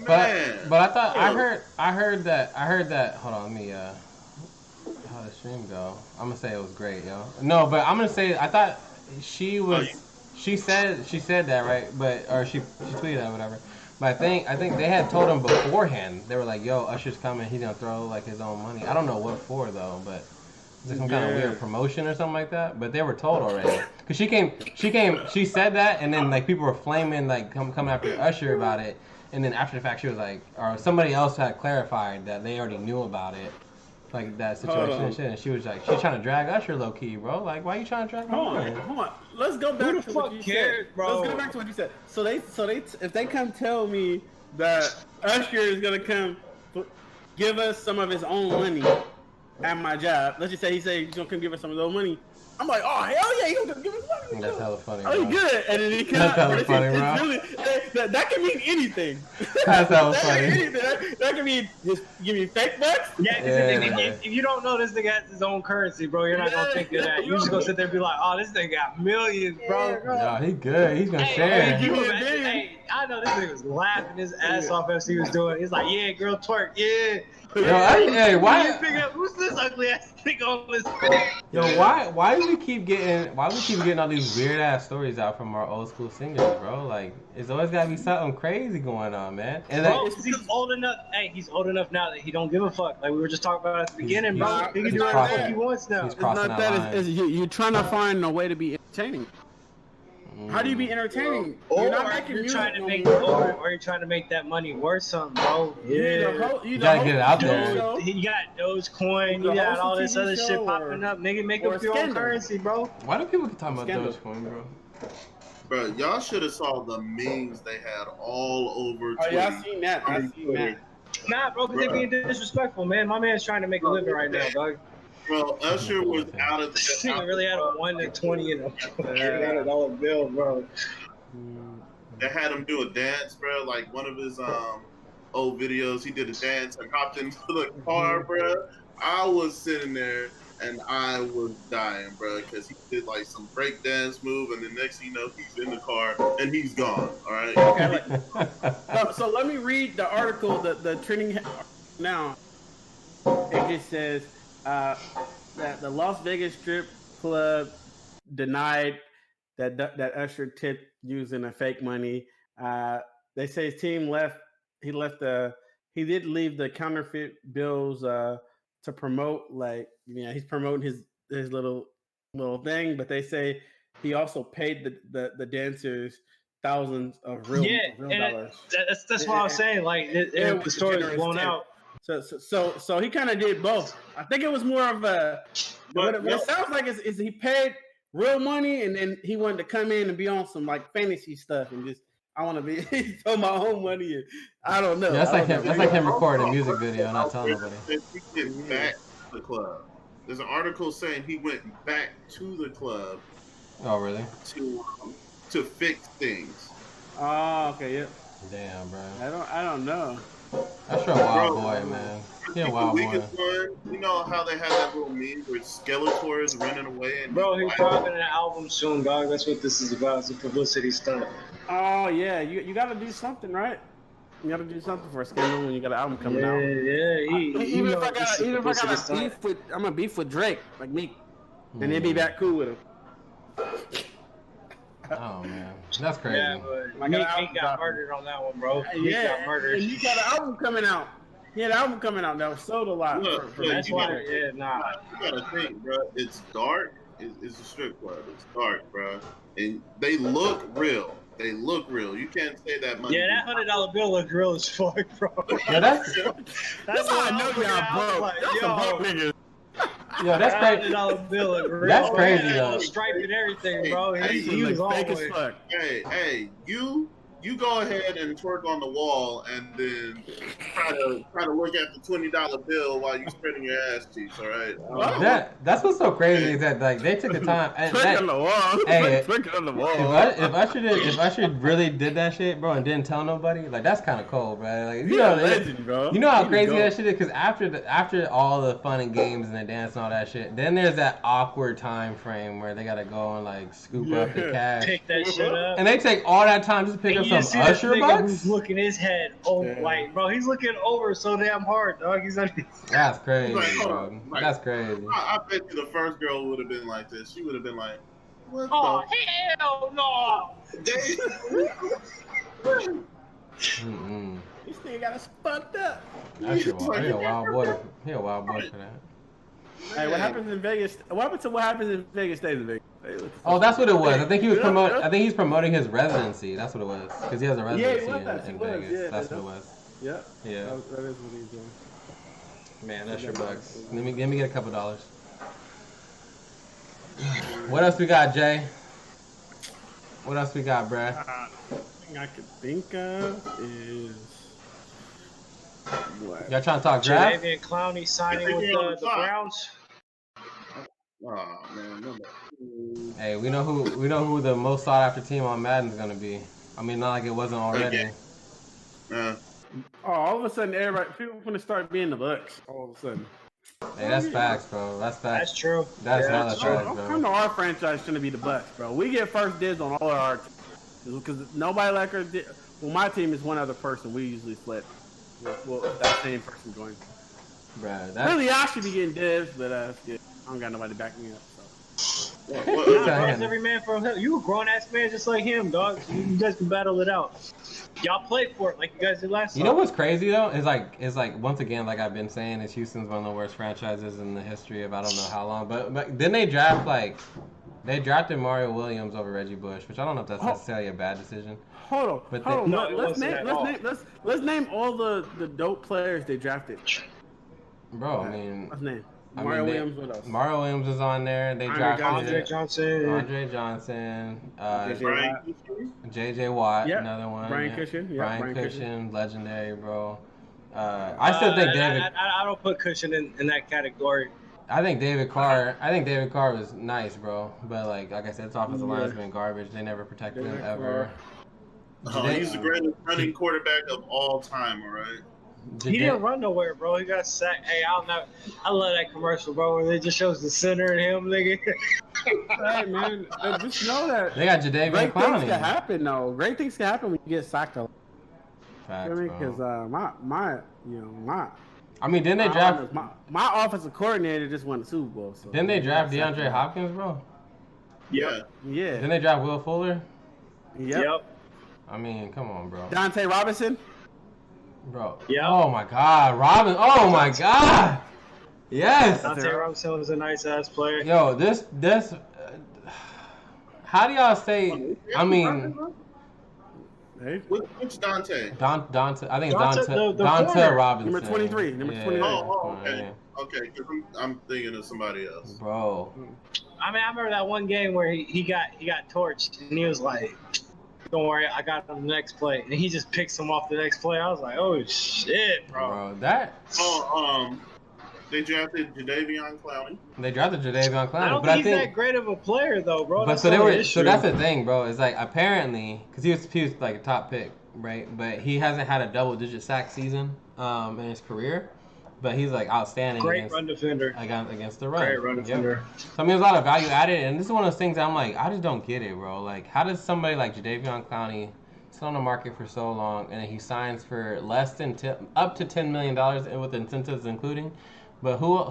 But I thought I heard that. Hold on, let me how the stream go? I'm gonna say it was great, yo. No, but I'm gonna say I thought she was. She said that, right? But she tweeted that, whatever. But I think they had told him beforehand. They were like, "Yo, Usher's coming. He's gonna throw like his own money." I don't know what for though, but it's some kind of weird promotion or something like that. But they were told already. Cause she said that, and then like people were flaming like coming after Usher about it. And then after the fact, she was like, or somebody else had clarified that they already knew about it. Like that situation and shit, and she was like, she's trying to drag Usher low key, bro. Like, why you trying to drag? Hold on. Let's go back to what you said, bro. Let's go back to what you said. So they, if they come tell me that Usher is gonna come give us some of his own money at my job, let's just say he's gonna come give us some of his own money. I'm like, oh hell yeah, he's gonna give us money. That's hella funny. Oh, you good? And then he comes. That's hella funny, bro. Really, that can mean anything. That's hella funny. That can mean just give me fake bucks. Yeah, if you don't know this nigga has his own currency, bro, you're not gonna think of that. You just gonna sit there and be like, oh, this nigga got millions, bro. No, he good. He's gonna share. Hey, I know this nigga was laughing his ass off as he was doing. He's like, yeah, girl, twerk, yeah. Yo, hey, why? Who's this ugly ass nigga on this? Yo, why do we keep getting all these weird ass stories out from our old school singers, bro? Like, it's always gotta be something crazy going on, man. And bro, he's old enough. Hey, he's old enough now that he don't give a fuck. Like we were just talking about at the beginning, bro. He can do whatever he wants now. It's not that. You're trying to find a way to be entertaining. How do you be entertaining? Or you're trying to make that money worth something, bro. Yeah. You gotta get it out there. You got Dogecoin, you got all this other shit popping up. Nigga, make up your own currency, bro. Why do people keep talking about Dogecoin, bro? Bro, y'all should have saw the memes they had all over Twitter. Oh, yeah, I seen that. Nah, bro, because they're being disrespectful, man. My man's trying to make a living right now, dog. Bro, Usher was out of the. He really had a 1 to 20 in a $100 bill, bro. They had him do a dance, bro. Like one of his old videos, he did a dance and hopped into the car, bro. I was sitting there and I was dying, bro, because he did like some break dance move, and the next thing you know, he's in the car and he's gone. All right. Okay. So let me read the article. The trending now. It just says. That the Las Vegas strip club denied that Usher tipped using a fake money. They say his team left. He did leave the counterfeit bills to promote, like, he's promoting his little thing. But they say he also paid the dancers thousands of real dollars. That's what I was saying. Like the story was blown out. So he kind of did both. I think it was more of a. What it sounds like is he paid real money, and then he wanted to come in and be on some like fantasy stuff and just I want to be throw my own money. And I don't know. Yeah, that's like him recording a music video and not telling nobody. He went back to the club. There's an article saying he went back to the club. Oh really? To fix things. Oh okay, yeah. Damn, bro. I don't know. That's your wild boy, man. Yeah, wild boy. You know how they had that little meme where Skeletor is running away and bro, he's dropping an album soon, dog. That's what this is about. It's a publicity stunt. Oh yeah, you got to do something, right? You got to do something for a scandal when you got an album coming out. Yeah. Even if I got a beef with, I'm gonna beef with Drake, like me, and then be back cool with him. Oh man, that's crazy. Yeah, but Meek got murdered on that one, bro. Meek got murdered. And you got an album coming out. He had an album coming out that was sold a lot. That's why. You gotta think, bro. It's dark. It's a strip club. It's dark, bro. And they look real. They look real. You can't say that money. Yeah, that $100 bill looked real as fuck, bro. Yeah, that's how I know y'all broke. Y'all some broke niggas. Yo, that's crazy. $100 bill looked real. That's crazy though. Stripe and everything, bro. He was all fake as fuck. Hey, you go ahead and twerk on the wall and then try to look at the $20 bill while you spreading your ass cheeks, all right? That's what's so crazy is that like they took the time. Twerk on the wall. Hey, twerk on the wall. If Usher really did that shit, bro, and didn't tell nobody, like that's kind of cold, bro. Like legend, bro. You know how crazy that shit is? Because after all the fun and games and the dance and all that shit, then there's that awkward time frame where they gotta go and like scoop up the cash, pick that shit up, and they take all that time just to pick up some you some see this Usher nigga bucks? who's looking his head over, like, bro, he's looking over so damn hard, dog. He's like, That's crazy, Like, hold bro. on. Like, That's crazy. I bet you the first girl would have been like this. She would have been like, "What oh the?" hell no! Mm-mm. This nigga got us fucked up. That's a wild. He a wild boy. He a wild boy for that. Hey, what happens in Vegas? What happens in Vegas stays in Vegas. Hey, Oh, that's what it was. I think he was promoting. I think he's promoting his residency. That's what it was. Because he has a residency in Vegas. Yeah, that's what it was. Yeah. Yeah. That is what he's doing. Man, that's your bucks. Let me get a couple dollars. What else we got, Jay? What else we got, bruh? Thing I could think of is what? Y'all trying to talk draft? Jadavian Clowney signing with the Browns. Oh man, no. Hey, we know who the most sought after team on Madden is gonna be. I mean, not like it wasn't already. Oh, all of a sudden, people gonna start being the Bucks. All of a sudden. Hey, that's facts, bro. That's facts. That's true. That's hella That's facts, true. bro. I know our franchise shouldn't be the Bucks, bro. We get first dibs on all of our teams because nobody like our. Well, my team is one other person. We usually split. Well, that same person joins. Bruh, that's Really, I should be getting dibs, but I don't got nobody backing me up. So. Nah, bro, it's every man for himself. You a grown ass man just like him, dog. You guys can battle it out. Y'all play for it like you guys did last time. You know what's crazy though? It's like once again, like I've been saying, is Houston's one of the worst franchises in the history of I don't know how long. But then they drafted Mario Williams over Reggie Bush, which I don't know if that's necessarily a bad decision. Hold on, But hold on. No, Let's name all the dope players they drafted. Bro, I mean, What's his name? I Mario mean, Williams. What else? Mario Williams is on there. They Andre drafted Andre Johnson. Andre Johnson, JJ Watt, Yep. another one. Brian Cushing. Yep, Brian Cushing. Cushing, legendary, bro. I still think David. I don't put Cushion in that category. I think David Carr was nice, bro. But like I said, his offensive line has been garbage. They never protected him ever. He's the greatest running quarterback of all time. All right. He didn't run nowhere, bro. He got sacked. Hey, I love that commercial, bro, where they just shows the center and him, nigga. Hey, man, just know that They got Jadavian great Clowney. things can happen, though. Great things can happen when you get sacked. Facts, Because bro. I mean, didn't they draft? My offensive coordinator just won the Super Bowl. So Didn't they draft DeAndre Hopkins, bro? Yeah. Yeah. Didn't they draft Will Fuller? Yep. I mean, come on, bro. Dante Robinson. Bro. Yeah. Oh my God, Robin. Oh my God. Yes. Dante Robinson was a nice ass player. Yo, this. How do y'all say? I mean, Hey. Which Dante? Dante. I think Dante, it's the Dante corner. Robinson. Number 23. Number 23. Oh, okay. Yeah. Okay, because I'm thinking of somebody else. Bro. I mean, I remember that one game where he got torched and he was like, "Don't worry, I got him the next play," and he just picks him off the next play. I was like, "Oh shit, bro!" That. They drafted Jadavion Clowney. They drafted Jadavion Clowney. I don't but think he's that great of a player though, bro. But so that's the thing, bro. It's like apparently because he was like a top pick, right? But he hasn't had a double-digit sack season in his career. But he's like outstanding. Great run defender. Against the run. Great run defender. So I mean, there's a lot of value added, and this is one of those things I'm like, I just don't get it, bro. Like, how does somebody like Jadavion Clowney sit on the market for so long, and then he signs for up to $10 million with incentives including? But who's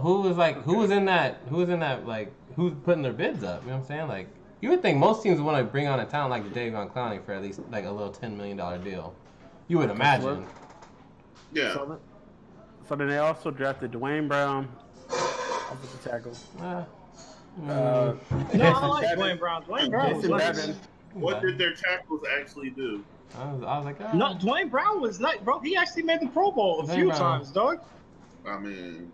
putting their bids up? You know what I'm saying? Like, you would think most teams want to bring on a talent like Jadavion Clowney for at least like a little $10 million deal. You would imagine. Yeah. So then they also drafted Dwayne Brown, offensive tackle. No, I like Dwayne Brown. Dwayne Brown was nice. What did their tackles actually do? I was like, oh. No, Dwayne Brown was nice, bro. He actually made the Pro Bowl a few times, dog. I mean,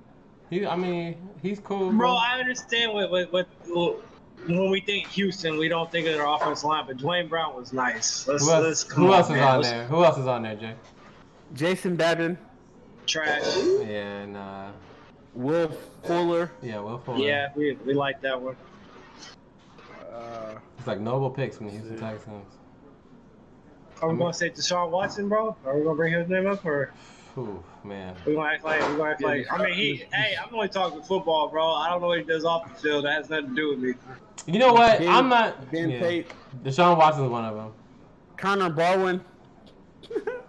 he's cool. Bro, I understand what when we think Houston, we don't think of their offensive line, but Dwayne Brown was nice. Who else is on there, Jay? Jason Babin. Trash. Yeah, nah. Will Fuller. Yeah, Will Fuller. Yeah, we like that one. It's like noble picks from the Houston Texans. Are we gonna say Deshaun Watson, bro? Are we gonna bring his name up, or? Ooh, man. We're gonna act like. I mean, I'm only talking football, bro. I don't know what he does off the field. That has nothing to do with me. You know what? I'm not. Ben Tate. Deshaun Watson's one of them. Connor Barwin.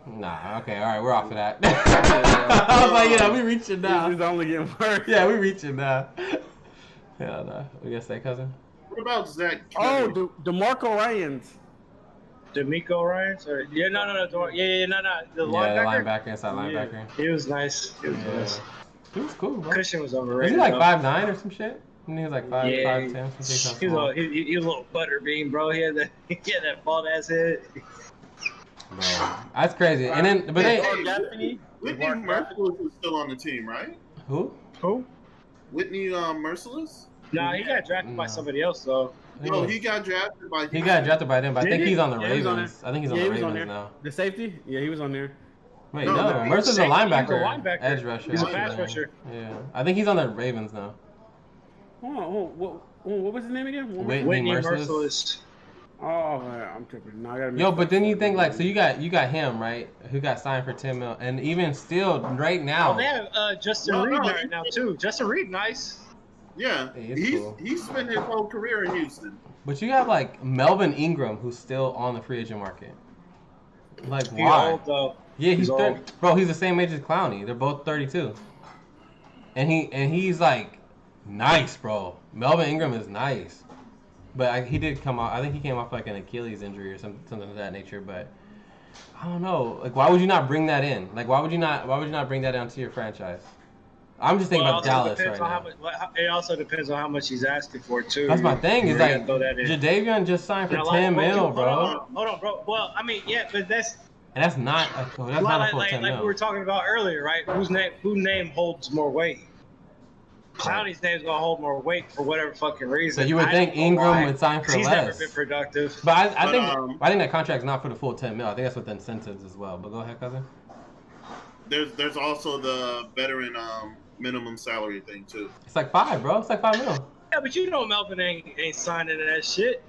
Nah, okay, all right, we're off of that. I was like, yeah, we reaching now. It's only getting worse. Yeah, we reaching now. Hell no. We gonna say, cousin? What about Zach? Oh, DeMarco Ryans. D'Amico Ryans? Or yeah, no. The linebacker, inside linebacker. He was nice. Nice. He was cool, bro. Christian was Was overrated. he like 5'9" or some shit? And he was like 5'10". He was a little butterbean, bro. He had that bald ass head. Bro, that's crazy. And then, but Whitney Merciless is still on the team, right? Who? Whitney Merciless? Nah, he got drafted by somebody else though. No, he got drafted by. He got drafted by them, but I think he's on the Ravens. I think he's on the Ravens on now. The safety? Yeah, he was on there. Wait, no, Mercer's a linebacker. Edge rusher. He's a pass rusher. Yeah, I think he's on the Ravens now. What was his name again? Whitney Merciless. Oh, I'm tripping. No, I gotta. Yo, but then you think like, so you got him right, who got signed for $10 million, and even still right now. Oh, they have Justin Reed right now too. Justin Reed, nice. Yeah, he's spent his whole career in Houston. But you have like Melvin Ingram, who's still on the free agent market. Like, He's why? old though. Yeah, he's 30. Bro, he's the same age as Clowney. They're both 32. And he's like nice, bro. Melvin Ingram is nice. But he did come off. I think he came off like an Achilles injury or something of that nature. But I don't know. Like, why would you not bring that in? Like, why would you not bring that onto your franchise? I'm just thinking about Dallas right now. It also depends on how much he's asking for too. That's my thing. Is like Jadeveon just signed for $10 million, bro. Hold on, bro. Well, I mean, yeah, but that's. And that's not a full $10 million. Like we were talking about earlier, right? Whose name holds more weight? Clowney's name's gonna hold more weight for whatever fucking reason. So you would think Ingram would sign for he's less. He's never been productive. But I think that contract's not for the full $10 million. I think that's with the incentives as well. But go ahead, cousin. There's also the veteran minimum salary thing too. It's like $5 million, bro. It's like $5 million. Yeah, but you know Melvin ain't signing that shit.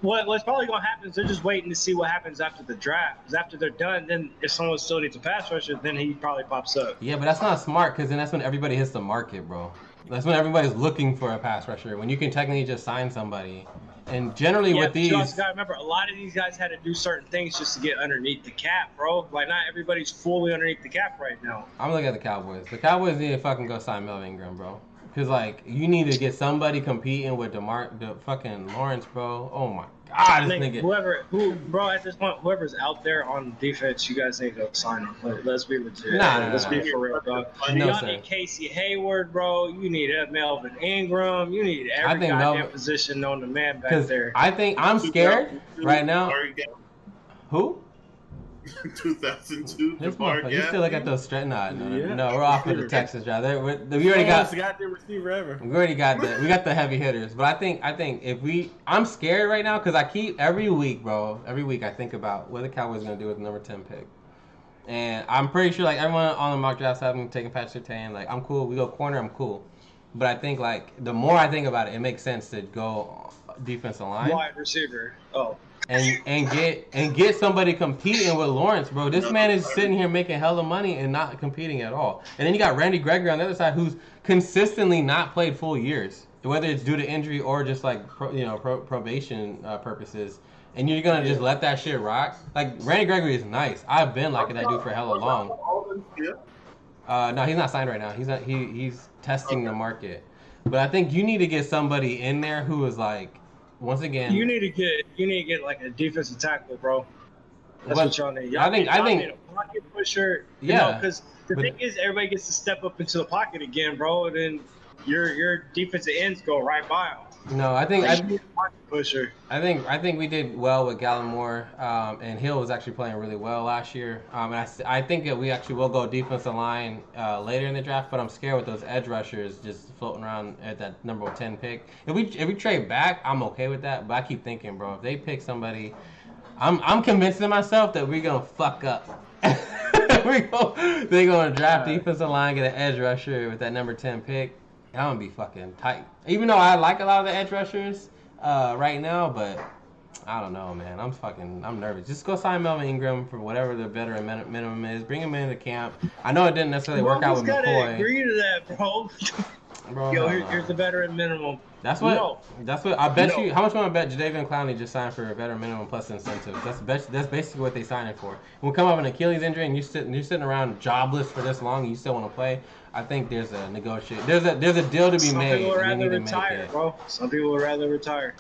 What's probably gonna happen is they're just waiting to see what happens after the draft. Because after they're done, then if someone still needs a pass rusher, then he probably pops up. Yeah, but that's not smart because then that's when everybody hits the market, bro. That's when everybody's looking for a pass rusher. When you can technically just sign somebody. And generally with these, you also gotta remember, a lot of these guys had to do certain things just to get underneath the cap, bro. Like, not everybody's fully underneath the cap right now. I'm looking at the Cowboys. The Cowboys need to fucking go sign Melvin Ingram, bro. Because, like, you need to get somebody competing with the fucking Lawrence, bro. Oh, my God, this nigga. Bro, at this point, whoever's out there on defense, you guys need to sign him. Let's be legit. Let's be for real, dog. Y'all need Casey Hayward, bro. You need Melvin Ingram. You need every goddamn position known to man back there. I think I'm scared right now. Who? 2002. You still look at those straight. No, we're off with the Texas drive. We already got the goddamn receiver ever. We already got we got the heavy hitters. But I think I'm scared right now because I keep every week, bro. Every week I think about what the Cowboys are gonna do with the number 10 pick, and I'm pretty sure like everyone on the mock drafts have them taking Patrick Surtain. Like I'm cool. We go corner. I'm cool. But I think like the more I think about it, it makes sense to go defensive line, wide receiver. Oh. And get somebody competing with Lawrence, bro. This man is sitting here making hella money and not competing at all. And then you got Randy Gregory on the other side, who's consistently not played full years, whether it's due to injury or just like probation purposes. And you're gonna just let that shit rock. Like Randy Gregory is nice. I've been liking that dude for hella long. No, he's not signed right now. He's testing the market. But I think you need to get somebody in there who is like. Once again, you need to get like a defensive tackle, bro. That's what y'all need. I think need a pocket pusher. Yeah, because the thing is, everybody gets to step up into the pocket again, bro. And then your defensive ends go right by them. No, I think pocket pusher. I think we did well with Gallimore, and Hill was actually playing really well last year. And I think that we actually will go defensive line later in the draft, but I'm scared with those edge rushers just floating around at that number 10 pick. If we trade back, I'm okay with that. But I keep thinking, bro, if they pick somebody, I'm convincing myself that we're gonna fuck up. They're gonna draft defensive line, get an edge rusher with that number 10 pick. I'm gonna be fucking tight. Even though I like a lot of the edge rushers right now, but I don't know, man. I'm nervous. Just go sign Melvin Ingram for whatever the veteran minimum is. Bring him into camp. I know it didn't necessarily work out with McCoy. Agree to that, bro. Bro, Yo, here's the veteran minimum. That's what I bet you. How much want to bet Jadeveon Clowney just signed for a veteran minimum plus incentives? That's basically what they signing for. When we come up with an Achilles injury and you're sitting around jobless for this long and you still want to play, I think there's a negotiate. There's a deal to be made. Some people would rather retire, bro. Some people would rather retire.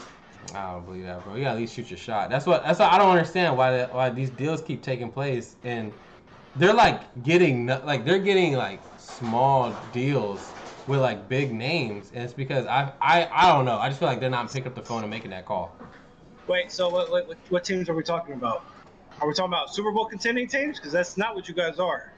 I don't believe that, bro. You gotta at least shoot your shot. That's what I don't understand why these deals keep taking place and they're getting small deals with like big names, and it's because I don't know. I just feel like they're not picking up the phone and making that call. Wait, so what teams are we talking about? Are we talking about Super Bowl contending teams? Because that's not what you guys are.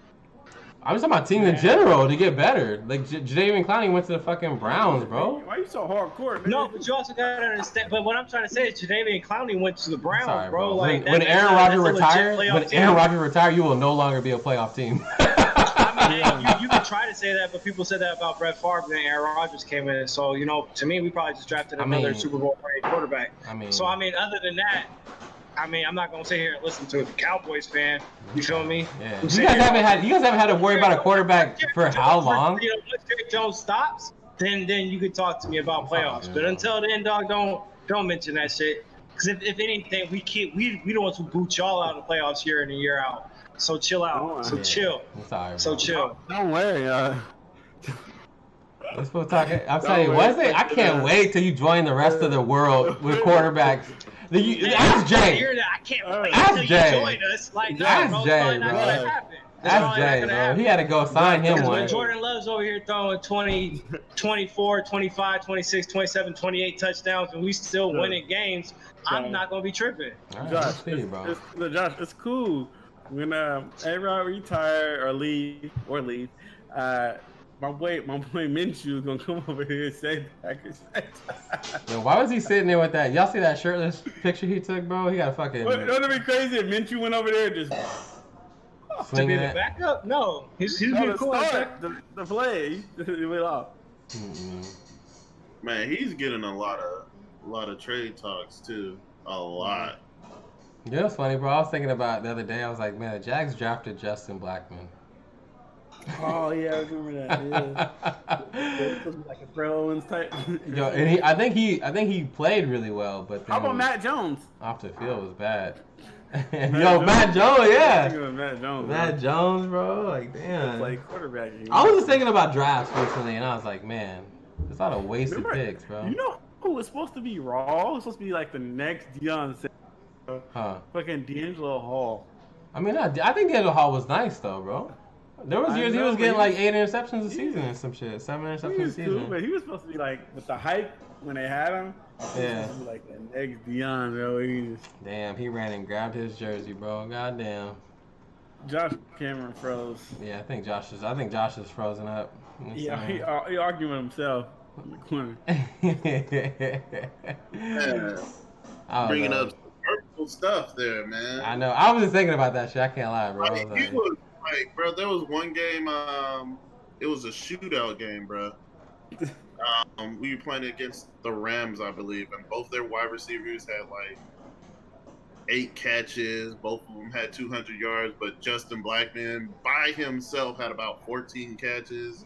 I'm just talking about teams in general to get better. Like Jadeveon Clowney went to the fucking Browns, bro. Why are you so hardcore, man? No, but you also gotta understand. But what I'm trying to say is Jadeveon Clowney went to the Browns, Sorry, bro. Like when Aaron Rodgers retired, you will no longer be a playoff team. I mean, you could try to say that, but people said that about Brett Favre when Aaron Rodgers came in. So, to me, we probably just drafted another Super Bowl quarterback. So, other than that, I'm not gonna sit here and listen to a Cowboys fan. You feel me? Yeah. You guys haven't had to worry about a quarterback for how long? Once Jerry Jones stops, then you could talk to me about playoffs. But until then, dog, don't mention that shit. Because if anything, we the ones who boot y'all out of the playoffs year in and year out. So chill out. Chill. Sorry, so chill. Don't worry. Let's go talk. I'm telling you, Wednesday. I can't wait till you join the rest of the world with quarterbacks. Ask Jay. I can't wait ask till Jay. you join us. Ask Jay, bro. Ask Jay, bro. He had to go sign him one. When Jordan Love's over here throwing 20, 24, 25, 26, 27, 28 touchdowns, and we still winning games, I'm not gonna be tripping. Right, Josh, bro. It's cool. When A-Rod retire or leave, my boy Minshew is gonna come over here and say that. Yo, why was he sitting there with that? Y'all see that shirtless picture he took, bro? He got a fucking. Wouldn't it be crazy if Minshew went over there and just swinging it back up? No, he's being cool. The play, he went off. Man, he's getting a lot of trade talks too. A lot. Yeah, it's funny, bro. I was thinking about it the other day. I was like, man, the Jags drafted Justin Blackman. Oh yeah, I remember that. Yeah, supposed to be like a Terrell Owens type. Yo, and I think he played really well, but then how about Matt Jones? Off the field was bad. Matt Jones, yeah. Matt Jones, bro. Like, damn. Like quarterback. I was just thinking about drafts recently, and I was like, man, it's a lot of wasted picks, bro. You know who was supposed to be raw? It was supposed to be like the next Deion Sanders. Fucking D'Angelo Hall. I mean, I think D'Angelo Hall was nice though, bro. There was years he was getting like 8 interceptions a season and some shit, 7 interceptions a season. Cool, but he was supposed to be like with the hype when they had him. Yeah. He was like the next Deion, bro. Damn, he ran and grabbed his jersey, bro. Goddamn. Josh Cameron froze. Yeah, I think Josh is frozen up. Yeah, he arguing with himself in the corner. Bringing up some hurtful stuff there, man. I know. I was just thinking about that shit. I can't lie, bro. He was like, bro, there was one game. It was a shootout game, bro. We were playing against the Rams, I believe, and both their wide receivers had like 8 catches. Both of them had 200 yards, but Justin Blackman by himself had about 14 catches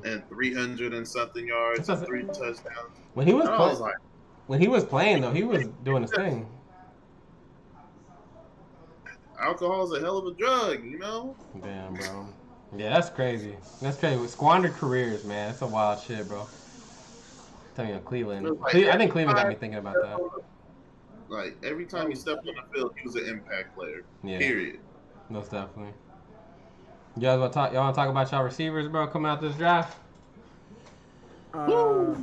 and 300 and something yards and 3 touchdowns. When he was playing, though, he was doing his thing. Alcohol is a hell of a drug, you know? Damn, bro. Yeah, that's crazy. That's crazy. Squandered careers, man. That's some wild shit, bro. Tell me, Cleveland. I think Cleveland got me thinking about that. Like, every time he stepped on the field, he was an impact player. Yeah. Period. Most definitely. Y'all want to talk about y'all receivers, bro, coming out this draft? What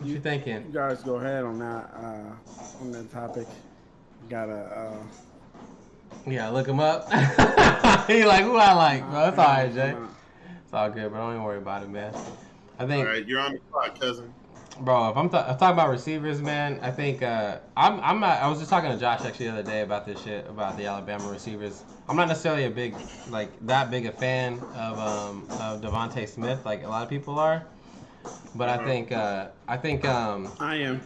you thinking? You guys go ahead on that topic. Gotta look him up. He like, who I like, bro. It's all right, Jay. It's all good, bro. Don't even worry about it, man. I think. All right, you're on the clock, cousin. Bro, if I'm talking about receivers, man, I think I'm not. I was just talking to Josh actually the other day about this shit about the Alabama receivers. I'm not necessarily that big a fan of Devontae Smith like a lot of people are, but I think I am.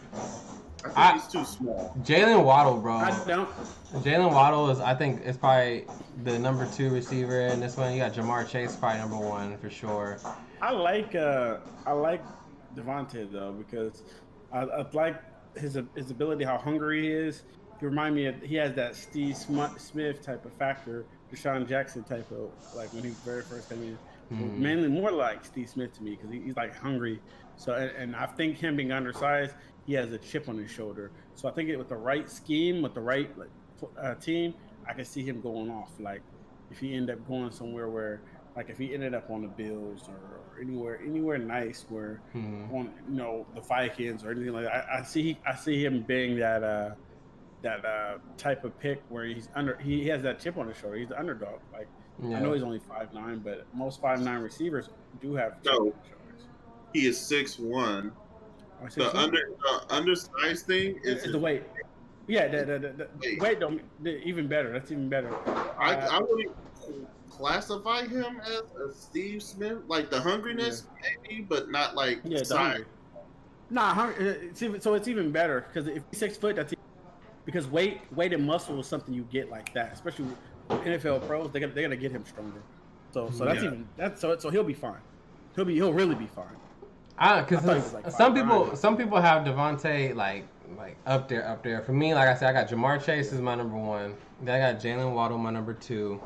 I think he's too small. Jalen Waddle, bro. I don't. Jalen Waddle is probably the number 2 receiver in this one. You got Jamar Chase, probably number 1 for sure. I like Devontae though because I like his ability, how hungry he is. He remind me of he has that Steve Smith type of factor, Deshaun Jackson type of like when he very first came in. Mainly more like Steve Smith to me because he's like hungry. So and I think him being undersized, he has a chip on his shoulder. So I think with the right scheme, with the right team, I can see him going off. Like if he end up going somewhere where like if he ended up on the Bills or anywhere nice where on the Vikings or anything like that, I see him being that type of pick where he has that chip on his shoulder. He's the underdog. Like I know he's only 5'9", but most 5'9" receivers do have chip on their shoulders. He is 6'1". The undersized thing is the weight. Yeah, the weight don't even better. That's even better. I wouldn't classify him as a Steve Smith, like the hungriness maybe, but not like size. Nah, so it's even better because if he's 6 foot, that's because weight and muscle is something you get like that, especially with NFL pros. They're gonna get him stronger. So so he'll be fine. He'll really be fine. Because some people have Devontae like up there. For me, like I said, I got Jamar Chase as my number 1. Then I got Jalen Waddle my number 2.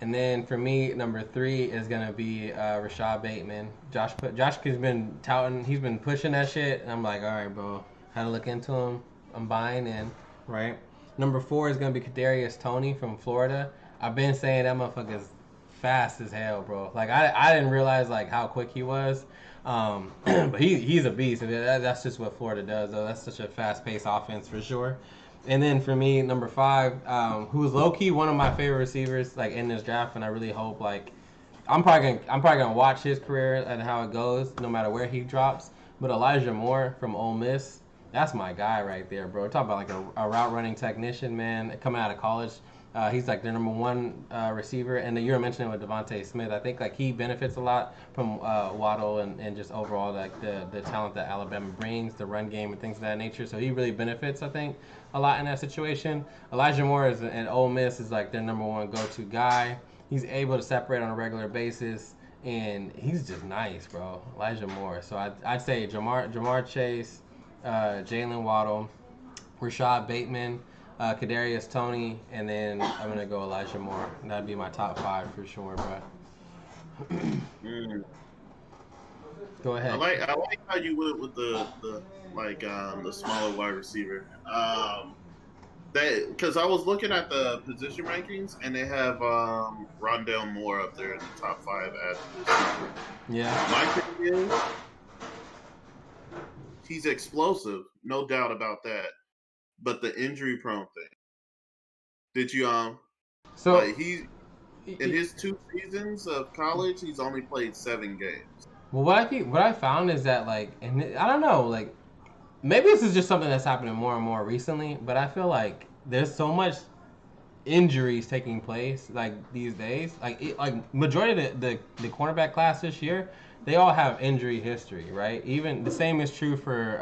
And then for me, number 3 is gonna be Rashad Bateman. Josh has been touting, he's been pushing that shit, and I'm like, all right, bro, had to look into him. I'm buying in, right? Number 4 is gonna be Kadarius Toney from Florida. I've been saying that motherfucker's fast as hell, bro. Like I didn't realize like how quick he was. But he's a beast. That's just what Florida does, though. That's such a fast-paced offense for sure. And then for me, number 5, who's low-key one of my favorite receivers, like in this draft, and I really hope like I'm probably gonna watch his career and how it goes, no matter where he drops. But Elijah Moore from Ole Miss, that's my guy right there, bro. Talk about like a route running technician, man, coming out of college. He's like their number 1 receiver, and then you were mentioning with Devontae Smith. I think like he benefits a lot from Waddle and just overall like the talent that Alabama brings, the run game and things of that nature. So he really benefits, I think, a lot in that situation. Elijah Moore and Ole Miss is like their number 1 go-to guy. He's able to separate on a regular basis, and he's just nice, bro. Elijah Moore. So I'd say Jamar Chase, Jalen Waddle, Rashad Bateman, Kadarius Toney, and then I'm gonna go Elijah Moore. That'd be my top 5 for sure, bro. Go ahead. I like how you went with the smaller wide receiver. Because I was looking at the position rankings and they have Rondale Moore up there in the top 5 at receiver. Yeah. My thing is, he's explosive, no doubt about that. But the injury prone thing. Did you So in his 2 seasons of college, he's only played 7 games. Well, what I found is that like, and I don't know, like maybe this is just something that's happening more and more recently, but I feel like there's so much injuries taking place like these days. Like majority of the cornerback class this year, they all have injury history, right? Even the same is true for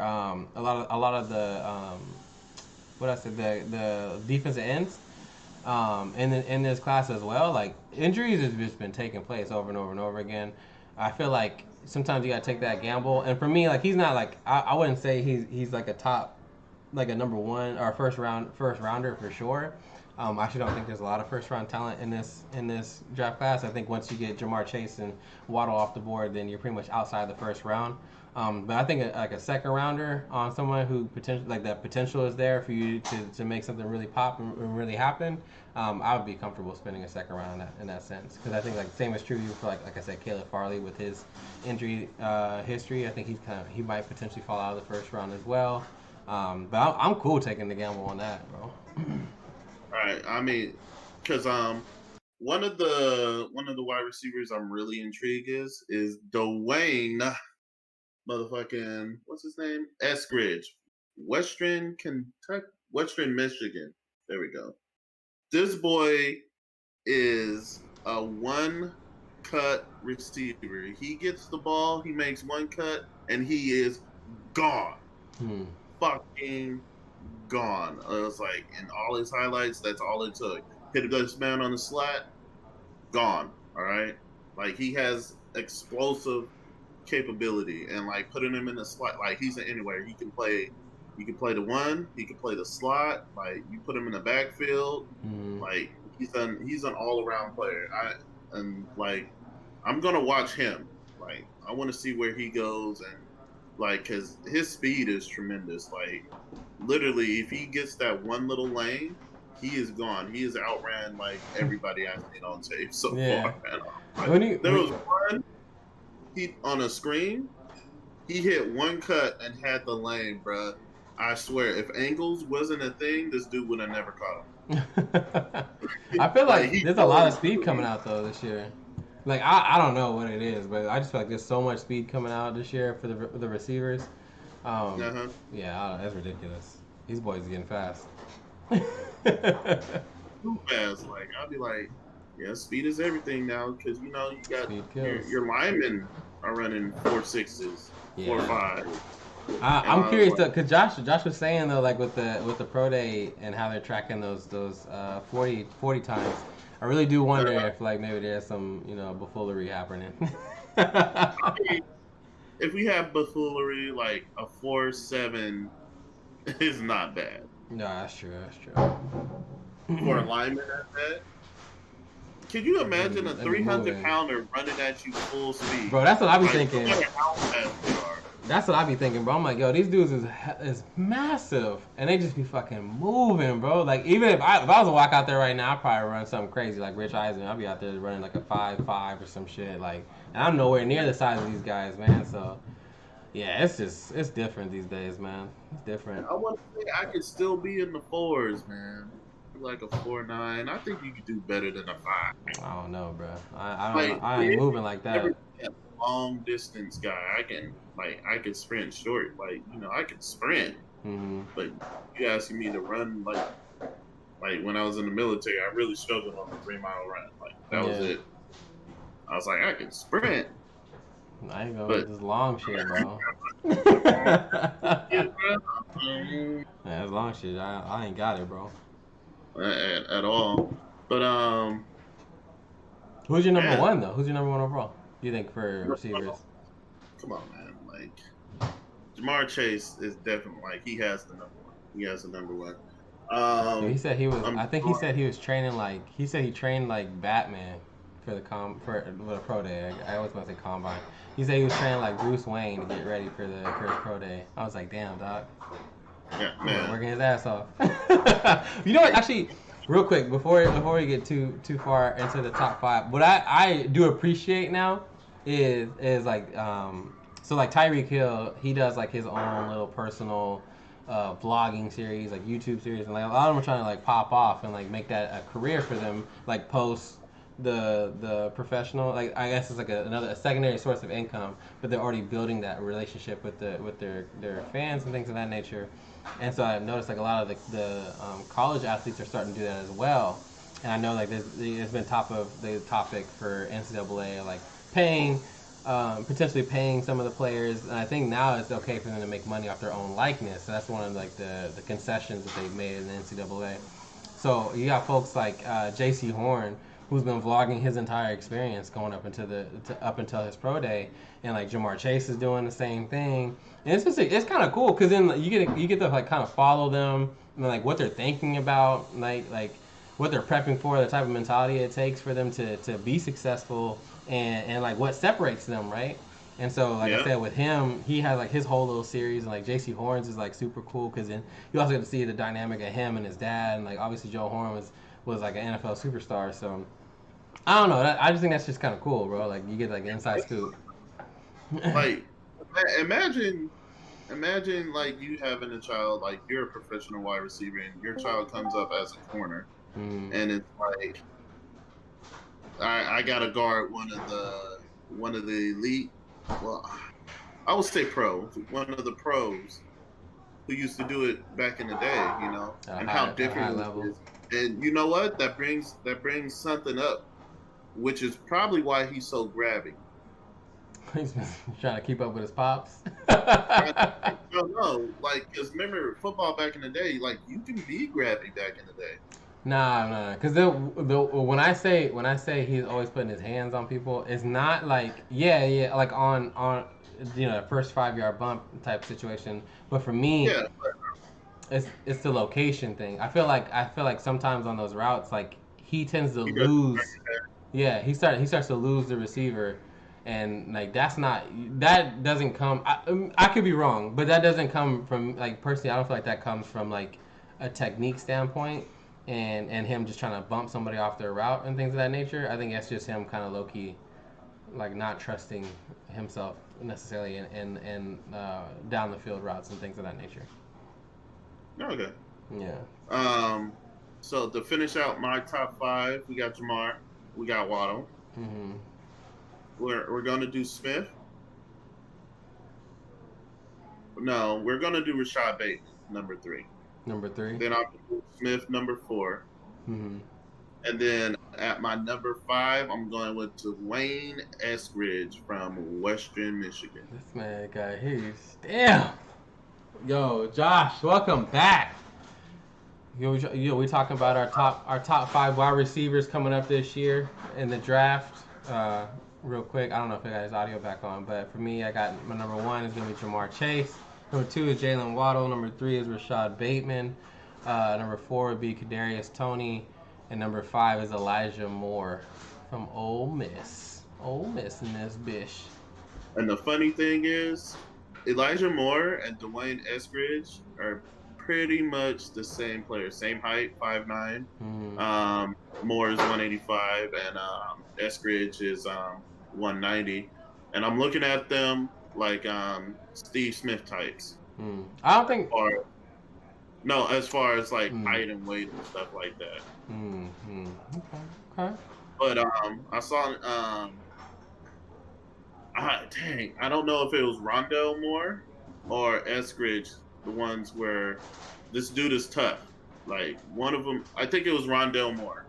a lot of the the defensive ends. In this class as well, like injuries has just been taking place over and over and over again. I feel like sometimes you gotta take that gamble. And for me, like he's not like I wouldn't say he's like a top, like a number 1 or first rounder for sure. I actually don't think there's a lot of first round talent in this draft class. I think once you get Jamar Chase and Waddle off the board, then you're pretty much outside the first round. But I think like a second rounder on someone who that potential is there for you to make something really pop and really happen. I would be comfortable spending a second round in that sense, because I think like same is true for like I said, Caleb Farley with his injury history. I think he might potentially fall out of the first round as well. But I'm cool taking the gamble on that, bro. Right. I mean, because one of the wide receivers I'm really intrigued is Dwayne motherfucking what's his name? Eskridge, Western Kentucky, Western Michigan. There we go. This boy is a 1-cut receiver. He gets the ball, he makes 1 cut, and he is gone. Fucking gone. It was like in all his highlights, that's all it took. Hit this man on the slat, gone. All right. Like he has explosive capability and like putting him in the slot. Like he's anywhere. He can play. He can play the one. He can play the slot. Like you put him in the backfield. Like he's an all around player. I'm gonna watch him. Like I want to see where he goes and like because his speed is tremendous. Like literally, if he gets that one little lane, he is gone. He has outran like everybody I've seen on tape so far. Like, there was one he on a screen. He hit one cut and had the lane, bruh. I swear, if angles wasn't a thing, this dude would have never caught him. I feel like there's a lot of speed coming out though this year. Like I don't know what it is, but I just feel like there's so much speed coming out this year for the receivers. Yeah, that's ridiculous. These boys are getting fast. Too fast. Like I'll be like, yeah, speed is everything now because you know you got your linemen are running 4.6s, 4.5. I'm curious though, cause Josh was saying though, like with the pro day and how they're tracking those 40 times. I really do wonder if like maybe there's some buffoonery happening. I mean, if we have buffoonery, like a 4.7 is not bad. No, that's true. For a lineman at that. Can you imagine a 300-pounder running at you full speed? Bro, that's what I be thinking. That's what I be thinking, bro. I'm like, yo, these dudes is massive, and they just be fucking moving, bro. Like, even if I was to walk out there right now, I'd probably run something crazy like Rich Eisen. I'd be out there running like a 5.5 or some shit. Like, and I'm nowhere near the size of these guys, man. So, yeah, it's different these days, man. It's different. I want to say I could still be in the 4s, man. Like a 4.9. I think you could do better than a 5. I don't know, bro. I ain't moving like that. Long distance guy. I can sprint short. Like, I can sprint. But you asking me to run like when I was in the military, I really struggled on the 3-mile run. Like that was it. I was like, I can sprint. I ain't going with this long shit, bro. That's long shit. I ain't got it, bro. At all. But who's your number one though? Who's your number one overall? You think for receivers? Come on, man. Like Jamar Chase is definitely he has the number one. He has the number one. He said he was. I think he said he was training like. He said he trained like Batman for the pro day. I always want to say combine. He said he was training like Bruce Wayne to get ready for his pro day. I was like, damn, dog. Yeah, man. Working his ass off. You know what? Actually, real quick before we get too far into the top 5, what I do appreciate now is like so like Tyreek Hill, he does like his own little personal vlogging series, like YouTube series, and like a lot of them are trying to like pop off and like make that a career for them, like post the professional, like I guess it's like a secondary source of income, but they're already building that relationship with their fans and things of that nature. And so I've noticed like a lot of the college athletes are starting to do that as well. And I know like it's been top of the topic for NCAA, like potentially paying some of the players. And I think now it's okay for them to make money off their own likeness. So that's one of like the concessions that they've made in the NCAA. So you got folks like J.C. Horn, who's been vlogging his entire experience going up until his pro day, and like Jamar Chase is doing the same thing. And it's kind of cool because then you get to like kind of follow them and like what they're thinking about, like what they're prepping for, the type of mentality it takes for them to be successful, and like what separates them, right? And so like I said, with him, he has like his whole little series, and like J.C. Horns is like super cool because then you also get to see the dynamic of him and his dad, and like obviously Joe Horn was like an NFL superstar, so. I don't know. I just think that's just kind of cool, bro. Like you get like inside scoop. Like, imagine like you having a child, like you're a professional wide receiver, and your child comes up as a corner, and it's like, I gotta guard one of the elite. Well, I would say one of the pros who used to do it back in the day, and how different it is. And you know what? That brings something up, which is probably why he's so grabby. He's trying to keep up with his pops. No, like, because remember football back in the day, like you can be grabby back in the day. Nah, because when I say he's always putting his hands on people, it's not like like on a first 5 yard bump type situation. But for me, Yeah. it's the location thing. I feel like sometimes on those routes, like he tends to He does. lose. Yeah, he starts to lose the receiver, and like that doesn't come. I could be wrong, but that doesn't come from like personally. I don't feel like that comes from like a technique standpoint, and him just trying to bump somebody off their route and things of that nature. I think that's just him kind of low key, like not trusting himself necessarily in down the field routes and things of that nature. Okay. Yeah. So to finish out my top 5, we got Jamar, we got Waddle. Mm-hmm. We're gonna do Smith. No, we're gonna do Rashad Bateman, number 3. Number 3. Then I'll do Smith, number 4. Mm-hmm. And then at my number 5, I'm going with Dwayne Eskridge from Western Michigan. This man got his. Damn. Yo, Josh, welcome back. We talking about our top 5 wide receivers coming up this year in the draft. Real quick, I don't know if I got his audio back on, but for me, I got my number 1 is gonna be Jamar Chase. Number 2 is Jalen Waddle. Number 3 is Rashad Bateman. Number 4 would be Kadarius Toney, and number 5 is Elijah Moore from Ole Miss. Ole Miss in this bitch. And the funny thing is, Elijah Moore and Dwayne Eskridge are pretty much the same player, same height, 5'9". Moore is 185, and Eskridge is 190. And I'm looking at them like Steve Smith types. I don't think. As far as like height and weight and stuff like that. Okay. But I saw dang, I don't know if it was Rondell Moore or Eskridge, the ones where this dude is tough. Like one of them, I think it was Rondell Moore.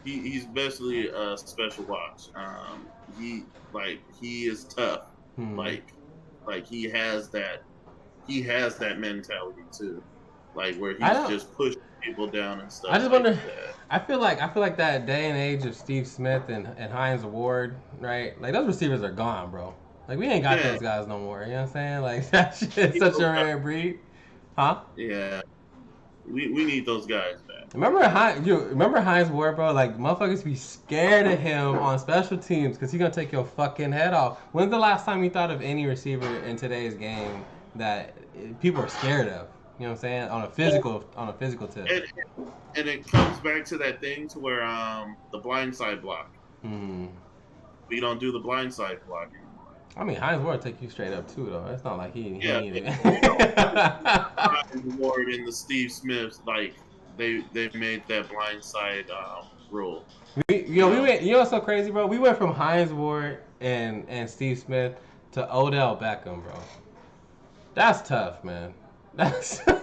He's basically a special watch. He is tough. Like he has that mentality too. Like where he's just pushing people down and stuff. I just wonder. I feel like that day and age of Steve Smith and Hines Ward, right? Like those receivers are gone, bro. Like we ain't got those guys no more. You know what I'm saying? Like that shit's such a rare breed, huh? Yeah, we need those guys back. Remember Hines Ward, bro? Like motherfuckers be scared of him on special teams because he's gonna take your fucking head off. When's the last time you thought of any receiver in today's game that people are scared of? You know what I'm saying? On a physical tip. And it comes back to that thing to where the blindside block. We don't do the blindside block anymore. I mean, Hines Ward take you straight up too, though. It's not like he needed it. Hines Ward and the Steve Smiths, like they made that blindside rule. We went. You know what's so crazy, bro? We went from Hines Ward and Steve Smith to Odell Beckham, bro. That's tough, man. That's a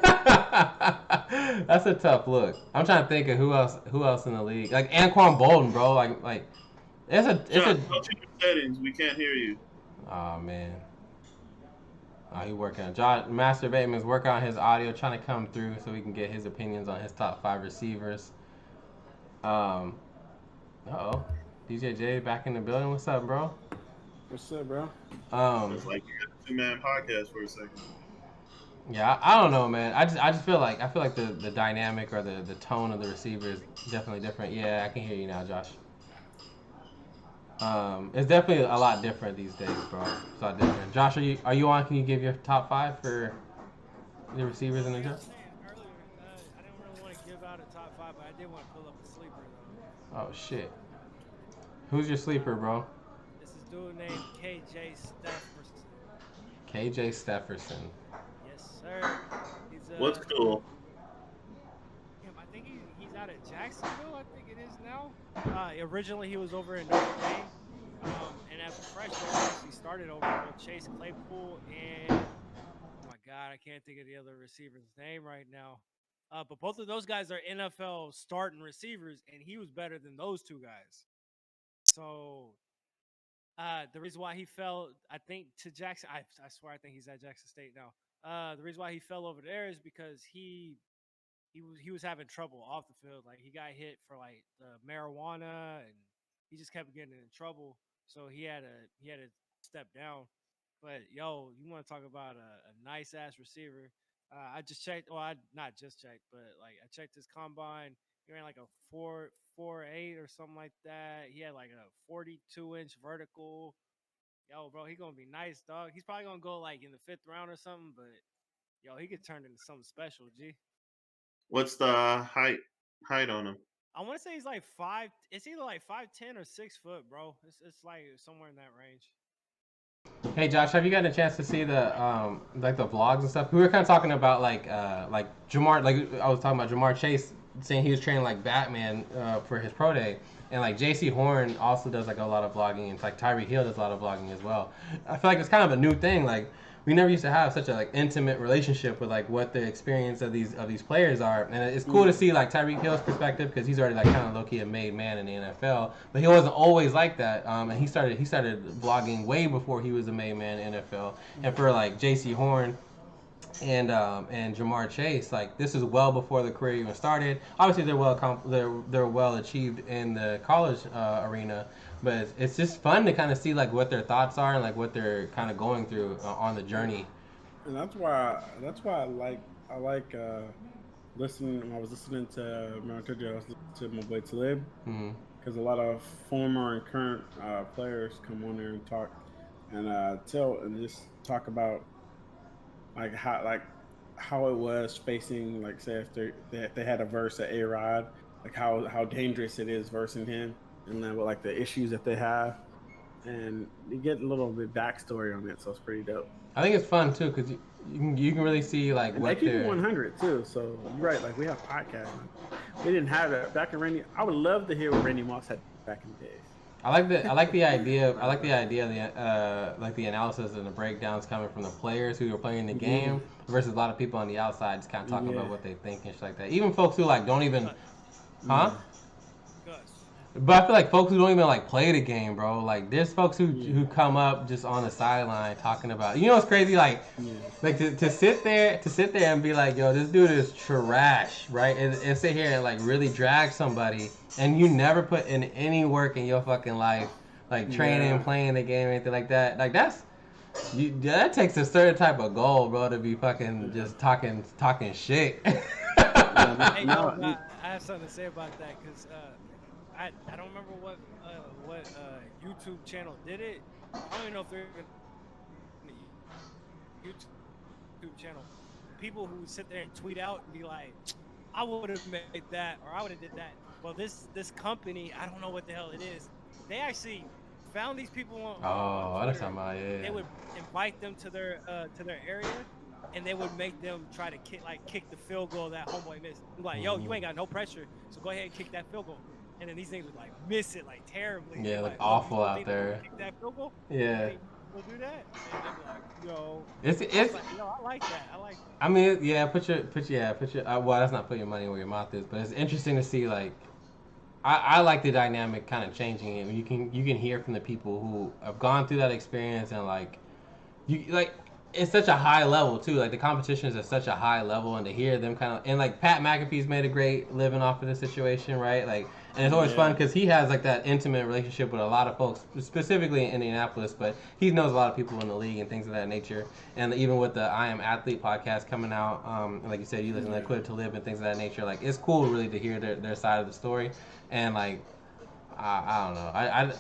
tough look. I'm trying to think of who else in the league. Like Anquan Bolden, bro. Like it's a settings. We can't hear you. Oh man. He working on John Master Bateman's working on his audio, trying to come through so we can get his opinions on his top 5 receivers. DJ J back in the building. What's up, bro? What's up, bro? It's like you got a 2-man podcast for a second. Yeah, I don't know, man. I just feel like the dynamic or the tone of the receiver is definitely different. Yeah, I can hear you now, Josh. It's definitely a lot different these days, bro. It's a lot different. Josh, are you on? Can you give your top 5 for the receivers in the draft? Earlier, I didn't really want to give out a top 5, but I did want to pull up a sleeper though. Oh shit. Who's your sleeper, bro? This is a dude named KJ Stefferson. KJ Stefferson. Yes, sir. What's cool? I think he's out of Jacksonville. I think it is now. Originally, he was over in Notre Dame, and as a freshman, he started over with Chase Claypool and oh my God, I can't think of the other receiver's name right now. But both of those guys are NFL starting receivers, and he was better than those two guys. So the reason why he fell, I think, to Jackson, I swear I think he's at Jackson State now. The reason why he fell over there is because he was having trouble off the field. Like he got hit for like the marijuana, and he just kept getting in trouble. So he had to step down. But yo, you want to talk about a nice ass receiver? I just checked. Well, I not just checked, but like I checked his combine. He ran like a 4.48 or something like that. He had like a 42-inch vertical. Yo, bro, he gonna be nice, dog. He's probably gonna go like in the 5th round or something. But yo, he could turn into something special. G. What's the height on him? I want to say he's like 5. It's either like 5'10" or 6 foot, bro. It's like somewhere in that range. Hey Josh, have you gotten a chance to see the like the vlogs and stuff? We were kind of talking about like Jamar, like I was talking about Jamar Chase saying he was training like Batman for his pro day, and like J.C. Horn also does like a lot of vlogging, and like Tyreek Hill does a lot of vlogging as well. I feel like it's kind of a new thing. Like we never used to have such a like intimate relationship with like what the experience of these players are, and it's cool to see like Tyreek Hill's perspective because he's already like kind of low key a made man in the NFL, but he wasn't always like that. And he started vlogging way before he was a made man in the NFL, and for like J.C. Horn and Jamar Chase, like this is well before the career even started. Obviously, they're well achieved in the college arena, but it's just fun to kind of see like what their thoughts are and like what they're kind of going through on the journey. And that's why I like listening. When I was listening to Mount I was listening to my boy Talib because a lot of former and current players come on there and talk and just talk about like how it was facing, like, say if they had a verse at A-Rod, like how dangerous it is versing him, and then like the issues that they have, and you get a little bit backstory on it, so it's pretty dope. I think it's fun too because you can really see like and what they keep it 100 too. So you're right, like we have podcasts. We didn't have that back in Randy. I would love to hear what Randy Moss had back in the days. I like the idea of the like the analysis and the breakdowns coming from the players who are playing the game versus a lot of people on the outside just kind of talking about what they think and shit like that. Even folks who like don't even, But I feel like folks who don't even like play the game, bro. Like there's folks who come up just on the sideline talking about. You know what's crazy? Like to sit there and be like, yo, this dude is trash, right? And sit here and like really drag somebody, and you never put in any work in your fucking life, like training, playing the game, anything like that. Like that takes a certain type of goal, bro, to be fucking just talking shit. Hey, I have something to say about that because. I don't remember what YouTube channel did it. I don't even know if they're even YouTube channel. People who sit there and tweet out and be like, "I would have made that," or "I would have did that." Well, this company, I don't know what the hell it is. They actually found these people on Twitter. That's how They would invite them to their area, and they would make them try to kick the field goal that homeboy missed. Like, yo, you ain't got no pressure, so go ahead and kick that field goal. And then these niggas would like miss it like terribly. Yeah, like awful out there. Kick that field goal? Yeah. We'll do that. And they'd be like, yo. It's like, yo, I like that. I mean, yeah, put your well, that's not put your money where your mouth is, but it's interesting to see like I like the dynamic kind of changing it. You can hear from the people who have gone through that experience and like it's such a high level too. Like the competition is at such a high level, and to hear them kind of and like Pat McAfee's made a great living off of this situation, right? Like, and it's always fun because he has like that intimate relationship with a lot of folks, specifically in Indianapolis, but he knows a lot of people in the league and things of that nature. And even with the I Am Athlete podcast coming out, like you said, you listen to Quit to Live and things of that nature. Like it's cool really to hear their side of the story, and like I don't know,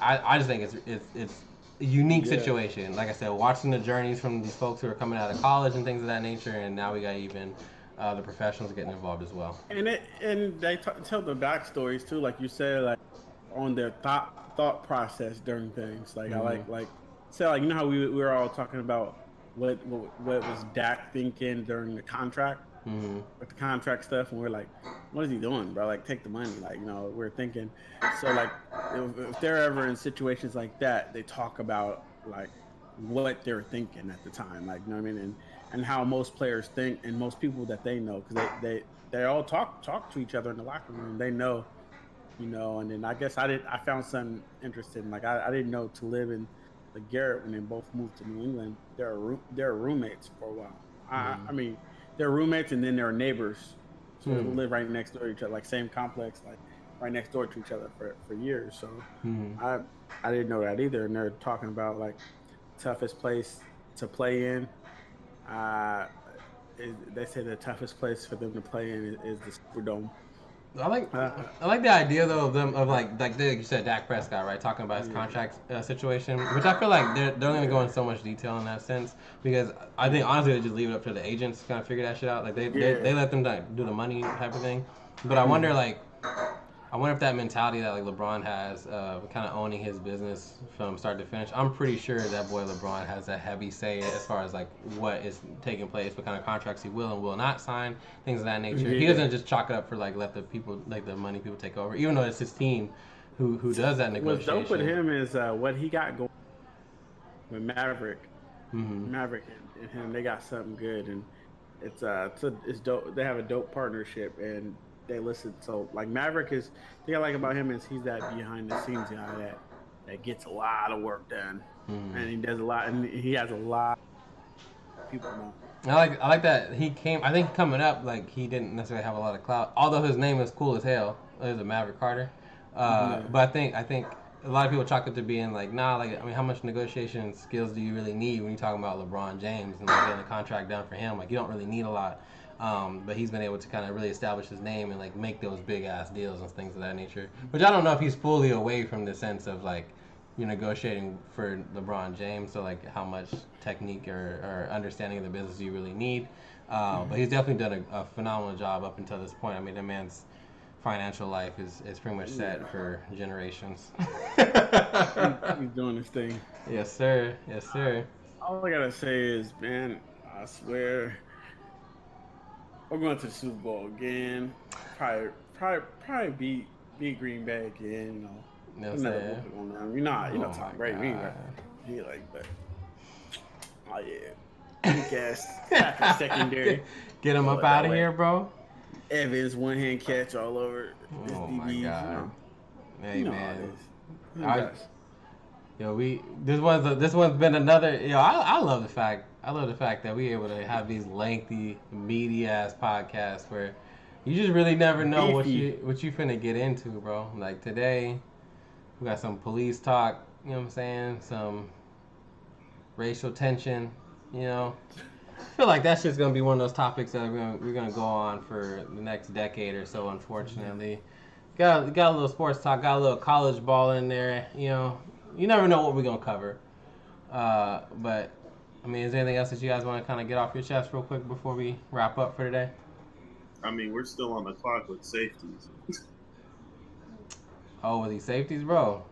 I just think it's a unique situation. Like I said, watching the journeys from these folks who are coming out of college and things of that nature, and now we got even the professionals getting involved as well. And they tell the backstories too, like you said, like on their thought process during things. Like I like you know how we were all talking about what was Dak thinking during the contract. With the contract stuff, and we're like, what is he doing, bro? Like, take the money. Like, you know, we're thinking. So, like, if they're ever in situations like that, they talk about like what they're thinking at the time, like, you know what I mean, and how most players think, and most people that they know, because they all talk to each other in the locker room. They know, you know. And then I guess I found something interesting. Like, I didn't know to live in the Garrett when they both moved to New England. They're roommates for a while. I mean. They're roommates and then they're neighbors, so they live right next door to each other, like same complex, like right next door to each other for years. So I didn't know that either. And they're talking about like toughest place to play in. They say the toughest place for them to play in is the Superdome. I like the idea though of them of like you said Dak Prescott, right, talking about his contract situation, which I feel like they're going to go in so much detail in that sense, because I think honestly they just leave it up to the agents to kind of figure that shit out. Like they let them do the money type of thing. But I wonder if that mentality that like LeBron has, kind of owning his business from start to finish. I'm pretty sure that boy LeBron has a heavy say as far as like what is taking place, what kind of contracts he will and will not sign, things of that nature. Yeah. He doesn't just chalk it up for like let the people, like the money people take over, even though it's his team who does that negotiation. What's dope with him is what he got going with Maverick. Maverick and him, they got something good, and it's dope. They have a dope partnership, and they listen. So like Maverick is, the thing I like about him is he's that behind the scenes guy that gets a lot of work done, and he does a lot, and he has a lot of people know. I like that he came. I think coming up, like he didn't necessarily have a lot of clout, although his name is cool as hell. It was a Maverick Carter, but I think a lot of people chalk it to being like, nah, like I mean, how much negotiation skills do you really need when you're talking about LeBron James and like, getting a contract done for him? Like you don't really need a lot. But he's been able to kind of really establish his name and like make those big ass deals and things of that nature. Which I don't know if he's fully away from the sense of like you're negotiating for LeBron James, so like how much technique or understanding of the business you really need. But he's definitely done a phenomenal job up until this point. I mean, that man's financial life is pretty much set for generations. He's doing his thing. Yes, sir. Yes, sir. All I gotta say is, man, I swear, we're going to the Super Bowl again. Probably beat Green Bay again. You know, another whooping on them. You're not Tom Brady. He like, but oh yeah, weak ass secondary. Get him up out of here, bro. Evans one hand catch all over. Oh my god. You know. Hey man. This one's been another. I love the fact that we able to have these lengthy, meaty ass podcasts where you just really never know what you finna get into, bro. Like today, we got some police talk. You know what I'm saying? Some racial tension. You know. I feel like that's just gonna be one of those topics that we're gonna go on for the next decade or so. Unfortunately, got a little sports talk, got a little college ball in there. You know, you never know what we're gonna cover. But I mean, is there anything else that you guys want to kind of get off your chest real quick before we wrap up for today? I mean, we're still on the clock with safeties. Oh, with these safeties, bro.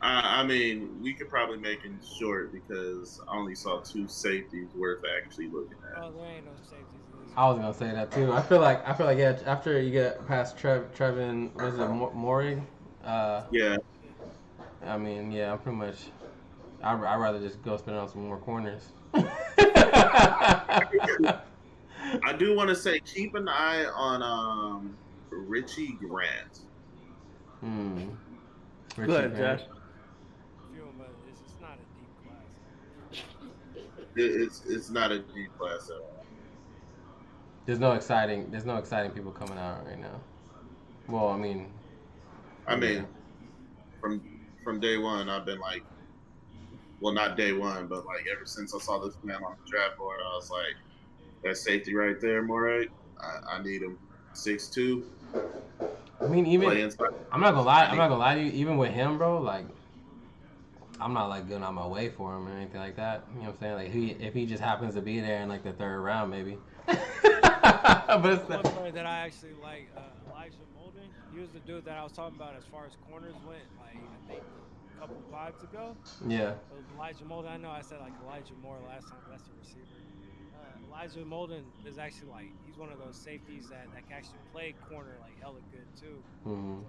I mean, we could probably make it short because I only saw 2 safeties worth actually looking at. Oh, there ain't no safeties. I was gonna say that too. I feel like yeah. After you get past Trevin, was it Maury? Yeah. I mean, yeah. I'm pretty much. I'd rather just go spin on some more corners. I do want to say, keep an eye on Richie Grant. Go ahead, Josh. It's not a deep class at all. There's no exciting people coming out right now. Well, I mean, from day one, I've been like, well, not day one, but like ever since I saw this man on the draft board, I was like, that safety right there, Moray, I need him 6'2". I mean, even I'm not gonna lie to you. Even with him, bro, like I'm not like going on my way for him or anything like that. You know what I'm saying? Like if he just happens to be there in like the 3rd round, maybe. But it's one player that I actually like, Elijah Molden. He was the dude that I was talking about as far as corners went. Like I think a couple pods ago. Yeah. So Elijah Molden. I know I said like Elijah Moore last time, but that's the receiver. Elijah Molden is actually like he's one of those safeties that can actually play corner like hella good too. Mm-hmm.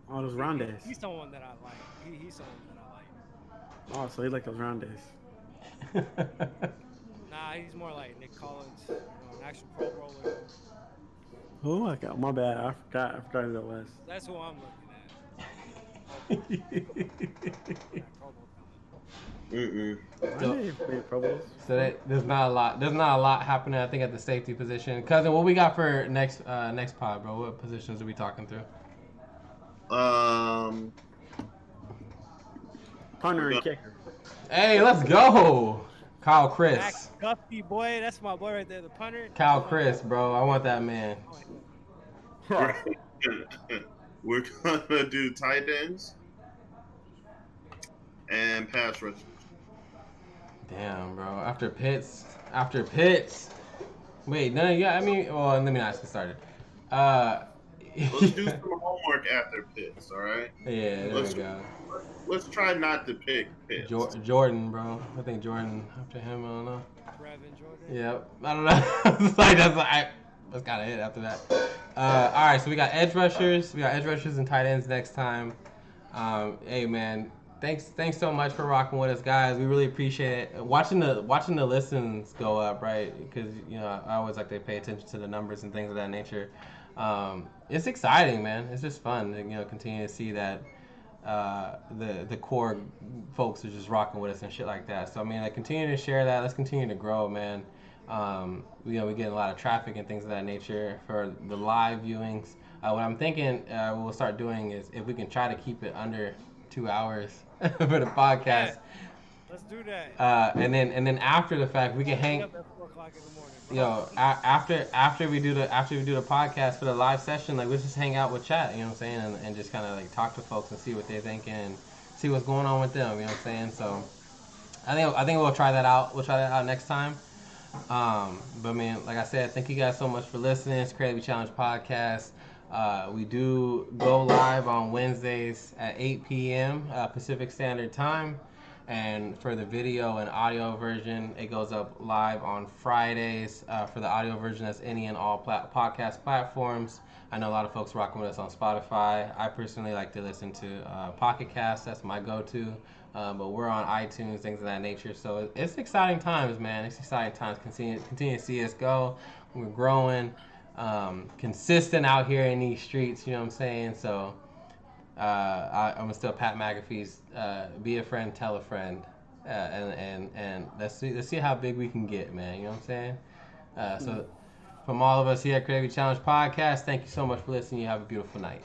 So, those round days. He's someone that I like. He's someone that I like. Oh, so he like those round days. Nah, he's more like Nick Collins, an actual pro bowler. Oh, I got my bad. I forgot who that was. That's who I'm looking at. So there's not a lot happening. I think at the safety position. Cousin, what we got for next pod, bro? What positions are we talking through? Punter and kicker. Hey, let's go. Kyle Max Chris. Guffey, boy. That's my boy right there, the punter. Kyle Chris, bro. I want that man. We're gonna do tight ends and pass rushers. Damn, bro. After Pitts. Wait, no, yeah. I mean, well, let me not get started. Let's do some homework after Pitts. All right. Yeah, there we go. Let's try not to pick Pitts. Jordan, bro. I think Jordan after him. I don't know. Brevin Jordan. Yep. I don't know. It's like that's kind of it after that. All right, so we got edge rushers. We got edge rushers and tight ends next time. Hey man, thanks so much for rocking with us, guys. We really appreciate it. Watching the listens go up, right? Because I always like to pay attention to the numbers and things of that nature. It's exciting, man. It's just fun to continue to see that the core folks are just rocking with us and shit like that. So I mean, continue to share that. Let's continue to grow, man. We're getting a lot of traffic and things of that nature for the live viewings. What I'm thinking we'll start doing is if we can try to keep it under 2 hours for the podcast. Yeah. Let's do that. And then after the fact, we can hang. Up at 4 o'clock in the morning, bro. After we do the podcast for the live session, like let's just hang out with chat. You know what I'm saying, and just kind of like talk to folks and see what they're thinking, and see what's going on with them. You know what I'm saying. So I think we'll try that out. We'll try that out next time. But man, like I said, thank you guys so much for listening. It's Creativity Challenge Podcast. We do go live on Wednesdays at 8 p.m. Pacific Standard Time. And for the video and audio version, it goes up live on Fridays. For the audio version, that's any and all podcast platforms. I know a lot of folks rocking with us on Spotify. I personally like to listen to Pocket Cast. That's my go-to. But we're on iTunes, things of that nature. So it's exciting times, man. It's exciting times. Continue to see us go. We're growing, consistent out here in these streets. You know what I'm saying? So I'm gonna steal Pat McAfee's "Be a friend, tell a friend," and let's see how big we can get, man. You know what I'm saying? So from all of us here at Creativity Challenge Podcast, thank you so much for listening. You have a beautiful night.